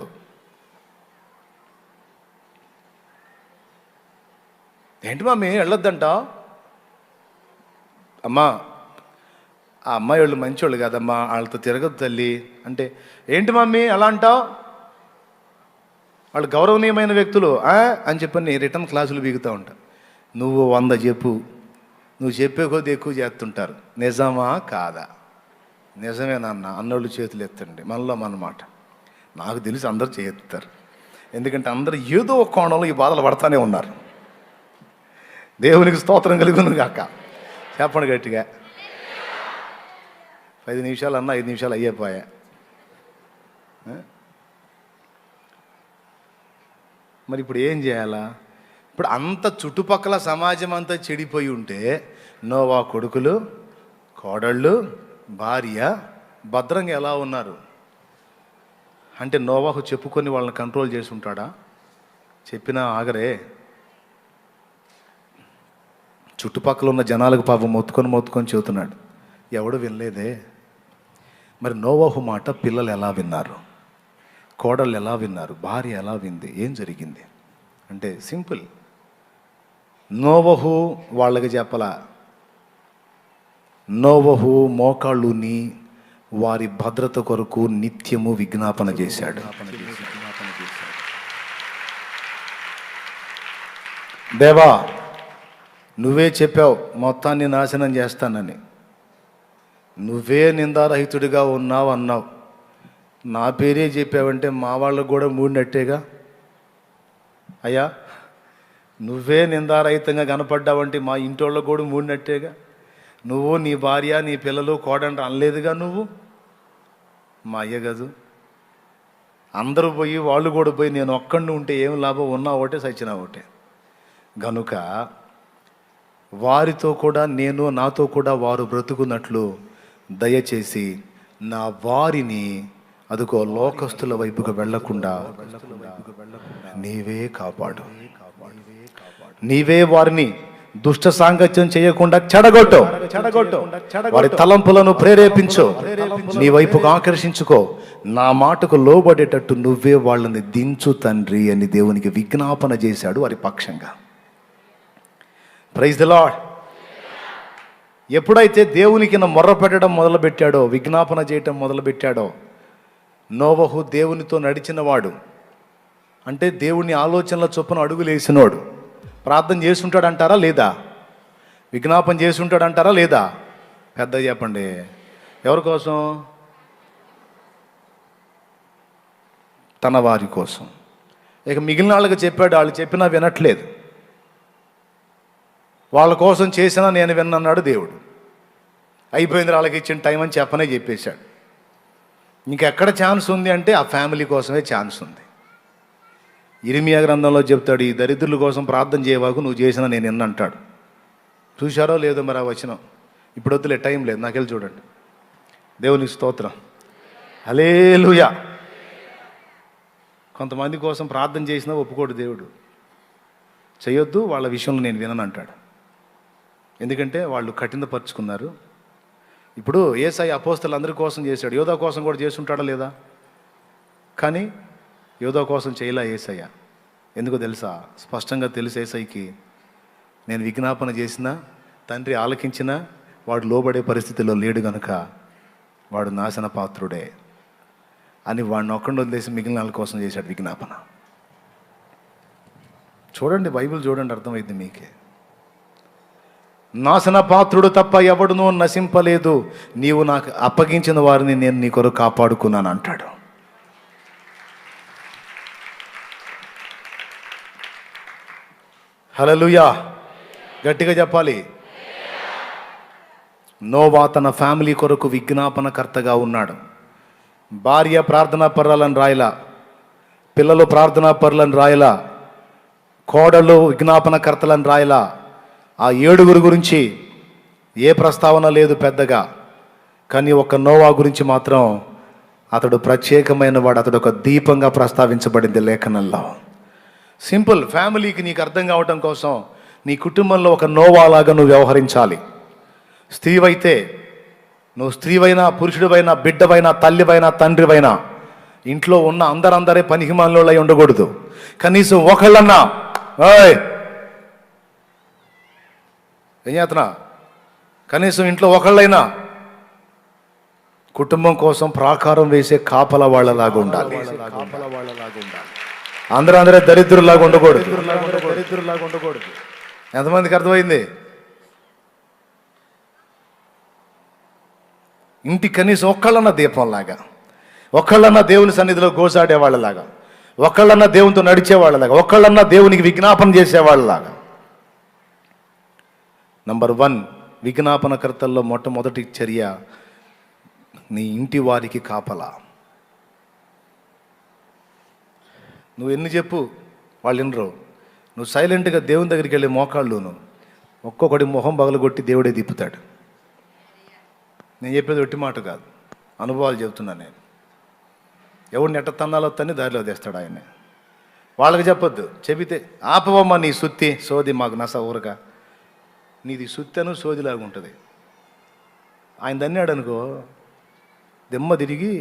ఏంటి మమ్మీ వెళ్ళొద్దంట? అమ్మా ఆ అమ్మాయి వాళ్ళు మంచోళ్ళు కాదమ్మా, వాళ్ళతో తిరగదు తల్లి అంటే, ఏంటి మమ్మీ అలా అంటావు? వాళ్ళు గౌరవనీయమైన వ్యక్తులు అని చెప్పని రిటర్న్ క్లాసులు బీగుతూ ఉంటారు. నువ్వు 100 చెప్పు, నువ్వు చెప్పే కొద్ది ఎక్కువ చేస్తుంటారు. నిజమా కాదా? నిజమేనన్న అన్నోళ్ళు చేతులు ఎత్తండి, మనలో మనమాట. నాకు తెలిసి అందరూ చేస్తారు, ఎందుకంటే అందరూ ఏదో ఒక కోణంలో ఈ బాధలు పడతానే ఉన్నారు. దేవునికి స్తోత్రం కలుగును కాక. చెప్పండి గట్టిగా. 10 నిమిషాలు అన్నా 5 నిమిషాలు అయ్యేపోయా. మరి ఇప్పుడు ఏం చేయాలా? ఇప్పుడు అంత చుట్టుపక్కల సమాజం అంతా చెడిపోయి ఉంటే నోవా కొడుకులు, కోడళ్ళు, భార్య భద్రంగా ఎలా ఉన్నారు అంటే, నోవాహు చెప్పుకొని వాళ్ళని కంట్రోల్ చేసి ఉంటాడా? చెప్పినా ఆగరే. చుట్టుపక్కల ఉన్న జనాలకు పాపం మొత్తుకొని చెబుతున్నాడు, ఎవడు వినలేదే. మరి నోవహు మాట పిల్లలు ఎలా విన్నారు, కోడళ్ళు ఎలా విన్నారు, భార్య ఎలా వింది, ఏం జరిగింది అంటే సింపుల్. నోవహు వాళ్ళకి చెప్పలా. నోవహు మోకాళ్ళుని వారి భద్రత కొరకు నిత్యము విజ్ఞాపన చేశాడు. దేవా, నువ్వే చెప్పావు మొత్తాన్ని నాశనం చేస్తానని, నువ్వే నిందారహితుడిగా ఉన్నావు అన్నావు. నా పేరే చెప్పావంటే మా వాళ్ళకు కూడా మూడినట్టేగా అయ్యా. నువ్వే నిందారహితంగా కనపడ్డావంటే మా ఇంటోళ్ళకు కూడా మూడినట్టేగా. నువ్వు, నీ భార్య, నీ పిల్లలు, కోడంట అనలేదుగా నువ్వు. మా అయ్య కాదు, అందరూ పోయి వాళ్ళు కూడా పోయి నేను ఒక్కడిని ఉంటే ఏం లాభం, ఉన్నా ఒకటే సచ్చినా ఒకటే. గనుక వారితో కూడా నేను, నాతో కూడా వారు బ్రతుకున్నట్లు దయచేసి నా వారిని అదుకో లోకస్తుల వైపుకు వెళ్లకుండా నీవే కాపాడు. నీవే వారిని దుష్ట సాంగత్యం చేయకుండా చెడగొట్టు. వారి తలంపులను ప్రేరేపించు, నీ వైపుకు ఆకర్షించుకో. నా మాటకు లోబడేటట్టు నువ్వే వాళ్ళని దించు తండ్రి అని దేవునికి విజ్ఞాపన చేశాడు వారి పక్షంగా. Praise the lord. ఎప్పుడైతే దేవునికి మొర్ర పెట్టడం మొదలుపెట్టాడో, విజ్ఞాపన చేయటం మొదలుపెట్టాడో, నోవహు దేవునితో నడిచినవాడు, అంటే దేవుని ఆలోచనల చొప్పున అడుగులేసినోడు. ప్రార్థన చేసుంటాడంటారా లేదా? విజ్ఞాపన చేసుంటాడంటారా లేదా? పెద్దగా చెప్పండి. ఎవరి కోసం? తన వారి కోసం. ఇక మిగిలిన వాళ్ళకి చెప్పాడు, వాళ్ళు చెప్పినా వినట్లేదు. వాళ్ళ కోసం చేసినా నేను విన్నన్నాడు దేవుడు. అయిపోయింది, వాళ్ళకి ఇచ్చిన టైం అని చెప్పనే చెప్పేశాడు. ఇంకెక్కడ ఛాన్స్ ఉంది అంటే ఆ ఫ్యామిలీ కోసమే ఛాన్స్ ఉంది. ఇర్మియా గ్రంథంలో చెప్తాడు, ఈ దరిద్రుల కోసం ప్రార్థన చేయవాకు, నువ్వు చేసినా నేను విన్నంటాడు. చూశారో లేదో మరి ఆ వచనం. ఇప్పుడు వద్దులే, టైం లేదు, నాకెళ్ళి చూడండి. దేవునికి స్తోత్రం, హల్లెలూయా. కొంతమంది కోసం ప్రార్థన చేసినా ఒప్పుకోడు దేవుడు. చేయొద్దు, వాళ్ళ విషయంలో నేను విననంటాడు. ఎందుకంటే వాళ్ళు కఠినపరుచుకున్నారు. ఇప్పుడు యేసయ్య అపోస్తలు అందరి కోసం చేశాడు, యోధా కోసం కూడా చేసుంటాడా లేదా? కానీ యోధా కోసం చేయలే యేసయ్య. ఎందుకో తెలుసా? స్పష్టంగా తెలుసు యేసయ్యకి, నేను విజ్ఞాపన చేసినా, తండ్రి ఆలకించినా వాడు లోబడే పరిస్థితిలో లేడు గనుక వాడు నాశన పాత్రుడే అని వాడిని ఒక్కడిని వదిలేసి మిగిలిన వాళ్ళ కోసం చేశాడు విజ్ఞాపన. చూడండి, బైబిల్ చూడండి, అర్థమైంది మీకే. నాశన పాత్రుడు తప్ప ఎవడునూ నశింపలేదు, నీవు నాకు అప్పగించిన వారిని నేను నీ కొరకు కాపాడుకున్నాను అంటాడు. హల్లెలూయా, గట్టిగా చెప్పాలి. నోవా తన ఫ్యామిలీ కొరకు విజ్ఞాపనకర్తగా ఉన్నాడు. భార్య ప్రార్థనా పరులను రాయలా, పిల్లలు ప్రార్థనా పరులను రాయలా, కోడలు విజ్ఞాపనకర్తలను రాయలా. ఆ 7 గురించి ఏ ప్రస్తావన లేదు పెద్దగా. కానీ ఒక నోవా గురించి మాత్రం అతడు ప్రత్యేకమైన వాడు, అతడు ఒక దీపంగా ప్రస్తావించబడింది లేఖనంలో. సింపుల్, ఫ్యామిలీకి నీకు అర్థం కావటం కోసం నీ కుటుంబంలో ఒక నోవాలాగా నువ్వు వ్యవహరించాలి. స్త్రీవైతే నువ్వు స్త్రీవైనా, పురుషుడివైనా, బిడ్డవైనా, తల్లివైనా, తండ్రివైనా, ఇంట్లో ఉన్న అందరే పనికిమాలినోళ్ళై ఉండకూడదు. కనీసం ఒకళ్ళన్నా ఏం చేస్తున్నా, కనీసం ఇంట్లో ఒకళ్ళైనా కుటుంబం కోసం ప్రాకారం వేసే కాపల వాళ్ళలాగా ఉండాలి. అందరే దరిద్రులాగా ఉండకూడదు. ఎంతమందికి అర్థమైంది? ఇంటికి కనీసం ఒక్కళ్ళన్నా దీపంలాగా, ఒక్కళ్ళన్నా దేవుని సన్నిధిలో గోసాడేవాళ్ళలాగా, ఒక్కళ్ళన్నా దేవునితో నడిచేవాళ్ళలాగా, ఒక్కళ్ళన్నా దేవునికి విజ్ఞాపన చేసేవాళ్ళలాగా. నంబర్ 1, విజ్ఞాపనకర్తల్లో మొట్టమొదటి చర్య నీ ఇంటి వారికి కాపలా. నువ్వు ఎన్ని చెప్పు వాళ్ళు వినరు. నువ్వు సైలెంట్గా దేవుని దగ్గరికి వెళ్ళి మోకాళ్ళును ఒక్కొక్కటి మొహం పగలగొట్టి దేవుడే తిప్పుతాడు. నేను చెప్పేది ఒట్టి మాట కాదు, అనుభవాలు చెబుతున్నాను నేను. ఎవరిని ఎట్ట తన్నాలో తన్ని దారిలో తెస్తాడు ఆయన. వాళ్ళకి చెప్పొద్దు, చెబితే ఆపవమ్మ నీ సుత్తి సోది, మాకు నస ఊరగా. నీది సుత్తను సోదిలాగా ఉంటుంది. ఆయన దన్నాడు అనుకో, దిమ్మ తిరిగి,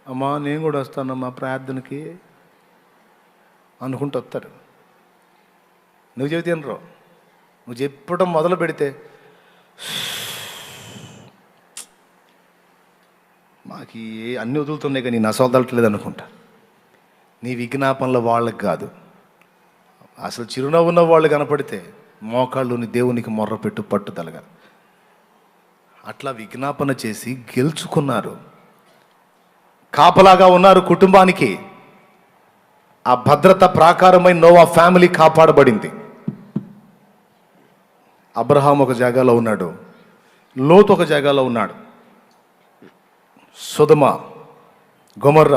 అమ్మా నేను కూడా వస్తానమ్మా ప్రార్థనకి అనుకుంటూ వస్తాడు. నువ్వు చెబితే అనరు. నువ్వు చెప్పడం మొదలు పెడితే మాకు అన్నీ వదులుతున్నాయి కానీ నా వదలట్లేదు అనుకుంటా. నీ విజ్ఞాపనలో వాళ్ళకి కాదు, అసలు చిరునవ్వున్న వాళ్ళు కనపడితే మోకాళ్ళుని దేవునికి మొర్రపెట్టు పట్టుదలగా అట్లా విజ్ఞాపన చేసి గెలుచుకున్నారు. కాపలాగా ఉన్నారు కుటుంబానికి. ఆ భద్రత ప్రాకారమై నోవా ఫ్యామిలీ కాపాడబడింది. అబ్రహాం ఒక జాగాలో ఉన్నాడు, లోతు ఒక జాగాలో ఉన్నాడు. సొదొమ, గొమొర్ర,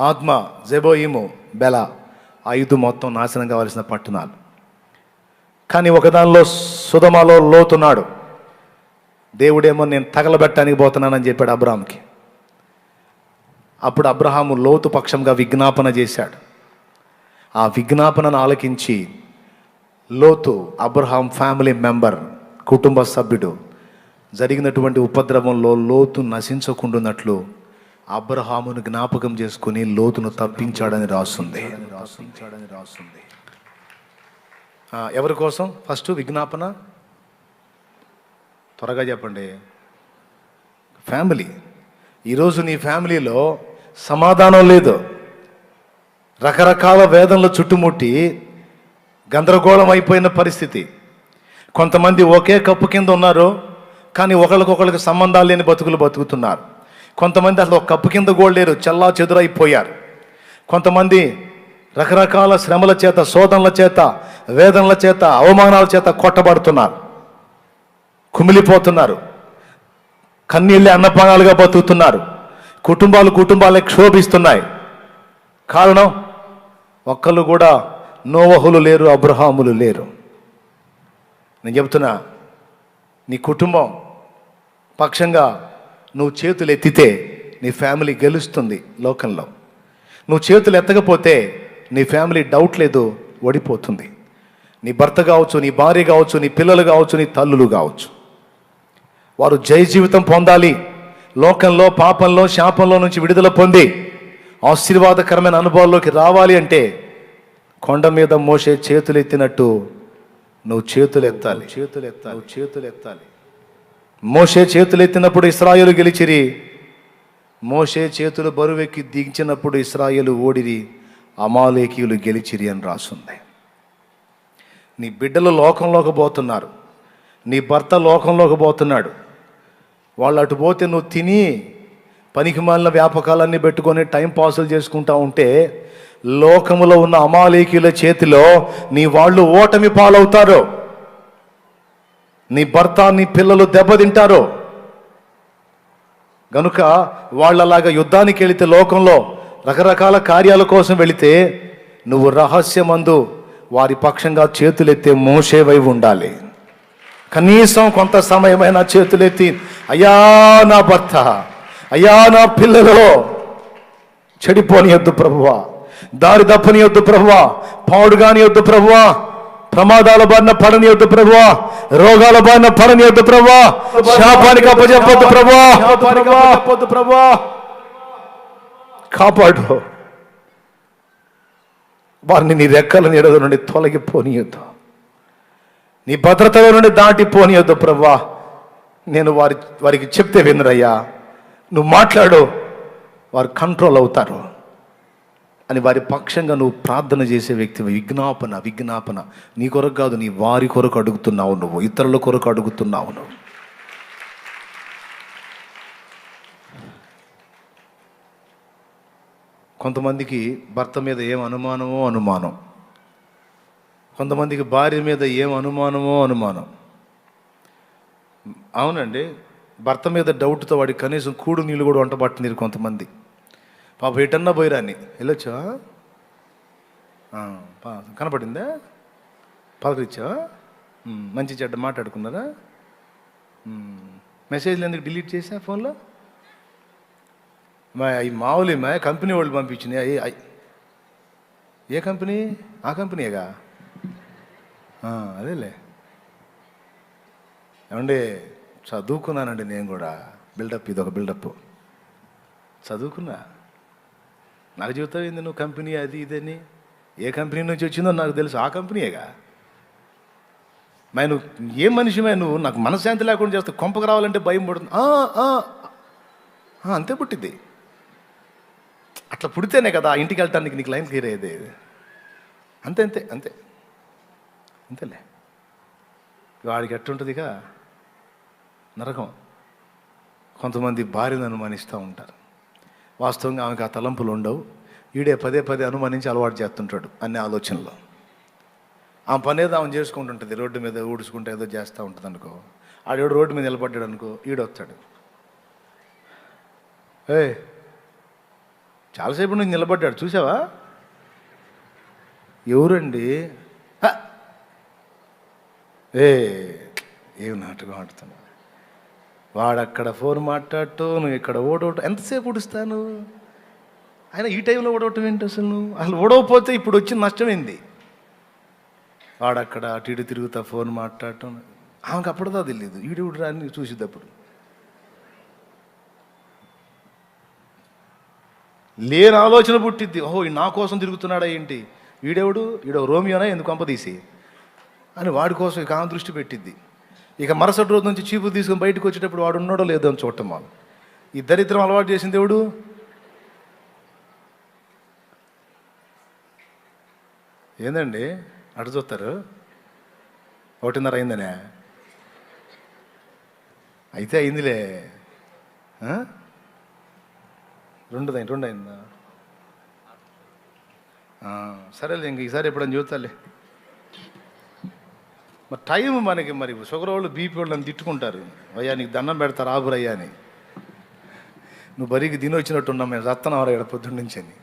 ఆద్మ, జెబోయిము, బెల 5 మొత్తం నాశనం కావాల్సిన పట్టణాలు. కానీ ఒకదానిలో సొదొమలో లోతున్నాడు. దేవుడేమో నేను తగలబెట్టడానికి పోతున్నానని చెప్పాడు అబ్రహాంకి. అప్పుడు అబ్రహాము లోతు పక్షంగా విజ్ఞాపన చేశాడు. ఆ విజ్ఞాపనను ఆలకించి లోతు, అబ్రహాం ఫ్యామిలీ మెంబర్, కుటుంబ సభ్యుడు, జరిగినటువంటి ఉపద్రవంలో లోతు నశించకుండాన్నట్లు అబ్రహామును జ్ఞాపకం చేసుకుని లోతును తప్పించాడని రాస్తుంది. ఎవరి కోసం ఫస్ట్ విజ్ఞాపన? త్వరగా చెప్పండి. ఫ్యామిలీ. ఈరోజు నీ ఫ్యామిలీలో సమాధానం లేదు. రకరకాల వేదనలు చుట్టుముట్టి గందరగోళం అయిపోయిన పరిస్థితి. కొంతమంది ఒకే కప్పు కింద ఉన్నారు, కానీ ఒకరికొకరికి సంబంధాలు లేని బతుకులు బతుకుతున్నారు. కొంతమంది అసలు ఒక కప్పు కింద కూడా లేరు, చల్లా చెదురైపోయారు. కొంతమంది రకరకాల శ్రమల చేత, శోధనల చేత, వేదనల చేత, అవమానాల చేత కొట్టబడుతున్నారు, కుమిలిపోతున్నారు, కన్నీళ్ళే అన్నపానాలుగా బతుకుతున్నారు. కుటుంబాలే క్షోభిస్తున్నాయి. కారణం, ఒక్కళ్ళు కూడా నోవహులు లేరు, అబ్రహాములు లేరు. నేను చెప్తున్నా, నీ కుటుంబం పక్షంగా నువ్వు చేతులు ఎత్తితే నీ ఫ్యామిలీ గెలుస్తుంది లోకంలో. నువ్వు చేతులు ఎత్తకపోతే నీ ఫ్యామిలీ డౌట్ లేదు, ఓడిపోతుంది. నీ భర్త కావచ్చు, నీ భార్య కావచ్చు, నీ పిల్లలు కావచ్చు, నీ తల్లులు కావచ్చు, వారు జయ జీవితం పొందాలి. లోకంలో పాపంలో శాపంలో నుంచి విడుదల పొంది ఆశీర్వాదకరమైన అనుభవాల్లోకి రావాలి అంటే కొండ మీద మోసే చేతులు ఎత్తినట్టు నువ్వు చేతులు ఎత్తాలి. మోసే చేతులు ఎత్తినప్పుడు ఇశ్రాయేలు గెలిచిరి. మోసే చేతులు బరువెక్కి దించినప్పుడు ఇశ్రాయేలు ఓడిరి, అమాలేకీయులు గెలిచిరి అని రాసుంది. నీ బిడ్డలు లోకంలోకి పోతున్నారు, నీ భర్త లోకంలోకి పోతున్నాడు. వాళ్ళు అటు పోతే నువ్వు తిని పనికి మాలిన వ్యాపకాలన్నీ పెట్టుకొని టైం పాసులు చేసుకుంటా ఉంటే లోకములో ఉన్న అమాలేకీయుల చేతిలో నీ వాళ్ళు ఓటమి పాలవుతారు. నీ భర్త, నీ పిల్లలు దెబ్బతింటారు. గనుక వాళ్ళలాగా యుద్ధానికి వెళితే, లోకంలో రకరకాల కార్యాల కోసం వెళితే, నువ్వు రహస్యమందు వారి పక్షంగా చేతులెత్తే మోషేవై ఉండాలి. కనీసం కొంత సమయమైనా చేతులెత్తి, అయ్యా నా భర్త, అయ్యా నా పిల్లలు చెడిపోనియొద్దు ప్రభువా, దారి తప్పనియొద్దు ప్రభువా, పాడుగానియొద్దు ప్రభువా, ప్రమాదాల బారిన పడనియొద్దు ప్రభువా, రోగాల బారిన పడనియొద్దు ప్రభువా, శాపానికి అప్పజెప్పొద్దు ప్రభువా, కాపాడు. వారిని నీ రెక్కల నీడ నుండి తొలగిపోనియొద్దు, నీ భద్రతలో నుండి దాటిపోనియొద్దు ప్రభువా. నేను వారికి చెప్తే వినరయ్యా, నువ్వు మాట్లాడు, వారు కంట్రోల్ అవుతారు అని వారి పక్షంగా నువ్వు ప్రార్థన చేసే వ్యక్తి. విజ్ఞాపన నీ కొరకు కాదు, నీ వారి కొరకు అడుగుతున్నావు, నువ్వు ఇతరుల కొరకు అడుగుతున్నావు. నువ్వు కొంతమందికి భర్త మీద ఏం అనుమానం, కొంతమందికి భార్య మీద ఏం అనుమానం. అవునండి, భర్త మీద డౌట్తో వాడికి కనీసం కూడు నీళ్ళు కూడా వంట పట్టనీరు కొంతమంది. పాప ఎటన్నా పోయిరాని వెళ్ళొచ్చా, కనపడిందా, పలకరించావా, మంచి చెడ్డ మాట్లాడుకున్నారా, మెసేజ్లు ఎందుకు డిలీట్ చేసా ఫోన్లో, అవి మామూలు కంపెనీ వాళ్ళు పంపించినాయి. ఏ కంపెనీ? ఆ కంపెనీగా, అదేలే. ఏమండి, చదువుకున్నానండి నేను కూడా. బిల్డప్, ఇది ఒక బిల్డప్. చదువుకున్నా. నాకు చెబుతావు ఏంది నువ్వు కంపెనీ అది ఇదని? ఏ కంపెనీ నుంచి వచ్చిందో నాకు తెలుసు, ఆ కంపెనీయేగా. నువ్వు ఏం మనిషిమే నువ్వు? నాకు మనశ్శాంతి లేకుండా చేస్తే కొంపకు రావాలంటే భయం పడుతుంది. అంతే పుట్టిద్ది. అట్లా పుడితేనే కదా ఇంటికి వెళ్ళటానికి నీకు లైన్ క్లియర్ అయ్యేది. అంతే అంతే అంతే అంతేలే. వాడికి ఎట్టుంటుందిగా నరకం. కొంతమంది భార్యను అనుమానిస్తూ ఉంటారు. వాస్తవంగా ఆమెకు ఆ తలంపులు ఉండవు. ఈడే పదే పదే అనుమానించి అలవాటు చేస్తుంటాడు అన్ని ఆలోచనలు. ఆ పని ఏదో ఆమె చేసుకుంటుంటుంది. రోడ్డు మీద ఊడ్చుకుంటే ఏదో చేస్తూ ఉంటుంది అనుకో. ఆడేవాడు రోడ్డు మీద నిలబడ్డాడు అనుకో, ఈడొస్తాడు. చాలాసేపు నుంచి నిలబడ్డాడు, చూసావా? ఎవరండి? ఏం నాటకం ఆడుతున్నా. వాడక్కడ ఫోన్ మాట్లాడటం, నువ్వు ఇక్కడ ఓడవటం. ఎంతసేపు ఊడుస్తాను? ఆయన ఈ టైంలో ఓడవటం ఏంటి అసలు? నువ్వు అసలు ఓడవపోతే ఇప్పుడు వచ్చిన నష్టం ఏంది? వాడక్కడ అటు ఇటు తిరుగుతా ఫోన్ మాట్లాడటం. ఆమెకు అప్పుడుదా తెలియదు, ఈడు రాని చూసిద్దప్పుడు. లేని ఆలోచన పుట్టిద్ది. ఓహో, నా కోసం తిరుగుతున్నాడా ఏంటి? ఈడో రోమియోనా ఎందుకు కొంపదీసి అని వాడి కోసం ఇక ఆమె దృష్టి పెట్టిద్ది. ఇక మరుసటి రోజు నుంచి చీపు తీసుకొని బయటకు వచ్చేటప్పుడు వాడు ఉన్నాడో లేదో అని చూడటం వాళ్ళు. ఈ దరిద్రం అలవాటు చేసింది దేవుడు. ఏందండి అటు చూస్తారు? 1:30 అయిందనే? అయితే అయిందిలే. 2 అయిందా? సరేలే, ఇంక ఈసారి ఎప్పుడని చూస్తాలే. మరి టైం మనకి, మరి షుగర్ వాళ్ళు బీపీ వాళ్ళు అని తిట్టుకుంటారు. అయ్యా నీకు దండం పెడతారు ఆబురయ్యా అని. నువ్వు బరికి దీని వచ్చినట్టున్నాం మేము రత్తనవరా ఇక్కడ పొద్దున్న నుంచి అని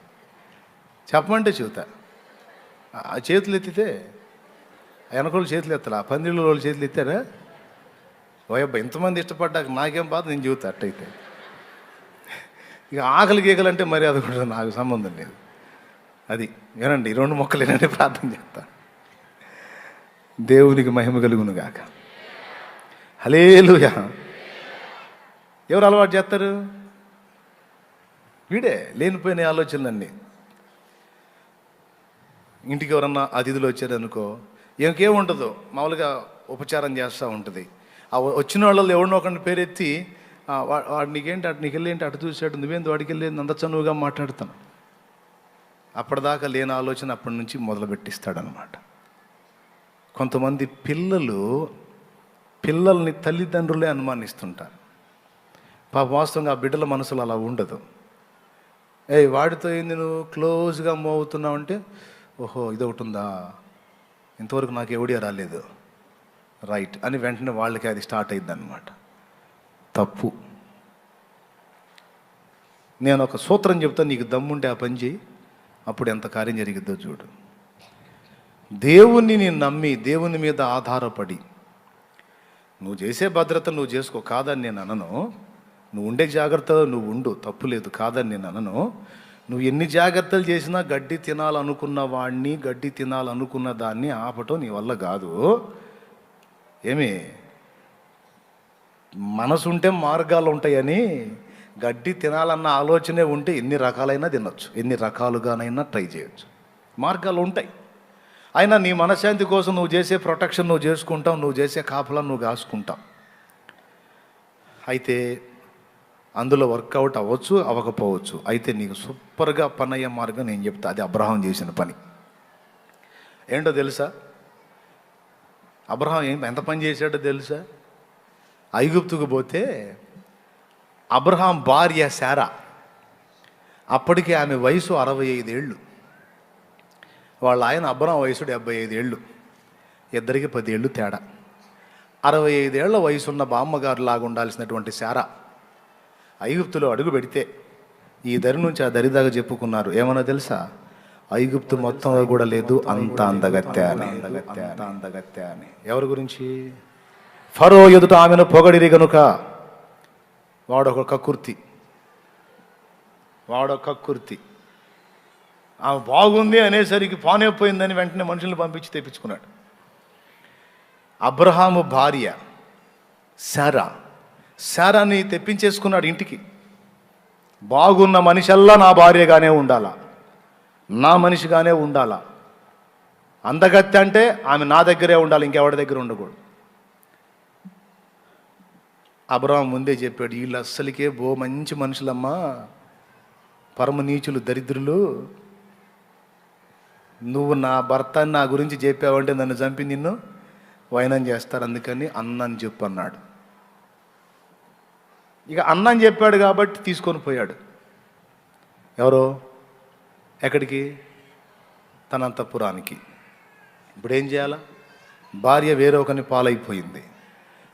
చెప్పమంటే చెబుతా. ఆ చేతులు ఎత్తితే వెనకోళ్ళు చేతులు ఎత్తాలి, ఆ పందిళ్ళ వాళ్ళు చేతులు ఎత్తారా? ఓయబ్బా ఇంతమంది ఇష్టపడ్డాక నాకేం బాధ, నేను చెబుతా అట్టయితే. ఇక ఆకలి గీకలంటే మరి అది కూడా నాకు సంబంధం లేదు. అది వినండి, 2 మొక్కలు వినండి, ప్రార్థన చేస్తా. దేవునికి మహిమ కలుగును గాక. హల్లెలూయా. ఎవరు అలవాటు చేస్తారు? వీడే. లేనిపోయిన ఆలోచనలన్నీ. ఇంటికి ఎవరన్నా అతిథులు వచ్చారనుకో, ఇంకేముండదు, మామూలుగా ఉపచారం చేస్తూ ఉంటుంది. ఆ వచ్చిన వాళ్ళలో ఎవరినో ఒకరిని పేరెత్తి, వాడు నీకేంటి అటు నీకు వెళ్ళేంటి అటు చూసాడు, నువ్వేంటి వాడికి వెళ్ళేది అంత చనువుగా మాట్లాడుతాను. అప్పటిదాకా లేని ఆలోచన అప్పటి నుంచి మొదలుపెట్టిస్తాడనమాట. కొంతమంది పిల్లల్ని తల్లిదండ్రులే అనుమానిస్తుంటారు. వాస్తవంగా ఆ బిడ్డల మనసులో అలా ఉండదు. వాడితో ఏంది నువ్వు క్లోజ్గా మూవ్ అవుతున్నావు అంటే, ఓహో ఇదొకటి ఉందా, ఇంతవరకు నాకు ఎవడియా రాలేదు, రైట్ అని వెంటనే వాళ్ళకి అది స్టార్ట్ అయింది అనమాట. తప్పు. నేను ఒక సూత్రం చెప్తాను, నీకు దమ్ముంటే ఆ పని చేయి, అప్పుడు ఎంత కార్యం జరిగిద్దో చూడు. దేవుణ్ణి నేను నమ్మి, దేవుని మీద ఆధారపడి నువ్వు చేసే భద్రత నువ్వు చేసుకో, కాదని నేను అనను. నువ్వు ఉండే జాగ్రత్తలో నువ్వు ఉండు, తప్పు లేదు, కాదని నేను అనను. నువ్వు ఎన్ని జాగ్రత్తలు చేసినా గడ్డి తినాలనుకున్న వాడిని, గడ్డి తినాలనుకున్న దాన్ని ఆపటం నీ వల్ల కాదు. ఏమి మనసు ఉంటే మార్గాలు ఉంటాయని, గడ్డి తినాలన్న ఆలోచనే ఉంటే ఎన్ని రకాలైనా తినొచ్చు, ఎన్ని రకాలుగానైనా ట్రై చేయొచ్చు, మార్గాలు ఉంటాయి. అయినా నీ మనశ్శాంతి కోసం నువ్వు చేసే ప్రొటెక్షన్ నువ్వు చేసుకుంటావు, నువ్వు చేసే కాపలా నువ్వు కాసుకుంటావు. అయితే అందులో వర్కౌట్ అవ్వచ్చు, అవ్వకపోవచ్చు. అయితే నీకు సూపర్గా పని అయ్యే మార్గం నేను చెప్తా. అది అబ్రహాం చేసిన పని. ఏంటో తెలుసా? అబ్రహాం ఎంత పని చేశాడో తెలుసా? ఐగుప్తుకు పోతే అబ్రహాం భార్య శారా, అప్పటికే ఆమె వయసు 65 ఏళ్ళు. వాళ్ళ ఆయన అబ్రహాం వయసు 75 ఏళ్ళు. ఇద్దరికి 10 ఏళ్ళు తేడా. 65 ఏళ్ల వయసున్న బామ్మగారు లాగా ఉండాల్సినటువంటి శారా ఐగుప్తులో అడుగు పెడితే ఈ దరి నుంచి ఆ దరిదాకా చెప్పుకున్నారు. ఏమన్నా తెలుసా? ఐగుప్తు మొత్తంలో కూడా లేదు అంత అందగత్తె అని. ఎవరి గురించి? ఫరో ఎదుట ఆమెను పొగడిరి గనుక వాడొక కక్కుర్తి. ఆమె బాగుంది అనేసరికి పానైపోయిందని వెంటనే మనుషుల్ని పంపించి తెప్పించుకున్నాడు. అబ్రహాము భార్య శారా శారాన్ని తెప్పించేసుకున్నాడు ఇంటికి. బాగున్న మనిషల్లా నా భార్యగానే ఉండాలా, నా మనిషిగానే ఉండాలా. అందగత్తె అంటే ఆమె నా దగ్గరే ఉండాలి, ఇంకెవరి దగ్గర ఉండకూడదు. అబ్రహాం ముందే చెప్పాడు, వీళ్ళు అస్సలకే మంచి మనుషులమ్మా, పరమ నీచులు, దరిద్రులు. నువ్వు నా భర్త నా గురించి చెప్పావంటే నన్ను చంపి నిన్ను వైనం చేస్తారు, అందుకని అన్నని చెప్పు అన్నాడు. ఇక అన్నని చెప్పాడు కాబట్టి తీసుకొని పోయాడు. ఎవరో ఎక్కడికి? తన అంతఃపురానికి. ఇప్పుడు ఏం చేయాలా? భార్య వేరొకని పాలైపోయింది.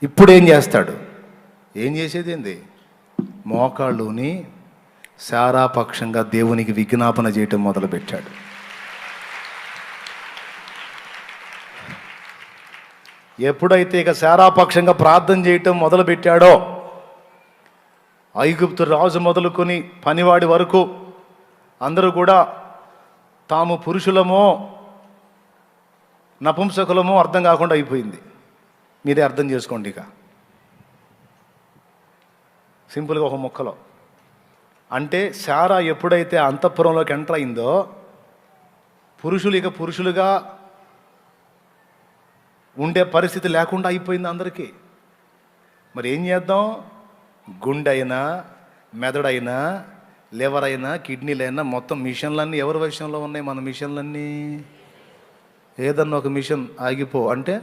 ఇప్పుడు ఏం చేస్తాడు? ఏం చేసేది ఏంది? మోకాళ్ళుని శారాపక్షంగా దేవునికి విజ్ఞాపన చేయటం మొదలుపెట్టాడు. ఎప్పుడైతే ఇక శారాపక్షంగా ప్రార్థన చేయటం మొదలుపెట్టాడో, ఐగుప్తు రాజు మొదలుకొని పనివాడి వరకు అందరూ కూడా తాము పురుషులమో నపుంసకులమో అర్థం కాకుండా అయిపోయింది. మీరే అర్థం చేసుకోండి. ఇక సింపుల్గా ఒక ముక్కలో అంటే, శారా ఎప్పుడైతే అంతఃపురంలోకి ఎంటర్ అయిందో పురుషులు ఇక పురుషులుగా ఉండే పరిస్థితి లేకుండా అయిపోయింది అందరికీ. మరి ఏం చేద్దాం? గుండె అయినా, మెదడైనా, లివర్ అయినా, కిడ్నీలైనా మొత్తం మిషన్లన్నీ ఎవరి విషయంలో ఉన్నాయి? మన మిషన్లన్నీ. ఏదన్నా ఒక మిషన్ ఆగిపో అంటే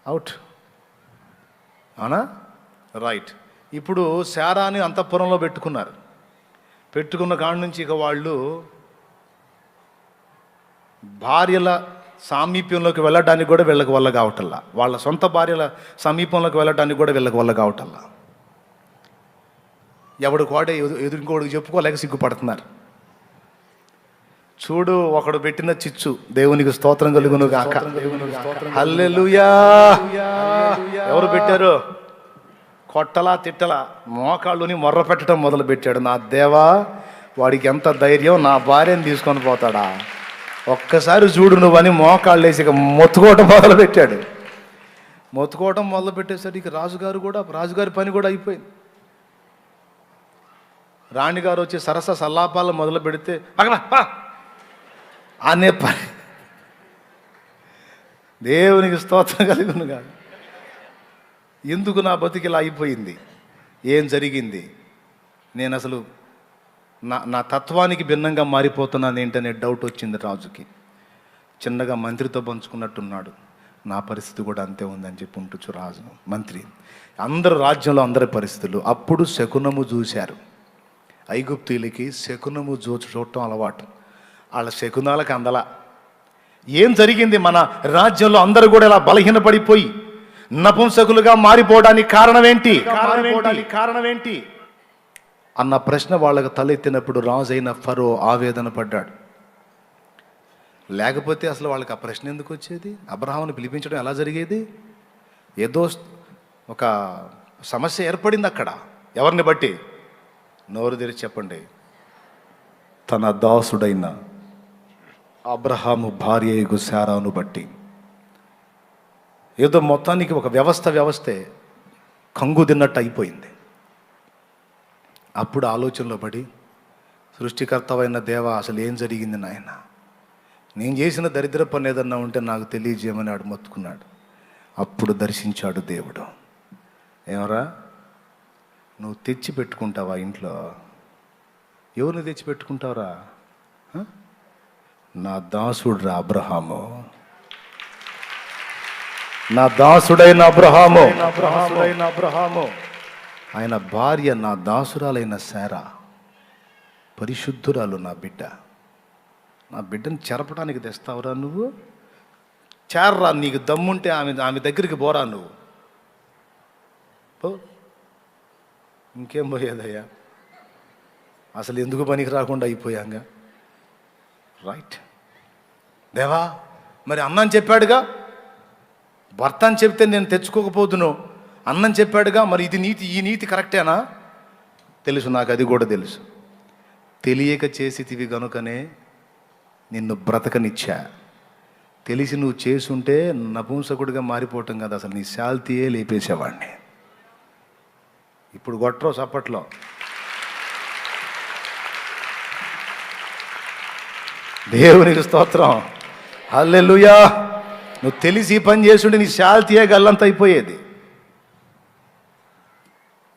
అవుట్, అవునా? రైట్. ఇప్పుడు శారాని అంతఃపురంలో పెట్టుకున్నారు. పెట్టుకున్న కాడ నుంచి ఇక వాళ్ళు భార్యల సామీప్యంలోకి వెళ్ళడానికి కూడా వీళ్ళకి వల్ల కావటల్లా, వాళ్ళ సొంత భార్యల సమీపంలోకి వెళ్ళడానికి కూడా వీళ్ళకి వల్ల కావటల్లా. ఎవడు కోడే ఎదురుకోడికి చెప్పుకోలేక సిగ్గుపడుతున్నారు. చూడు, ఒకడు పెట్టిన చిచ్చు, దేవునికి స్తోత్రం కలుగును గాక. హల్లెలూయా. ఎవరు పెట్టారు? కొట్టలా తిట్టలా మోకాళ్ళుని మొర్ర పెట్టడం మొదలు పెట్టాడు. నా దేవా, వాడికి ఎంత ధైర్యం, నా భార్యను తీసుకొని పోతాడా? ఒక్కసారి చూడు నువ్వని మోకాళ్ళు వేసి ఇక మొత్తుకోవటం మొదలు పెట్టాడు. మొత్తుకోవటం మొదలు పెట్టేసరికి రాజుగారి పని కూడా అయిపోయింది. రాణిగారు వచ్చి సరస సల్లాపాలు మొదలు పెడితే అక్కడ అనే పని. దేవునికి స్తోత్రం కలుగును కాదు. ఎందుకు నా బతికి ఇలా అయిపోయింది? ఏం జరిగింది? నేను అసలు నా తత్వానికి భిన్నంగా మారిపోతున్నాను ఏంటనే డౌట్ వచ్చింది రాజుకి. చిన్నగా మంత్రితో పంచుకున్నట్టున్నాడు, నా పరిస్థితి కూడా అంతే ఉందని చెప్పి ఉంటుచ్చు రాజు, మంత్రి, అందరు రాజ్యంలో అందరి పరిస్థితులు. అప్పుడు శకునము చూశారు. ఐగుప్తీయులకి శకునము చూడటం అలవాటు. వాళ్ళ శకునాలకు అందల. ఏం జరిగింది? మన రాజ్యంలో అందరూ కూడా ఇలా బలహీనపడిపోయి నపుంసకులుగా మారిపోవడానికి కారణం ఏంటి అన్న ప్రశ్న వాళ్ళకు తలెత్తినప్పుడు రాజైన ఫరో ఆవేదన పడ్డాడు. లేకపోతే అసలు వాళ్ళకి ఆ ప్రశ్న ఎందుకు వచ్చేది? అబ్రహాముని పిలిపించడం ఎలా జరిగేది? ఏదో ఒక సమస్య ఏర్పడింది అక్కడ. ఎవరిని బట్టి? నోరు తెరిచి చెప్పండి. తన దాసుడైన అబ్రహాము భార్యకు శారాను బట్టి. ఏదో మొత్తానికి ఒక వ్యవస్థే కంగు తిన్నట్టు అయిపోయింది. అప్పుడు ఆలోచనలో పడి, సృష్టికర్తవైన దేవ, అసలు ఏం జరిగింది నాయన? నేను చేసిన దరిద్ర పని ఏదన్నా ఉంటే నాకు తెలియజేయమని ఆడు మొత్తుకున్నాడు. అప్పుడు దర్శించాడు దేవుడు. ఏమరా, నువ్వు తెచ్చి పెట్టుకుంటావా ఇంట్లో? ఎవరిని తెచ్చి పెట్టుకుంటావురా? నా దాసుడురా అబ్రహాము, నా దాసుడైన అబ్రహాము, ఆయన భార్య నా దాసురాలైన శారా, పరిశుద్ధురాలు, నా బిడ్డను చెరపడానికి తెస్తావురా నువ్వు? చేర్రా, నీకు దమ్ముంటే ఆమె దగ్గరికి పోరా నువ్వు. ఇంకేం పోయేదయ్యా, అసలు ఎందుకు పనికి రాకుండా అయిపోయాంగా. రైట్. దేవా, మరి అన్నని చెప్పాడుగా, భర్త అని చెప్తే నేను తెచ్చుకోకపోతును, అన్నని చెప్పాడుగా, మరి ఈ నీతి కరెక్టేనా? తెలుసు, నాకు అది కూడా తెలుసు. తెలియక చేసితివి గనుకనే నిన్ను బ్రతకనిచ్చా. తెలిసి నువ్వు చేసుంటే నపుంసకుడిగా మారిపోవటం కదా, అసలు నీ శాల్తీయే లేపేసేవాడిని. ఇప్పుడు కొట్టరు చప్పట్లో. దేవునికి స్తోత్రం. హల్లెలూయా. నువ్వు తెలిసి ఈ పని చేస్తుంటే నీ శాల్తీయే గల్లంత అయిపోయేది.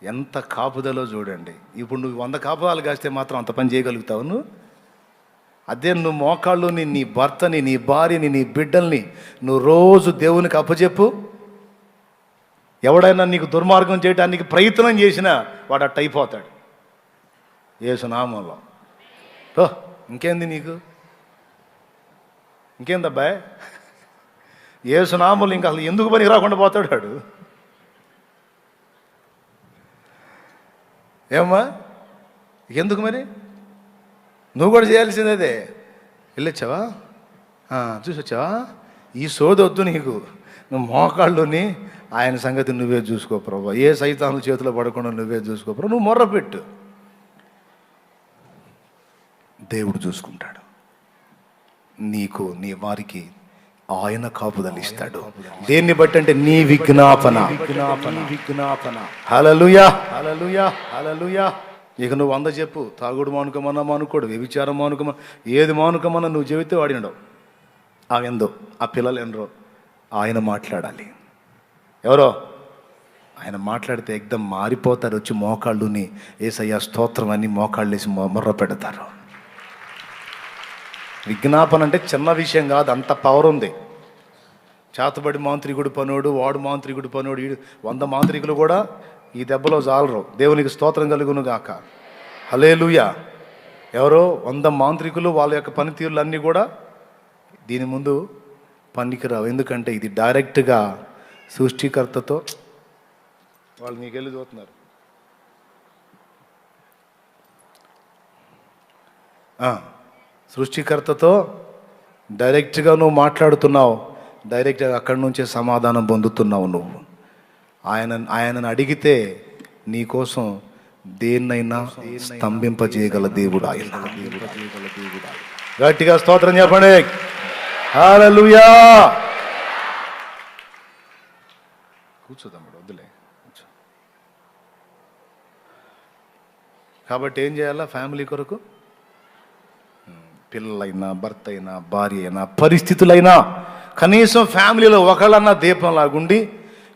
ఎంత కాపుదలో చూడండి. ఇప్పుడు నువ్వు 100 కాపుదాలు కాస్తే మాత్రం అంత పని చేయగలుగుతావు నువ్వు? అదే నువ్వు మోకాళ్ళుని, నీ భర్తని, నీ భార్యని, నీ బిడ్డల్ని నువ్వు రోజు దేవునికి అప్పచెప్పు. ఎవడైనా నీకు దుర్మార్గం చేయడానికి ప్రయత్నం చేసినా వాడు అట్ట అయిపోతాడు యేసు నామంలో. ఇంకేంది నీకు? ఇంకేందబ్బాయ్? యేసు నామంలో ఇంకా అసలు ఎందుకు పని రాకుండా పోతాడు వాడు. ఏమ్మా ఎందుకు మరి? నువ్వు కూడా చేయాల్సింది అదే. వెళ్ళొచ్చావా? చూసి వచ్చావా? ఈ సోదొద్దు నీకు. నువ్వు మోకాళ్ళుని ఆయన సంగతి నువ్వే చూసుకో ప్రభా. ఏ సైతాను చేతిలో పడకుండా నువ్వే చూసుకో ప్రభా. నువ్వు మొర్రపెట్టు, దేవుడు చూసుకుంటాడు. నీకు, నీ వారికి ఆయన కాపుదలు ఇస్తాడు. దేన్ని బట్టి అంటే నీ విజ్ఞాపన. హల్లెలూయా, హల్లెలూయా, హల్లెలూయా. ఇక నువ్వు 100 చెప్పు. తాగుడు మానుకోమన్నా మానుకోడు, వ్యభిచారం మానుకోమన్నా, ఏది మానుకోమన్నా నువ్వు చెబితే వాడినడవు. ఎందో ఆ పిల్లలు ఎనరో ఆయన మాట్లాడాలి. ఎవరో ఆయన మాట్లాడితే ఎగ్దం మారిపోతారు. వచ్చి మోకాళ్ళుని యేసయ్య స్తోత్రం అని మోకాళ్ళు వేసి మొర్ర పెడతారు. విజ్ఞాపన అంటే చిన్న విషయం కాదు, అంత పవర్ ఉంది. చేతబడి మాంత్రికుడు పనోడు, వాడు మాంత్రికుడు పనోడు, 100 మాంత్రికులు కూడా ఈ దెబ్బలో జాలరు. దేవునికి స్తోత్రం కలుగును గాక. హల్లెలూయా. ఎవరో 100 మాంత్రికులు వాళ్ళ యొక్క పనితీరులు అన్నీ కూడా దీని ముందు పనికిరావు. ఎందుకంటే ఇది డైరెక్ట్గా సృష్టికర్తతో. వాళ్ళు నీకెళ్ళి చూస్తున్నారు. సృష్టికర్తతో డైరెక్ట్గా నువ్వు మాట్లాడుతున్నావు. డైరెక్ట్గా అక్కడి నుంచే సమాధానం పొందుతున్నావు నువ్వు. ఆయనను అడిగితే నీకోసం దేన్నైనా స్తంభింపజేయగల దేవుడు ఆయన. గట్టిగా స్తోత్రం చెప్పండి. హల్లెలూయా. కూర్చోదమ్ముడు, వద్దులే కూర్చో. కాబట్టి ఏం చేయాలా? ఫ్యామిలీ కొరకు పిల్లలైనా, భర్త అయినా, భార్య అయినా, పరిస్థితులైనా కనీసం ఫ్యామిలీలో ఒకళ్ళన్నా దీపంలాగుండి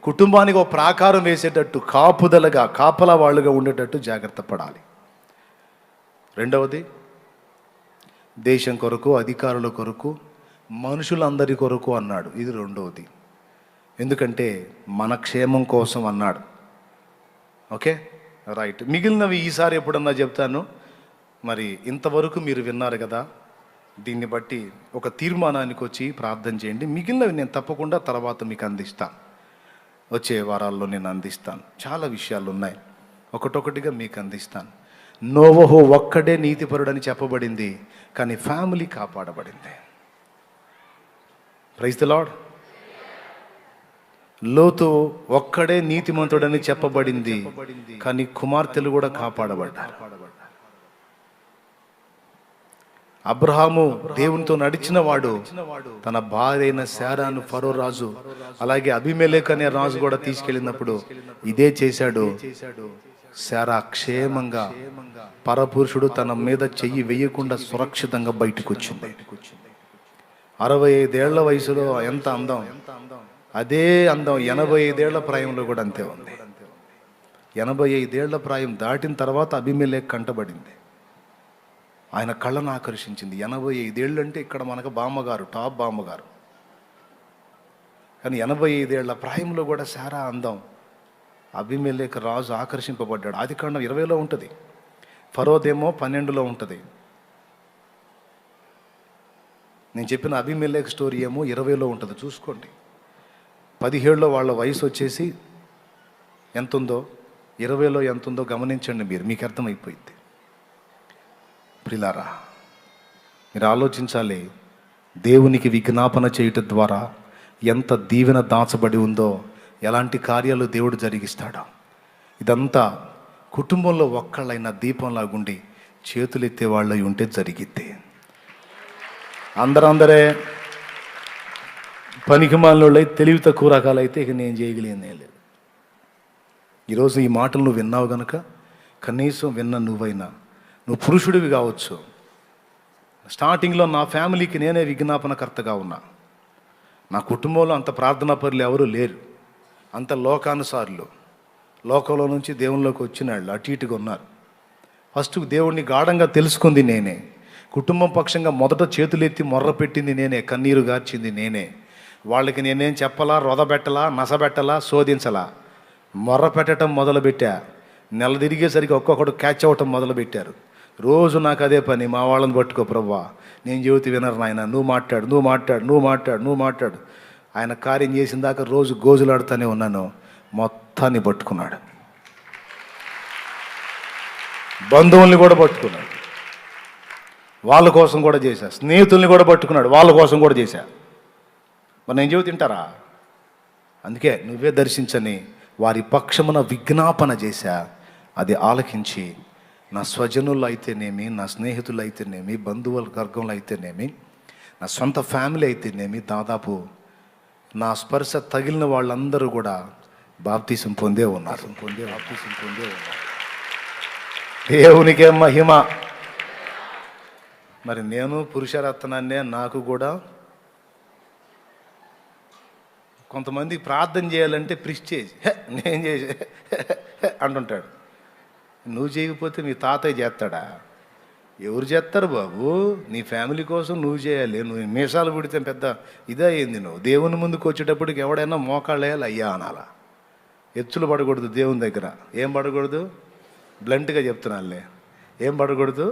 కుటుంబానికి ఒక ప్రాకారం వేసేటట్టు కాపుదలగా, కాపలా వాళ్ళుగా ఉండేటట్టు జాగ్రత్త పడాలి. రెండవది, దేశం కొరకు, అధికారుల కొరకు, మనుషులందరి కొరకు అన్నాడు. ఇది రెండవది. ఎందుకంటే మన క్షేమం కోసం అన్నాడు. Okay, right. మిగిలినవి ఈసారి ఎప్పుడన్నా చెప్తాను. మరి ఇంతవరకు మీరు విన్నారు కదా, దీన్ని బట్టి ఒక తీర్మానానికి వచ్చి ప్రార్థన చేయండి. మిగిలినవి నేను తప్పకుండా తర్వాత మీకు అందిస్తాను. వచ్చే వారాల్లో నేను అందిస్తాను. చాలా విషయాలు ఉన్నాయి, ఒకటొకటిగా మీకు అందిస్తాను. నోవహు ఒక్కడే నీతిపరుడని చెప్పబడింది, కానీ ఫ్యామిలీ కాపాడబడింది. Praise the Lord. లోతు ఒక్కడే నీతిమంతుడని చెప్పబడింది, కానీ కుమార్తెలు కూడా కాపాడబడ్డారు. అబ్రహాము దేవునితో నడిచిన వాడు. తన భార్య అయిన శారాను ఫరో రాజు, అలాగే అబీమెలెకు అనే రాజు కూడా తీసుకెళ్ళినప్పుడు ఇదే చేశాడు. శారా క్షేమంగా, పరపురుషుడు తన మీద చెయ్యి వేయకుండా సురక్షితంగా బయటకు వచ్చింది. 65 ఏళ్ల వయసులో ఎంత అందం! అదే అందం 85 ఏళ్ల ప్రాయంలో కూడా అంతే ఉంది. 85 ఏళ్ల ప్రాయం దాటిన తర్వాత అబీమెలెకు కంటబడింది. ఆయన కళ్ళను ఆకర్షించింది. 85 ఏళ్ళు అంటే ఇక్కడ మనకు బామ్మగారు, టాప్ బామ్మగారు. కానీ 85 ఏళ్ల ప్రాయంలో కూడా శారా అందం. అబీమెలెకు రాజు ఆకర్షింపబడ్డాడు. ఆదికాండం 20లో ఉంటుంది, ఫరోదేమో 12లో ఉంటుంది. నేను చెప్పిన అబీమెలెకు స్టోరీ ఏమో 20లో ఉంటుంది, చూసుకోండి. 17లో వాళ్ళ వయసు వచ్చేసి ఎంతుందో, 20లో ఎంతుందో గమనించండి. మీకు అర్థమైపోయింది. ప్రిలారా, మీరు ఆలోచించాలి. దేవునికి విజ్ఞాపన చేయటం ద్వారా ఎంత దీవెన దాచబడి ఉందో, ఎలాంటి కార్యాలు దేవుడు జరిగిస్తాడో. ఇదంతా కుటుంబంలో ఒక్కళ్ళైనా దీపంలాగుండి చేతులెత్తే వాళ్ళై ఉంటే జరిగిద్ది. అందరే పనికి మాలినోళ్ళై తెలివి తక్కువ రకాలైతే ఇక నేను చేయగలిగిందే లేదు. ఈరోజు ఈ మాటలు నువ్వు విన్నావు గనుక కనీసం విన్న నువ్వు పురుషుడివి కావచ్చు. స్టార్టింగ్లో నా ఫ్యామిలీకి నేనే విజ్ఞాపనకర్తగా ఉన్నా. నా కుటుంబంలో అంత ప్రార్థనా పరులు ఎవరూ లేరు. అంత లోకానుసారులు, లోకంలో నుంచి దేవునిలోకి వచ్చిన వాళ్ళు అటు ఇటుగా ఉన్నారు. ఫస్ట్ దేవుణ్ణి గాఢంగా తెలుసుకుంది నేనే. కుటుంబం పక్షంగా మొదట చేతులెత్తి మొర్ర పెట్టింది నేనే, కన్నీరు గార్చింది నేనే. వాళ్ళకి నేనేం చెప్పలా, రొదబెట్టలా, నసబెట్టలా, శోధించలా. మొర్ర పెట్టడం మొదలుపెట్టా. నెల తిరిగేసరికి ఒక్కొక్కడు క్యాచ్ అవ్వటం మొదలుపెట్టారు. రోజు నాకు అదే పని, మా వాళ్ళని పట్టుకో ప్రభువా, నేను చెబితే వినరు నాయన, నువ్వు మాట్లాడు. ఆయన కార్యం చేసిన దాకా రోజు గోజులాడుతూనే ఉన్నాను. మొత్తాన్ని పట్టుకున్నాడు. బంధువుల్ని కూడా పట్టుకున్నాడు, వాళ్ళ కోసం కూడా చేశా. స్నేహితుల్ని కూడా పట్టుకున్నాడు, వాళ్ళ కోసం కూడా చేశా. మరి నేను చెబుతూ తింటారా? అందుకే నువ్వే దర్శించని వారి పక్షమున విజ్ఞాపన చేశా. అది ఆలకించి నా స్వజనులు అయితేనేమి, నా స్నేహితులు అయితేనేమి, బంధువుల వర్గంలో అయితేనేమి, నా సొంత ఫ్యామిలీ అయితేనేమి, దాదాపు నా స్పర్శ తగిలిన వాళ్ళందరూ కూడా బాప్తీసం పొందే ఉన్నారు. దేవునికే మహిమ. మరి నేను పురుషరత్నాన్నే, నాకు కూడా కొంతమంది ప్రార్థన చేయాలంటే ప్రిస్టేజ్, నేను చేసే అంటుంటాడు. నువ్వు చేయకపోతే మీ తాతయ్య చేస్తాడా? ఎవరు చేస్తారు బాబు? నీ ఫ్యామిలీ కోసం నువ్వు చేయాలి. నువ్వు మీసాలు పుడితే పెద్ద ఇదే అయింది. నువ్వు దేవుని ముందుకు వచ్చేటప్పటికి ఎవడైనా మోకాళ్ళు వేయాలి, అయ్యా అనాలా. ఎచ్చులు పడకూడదు దేవుని దగ్గర. ఏం పడకూడదు? బ్లంట్గా చెప్తున్నానులే, ఏం పడకూడదు?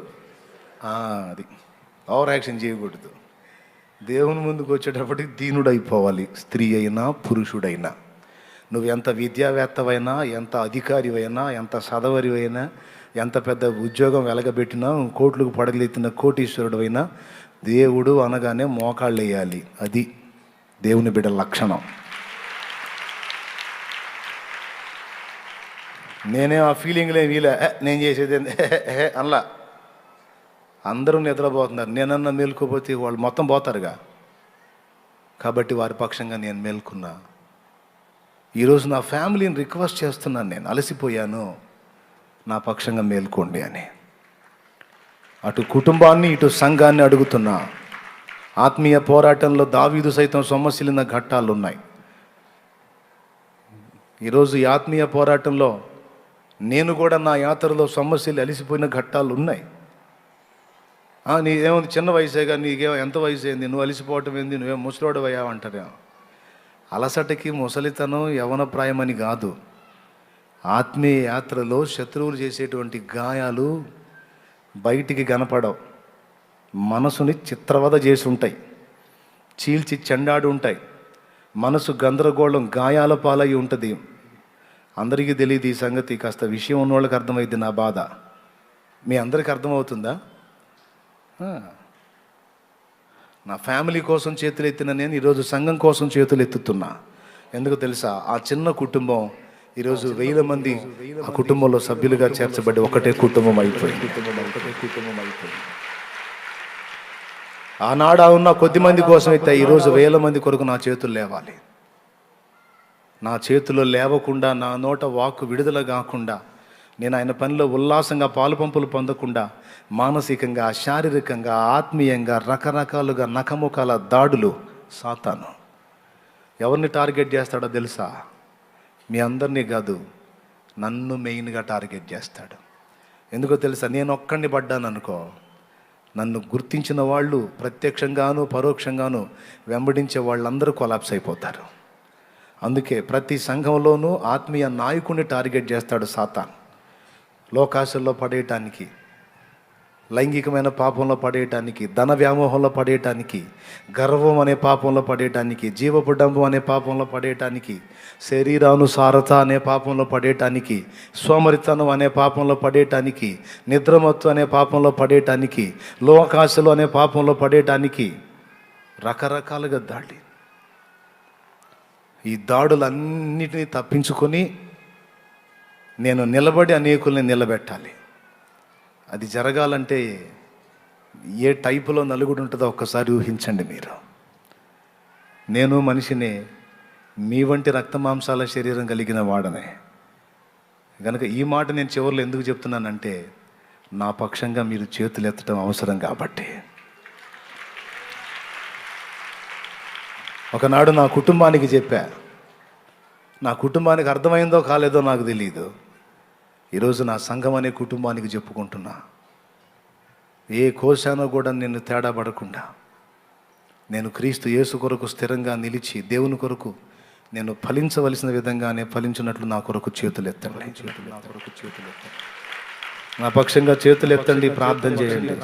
అది ఓవర్ యాక్షన్ చేయకూడదు. దేవుని ముందుకు వచ్చేటప్పటికి దీనుడైపోవాలి, స్త్రీ అయినా పురుషుడైనా. నువ్వు ఎంత విద్యావేత్తవైనా, ఎంత అధికారివైనా, ఎంత చదవరివైనా, ఎంత పెద్ద ఉద్యోగం వెలగబెట్టినా, కోట్లకు పడగలెత్తిన కోటీశ్వరుడు అయినా, దేవుడు అనగానే మోకాళ్ళు వేయాలి. అది దేవుని బిడ్డ లక్షణం. నేనే ఆ ఫీలింగ్లే వీలే, నేను చేసేది అనలా. అందరూ నిద్రపోతున్నారు, నేనన్నా మేలుకోపోతే వాళ్ళు మొత్తం పోతారుగా. కాబట్టి వారి పక్షంగా నేను మేల్కొన్నా. ఈరోజు నా ఫ్యామిలీని రిక్వెస్ట్ చేస్తున్నాను, నేను అలసిపోయాను, నా పక్షంగా మేల్కోండి అని. అటు కుటుంబాన్ని ఇటు సంఘాన్ని అడుగుతున్నా. ఆత్మీయ పోరాటంలో దావీదు సైతం సొమ్మసిల్లిన ఘట్టాలు ఉన్నాయి. ఈరోజు ఈ ఆత్మీయ పోరాటంలో నేను కూడా నా యాత్రలో సొమ్మసిల్లి అలిసిపోయిన ఘట్టాలు ఉన్నాయి. నీకేముంది, చిన్న వయసేగా, నీకేమో ఎంత వయసు అయింది, నువ్వు అలిసిపోవటం ఏంది, నువ్వేం ముసలోడు అయ్యావంటారేమో. అలసటకి ముసలితనం యవనప్రాయమని కాదు. ఆత్మీయ యాత్రలో శత్రువులు చేసేటువంటి గాయాలు బయటికి కనపడవు. మనసుని చిత్రవద చేసి ఉంటాయి, చీల్చి చెండాడు ఉంటాయి. మనసు గందరగోళం, గాయాల పాలై ఉంటుంది. అందరికీ తెలియదు ఈ సంగతి. కాస్త విషయం ఉన్న వాళ్ళకి అర్థమైంది నా బాధ. మీ అందరికీ అర్థమవుతుందా? నా ఫ్యామిలీ కోసం చేతులు ఎత్తిన నేను ఈరోజు సంఘం కోసం చేతులు ఎత్తుతున్నా. ఎందుకు తెలుసా? ఆ చిన్న కుటుంబం ఈరోజు 1000 మంది ఆ కుటుంబంలో సభ్యులుగా చేర్చబడి ఒకటే కుటుంబం అయిపోయింది. ఆనాడు ఉన్న కొద్ది మంది కోసం అయితే ఈరోజు 1000 మంది కొరకు నా చేతులు లేవాలి. నా చేతులు లేవకుండా, నా నోట వాక్కు విడుదల కాకుండా, నేను ఆయన పనిలో ఉల్లాసంగా పాలు పంపులు పొందకుండా, మానసికంగా, శారీరకంగా, ఆత్మీయంగా రకరకాలుగా నఖముఖాల దాడులు. సాతాను ఎవరిని టార్గెట్ చేస్తాడో తెలుసా? మీ అందరినీ కాదు, నన్ను మెయిన్గా టార్గెట్ చేస్తాడు. ఎందుకో తెలుసా? నేను ఒక్కడిని పడ్డాను అనుకో, నన్ను గుర్తించిన వాళ్ళు ప్రత్యక్షంగాను పరోక్షంగాను వెంబడించే వాళ్ళందరూ కొలాప్స్ అయిపోతారు. అందుకే ప్రతి సంఘంలోనూ ఆత్మీయ నాయకుడిని టార్గెట్ చేస్తాడు సాతాన్. లోకాశల్లో పడేయటానికి, లైంగికమైన పాపంలో పడేయటానికి, ధన వ్యామోహంలో పడేయటానికి, గర్వం అనే పాపంలో పడేయటానికి, జీవపుడంబం అనే పాపంలో పడేయటానికి, శరీరానుసారత అనే పాపంలో పడేయటానికి, సోమరితనం అనే పాపంలో పడేయటానికి, నిద్రమత్తు అనే పాపంలో పడేయటానికి, లోకాశలు అనే పాపంలో పడేయటానికి రకరకాలుగా దాడి. ఈ దాడులన్నిటినీ తప్పించుకొని నేను నిలబడి అనేకుల్ని నిలబెట్టాలి. అది జరగాలంటే ఏ టైపులో నలుగుడు ఉంటుందో ఒక్కసారి ఊహించండి మీరు. నేను మనిషిని, మీ వంటి రక్తమాంసాల శరీరం కలిగిన వాడనే. కనుక ఈ మాట నేను చివరిలో ఎందుకు చెప్తున్నానంటే, నా పక్షంగా మీరు చేతులు ఎత్తడం అవసరం కాబట్టి. ఒకనాడు నా కుటుంబానికి చెప్పా, నా కుటుంబానికి అర్థమైందో కాలేదో నాకు తెలియదు. ఈరోజు నా సంఘం అనే కుటుంబానికి చెప్పుకుంటున్నా, ఏ కోశానో కూడా నేను తేడా పడకుండా, నేను క్రీస్తు యేసు కొరకు స్థిరంగా నిలిచి దేవుని కొరకు నేను ఫలించవలసిన విధంగానే ఫలించినట్లు నా కొరకు చేతులు ఎత్తండి. నా పక్షంగా చేతులు ఎత్తండి, ప్రార్థన చేయండి.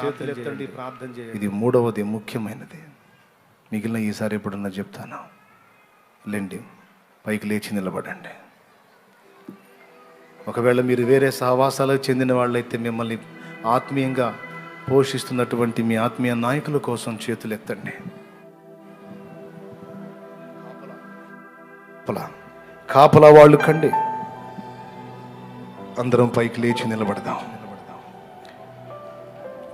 ఇది మూడవది, ముఖ్యమైనది. మిగిలిన ఈసారి ఎప్పుడన్నా చెప్తాను. లేండి, పైకి లేచి నిలబడండి. ఒకవేళ మీరు వేరే సహవాసాలకు చెందిన వాళ్ళైతే మిమ్మల్ని ఆత్మీయంగా పోషిస్తున్నటువంటి మీ ఆత్మీయ నాయకుల కోసం చేతులు ఎత్తండి. కాపలా వాళ్ళు కండి. అందరం పైకి లేచి నిలబడదాం.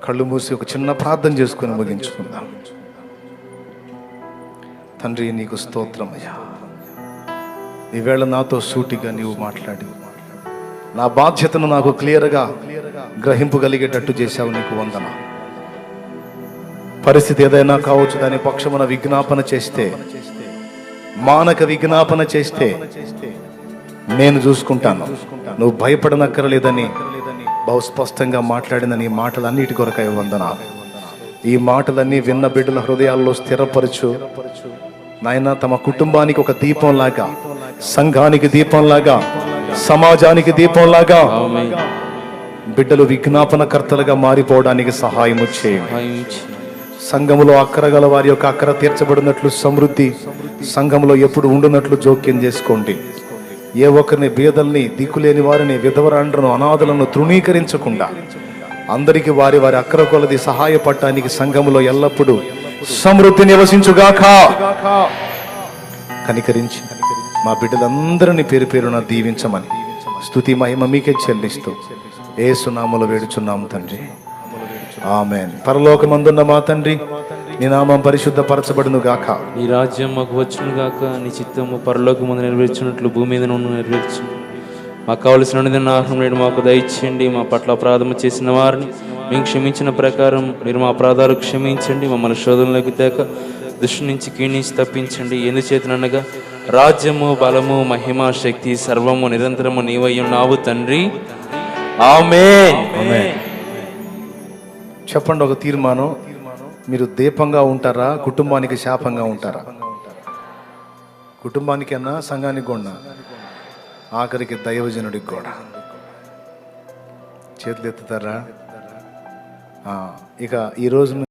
కళ్ళు మూసి ఒక చిన్న ప్రార్థన చేసుకుని ముగించుకుందాం. తండ్రి, నీకు స్తోత్రమయ్యా. ఈవేళ నాతో సూటిగా నీవు మాట్లాడి నా బాధ్యతను నాకు క్లియర్గా గ్రహింపగలిగేటట్టు చేశావు. నీకు వందన. పరిస్థితి ఏదైనా కావచ్చు, దాని పక్షమున విజ్ఞాపన చేస్తే, మానక విజ్ఞాపన చేస్తే నేను చూసుకుంటాను, నువ్వు భయపడనక్కర్లేదని బహు స్పష్టంగా మాట్లాడిన నీ మాటలన్నిటి కొరకై వందనాలు. ఈ మాటలన్నీ విన్న బిడ్డల హృదయాల్లో స్థిరపరచు నాయన. తమ కుటుంబానికి ఒక దీపంలాగా, సంఘానికి దీపంలాగా, సమాజానికి దీపంలాగా బిడ్డలు విజ్ఞాపనకర్తలుగా మారిపోవడానికి సహాయము చేయండి. సంఘములో అక్కర గల వారి యొక్క అక్కర తీర్చబడినట్లు సమృద్ధి సంఘంలో ఎప్పుడు ఉండునట్లు జోక్యం చేసుకోండి. ఏ ఒక్కరిని, బీదల్ని, దిక్కులేని వారిని, విధవరాండ్రను, అనాథలను తృణీకరించకుండా అందరికీ వారి వారి అక్కర కొలది సహాయపడటానికి సంఘములో ఎల్లప్పుడూ సమృద్ధి నివసించుగాక. కనికరించి మా బిడ్డలందరినీ పేరు పేరున దీవించమని స్తుతి మహిమ మీకే చెల్లిస్తూ యేసు నామములో వేడుచున్నాము తండ్రి, ఆమేన్. పరలోకమందున్న మా తండ్రి, నీ నామం పరిశుద్ధపరచబడును గాక. నీ రాజ్యం మాకు వచ్చును గాక. నీ చిత్తము పరలోకమందు నెరవేర్చినట్లు భూమి మీద నెరవేర్చు. మాకు కావలసిన ఆహారం నేడు మాకు దయచేయండి. మా పట్ల అపరాధము చేసిన వారిని మేము క్షమించిన ప్రకారం మీరు మా అపరాధాలు క్షమించండి. మమ్మల్ని శోధనలోకి తేక దుష్టు నుంచి కీణించి తప్పించండి. ఎందుచేతనగా రాజ్యము, బలము, మహిమ, శక్తి సర్వము నిరంతరము నీవై ఉన్నావు తండ్రి, ఆమేన్. చెప్పండి ఒక తీర్మానం. మీరు దీపంగా ఉంటారా, కుటుంబానికి శాపంగా ఉంటారా? కుటుంబానికి అన్నా, సంఘానికి కూడా, ఆఖరికి దైవజనుడికి కూడా. చేతులు ఎత్తుతారా? ఇక ఈరోజు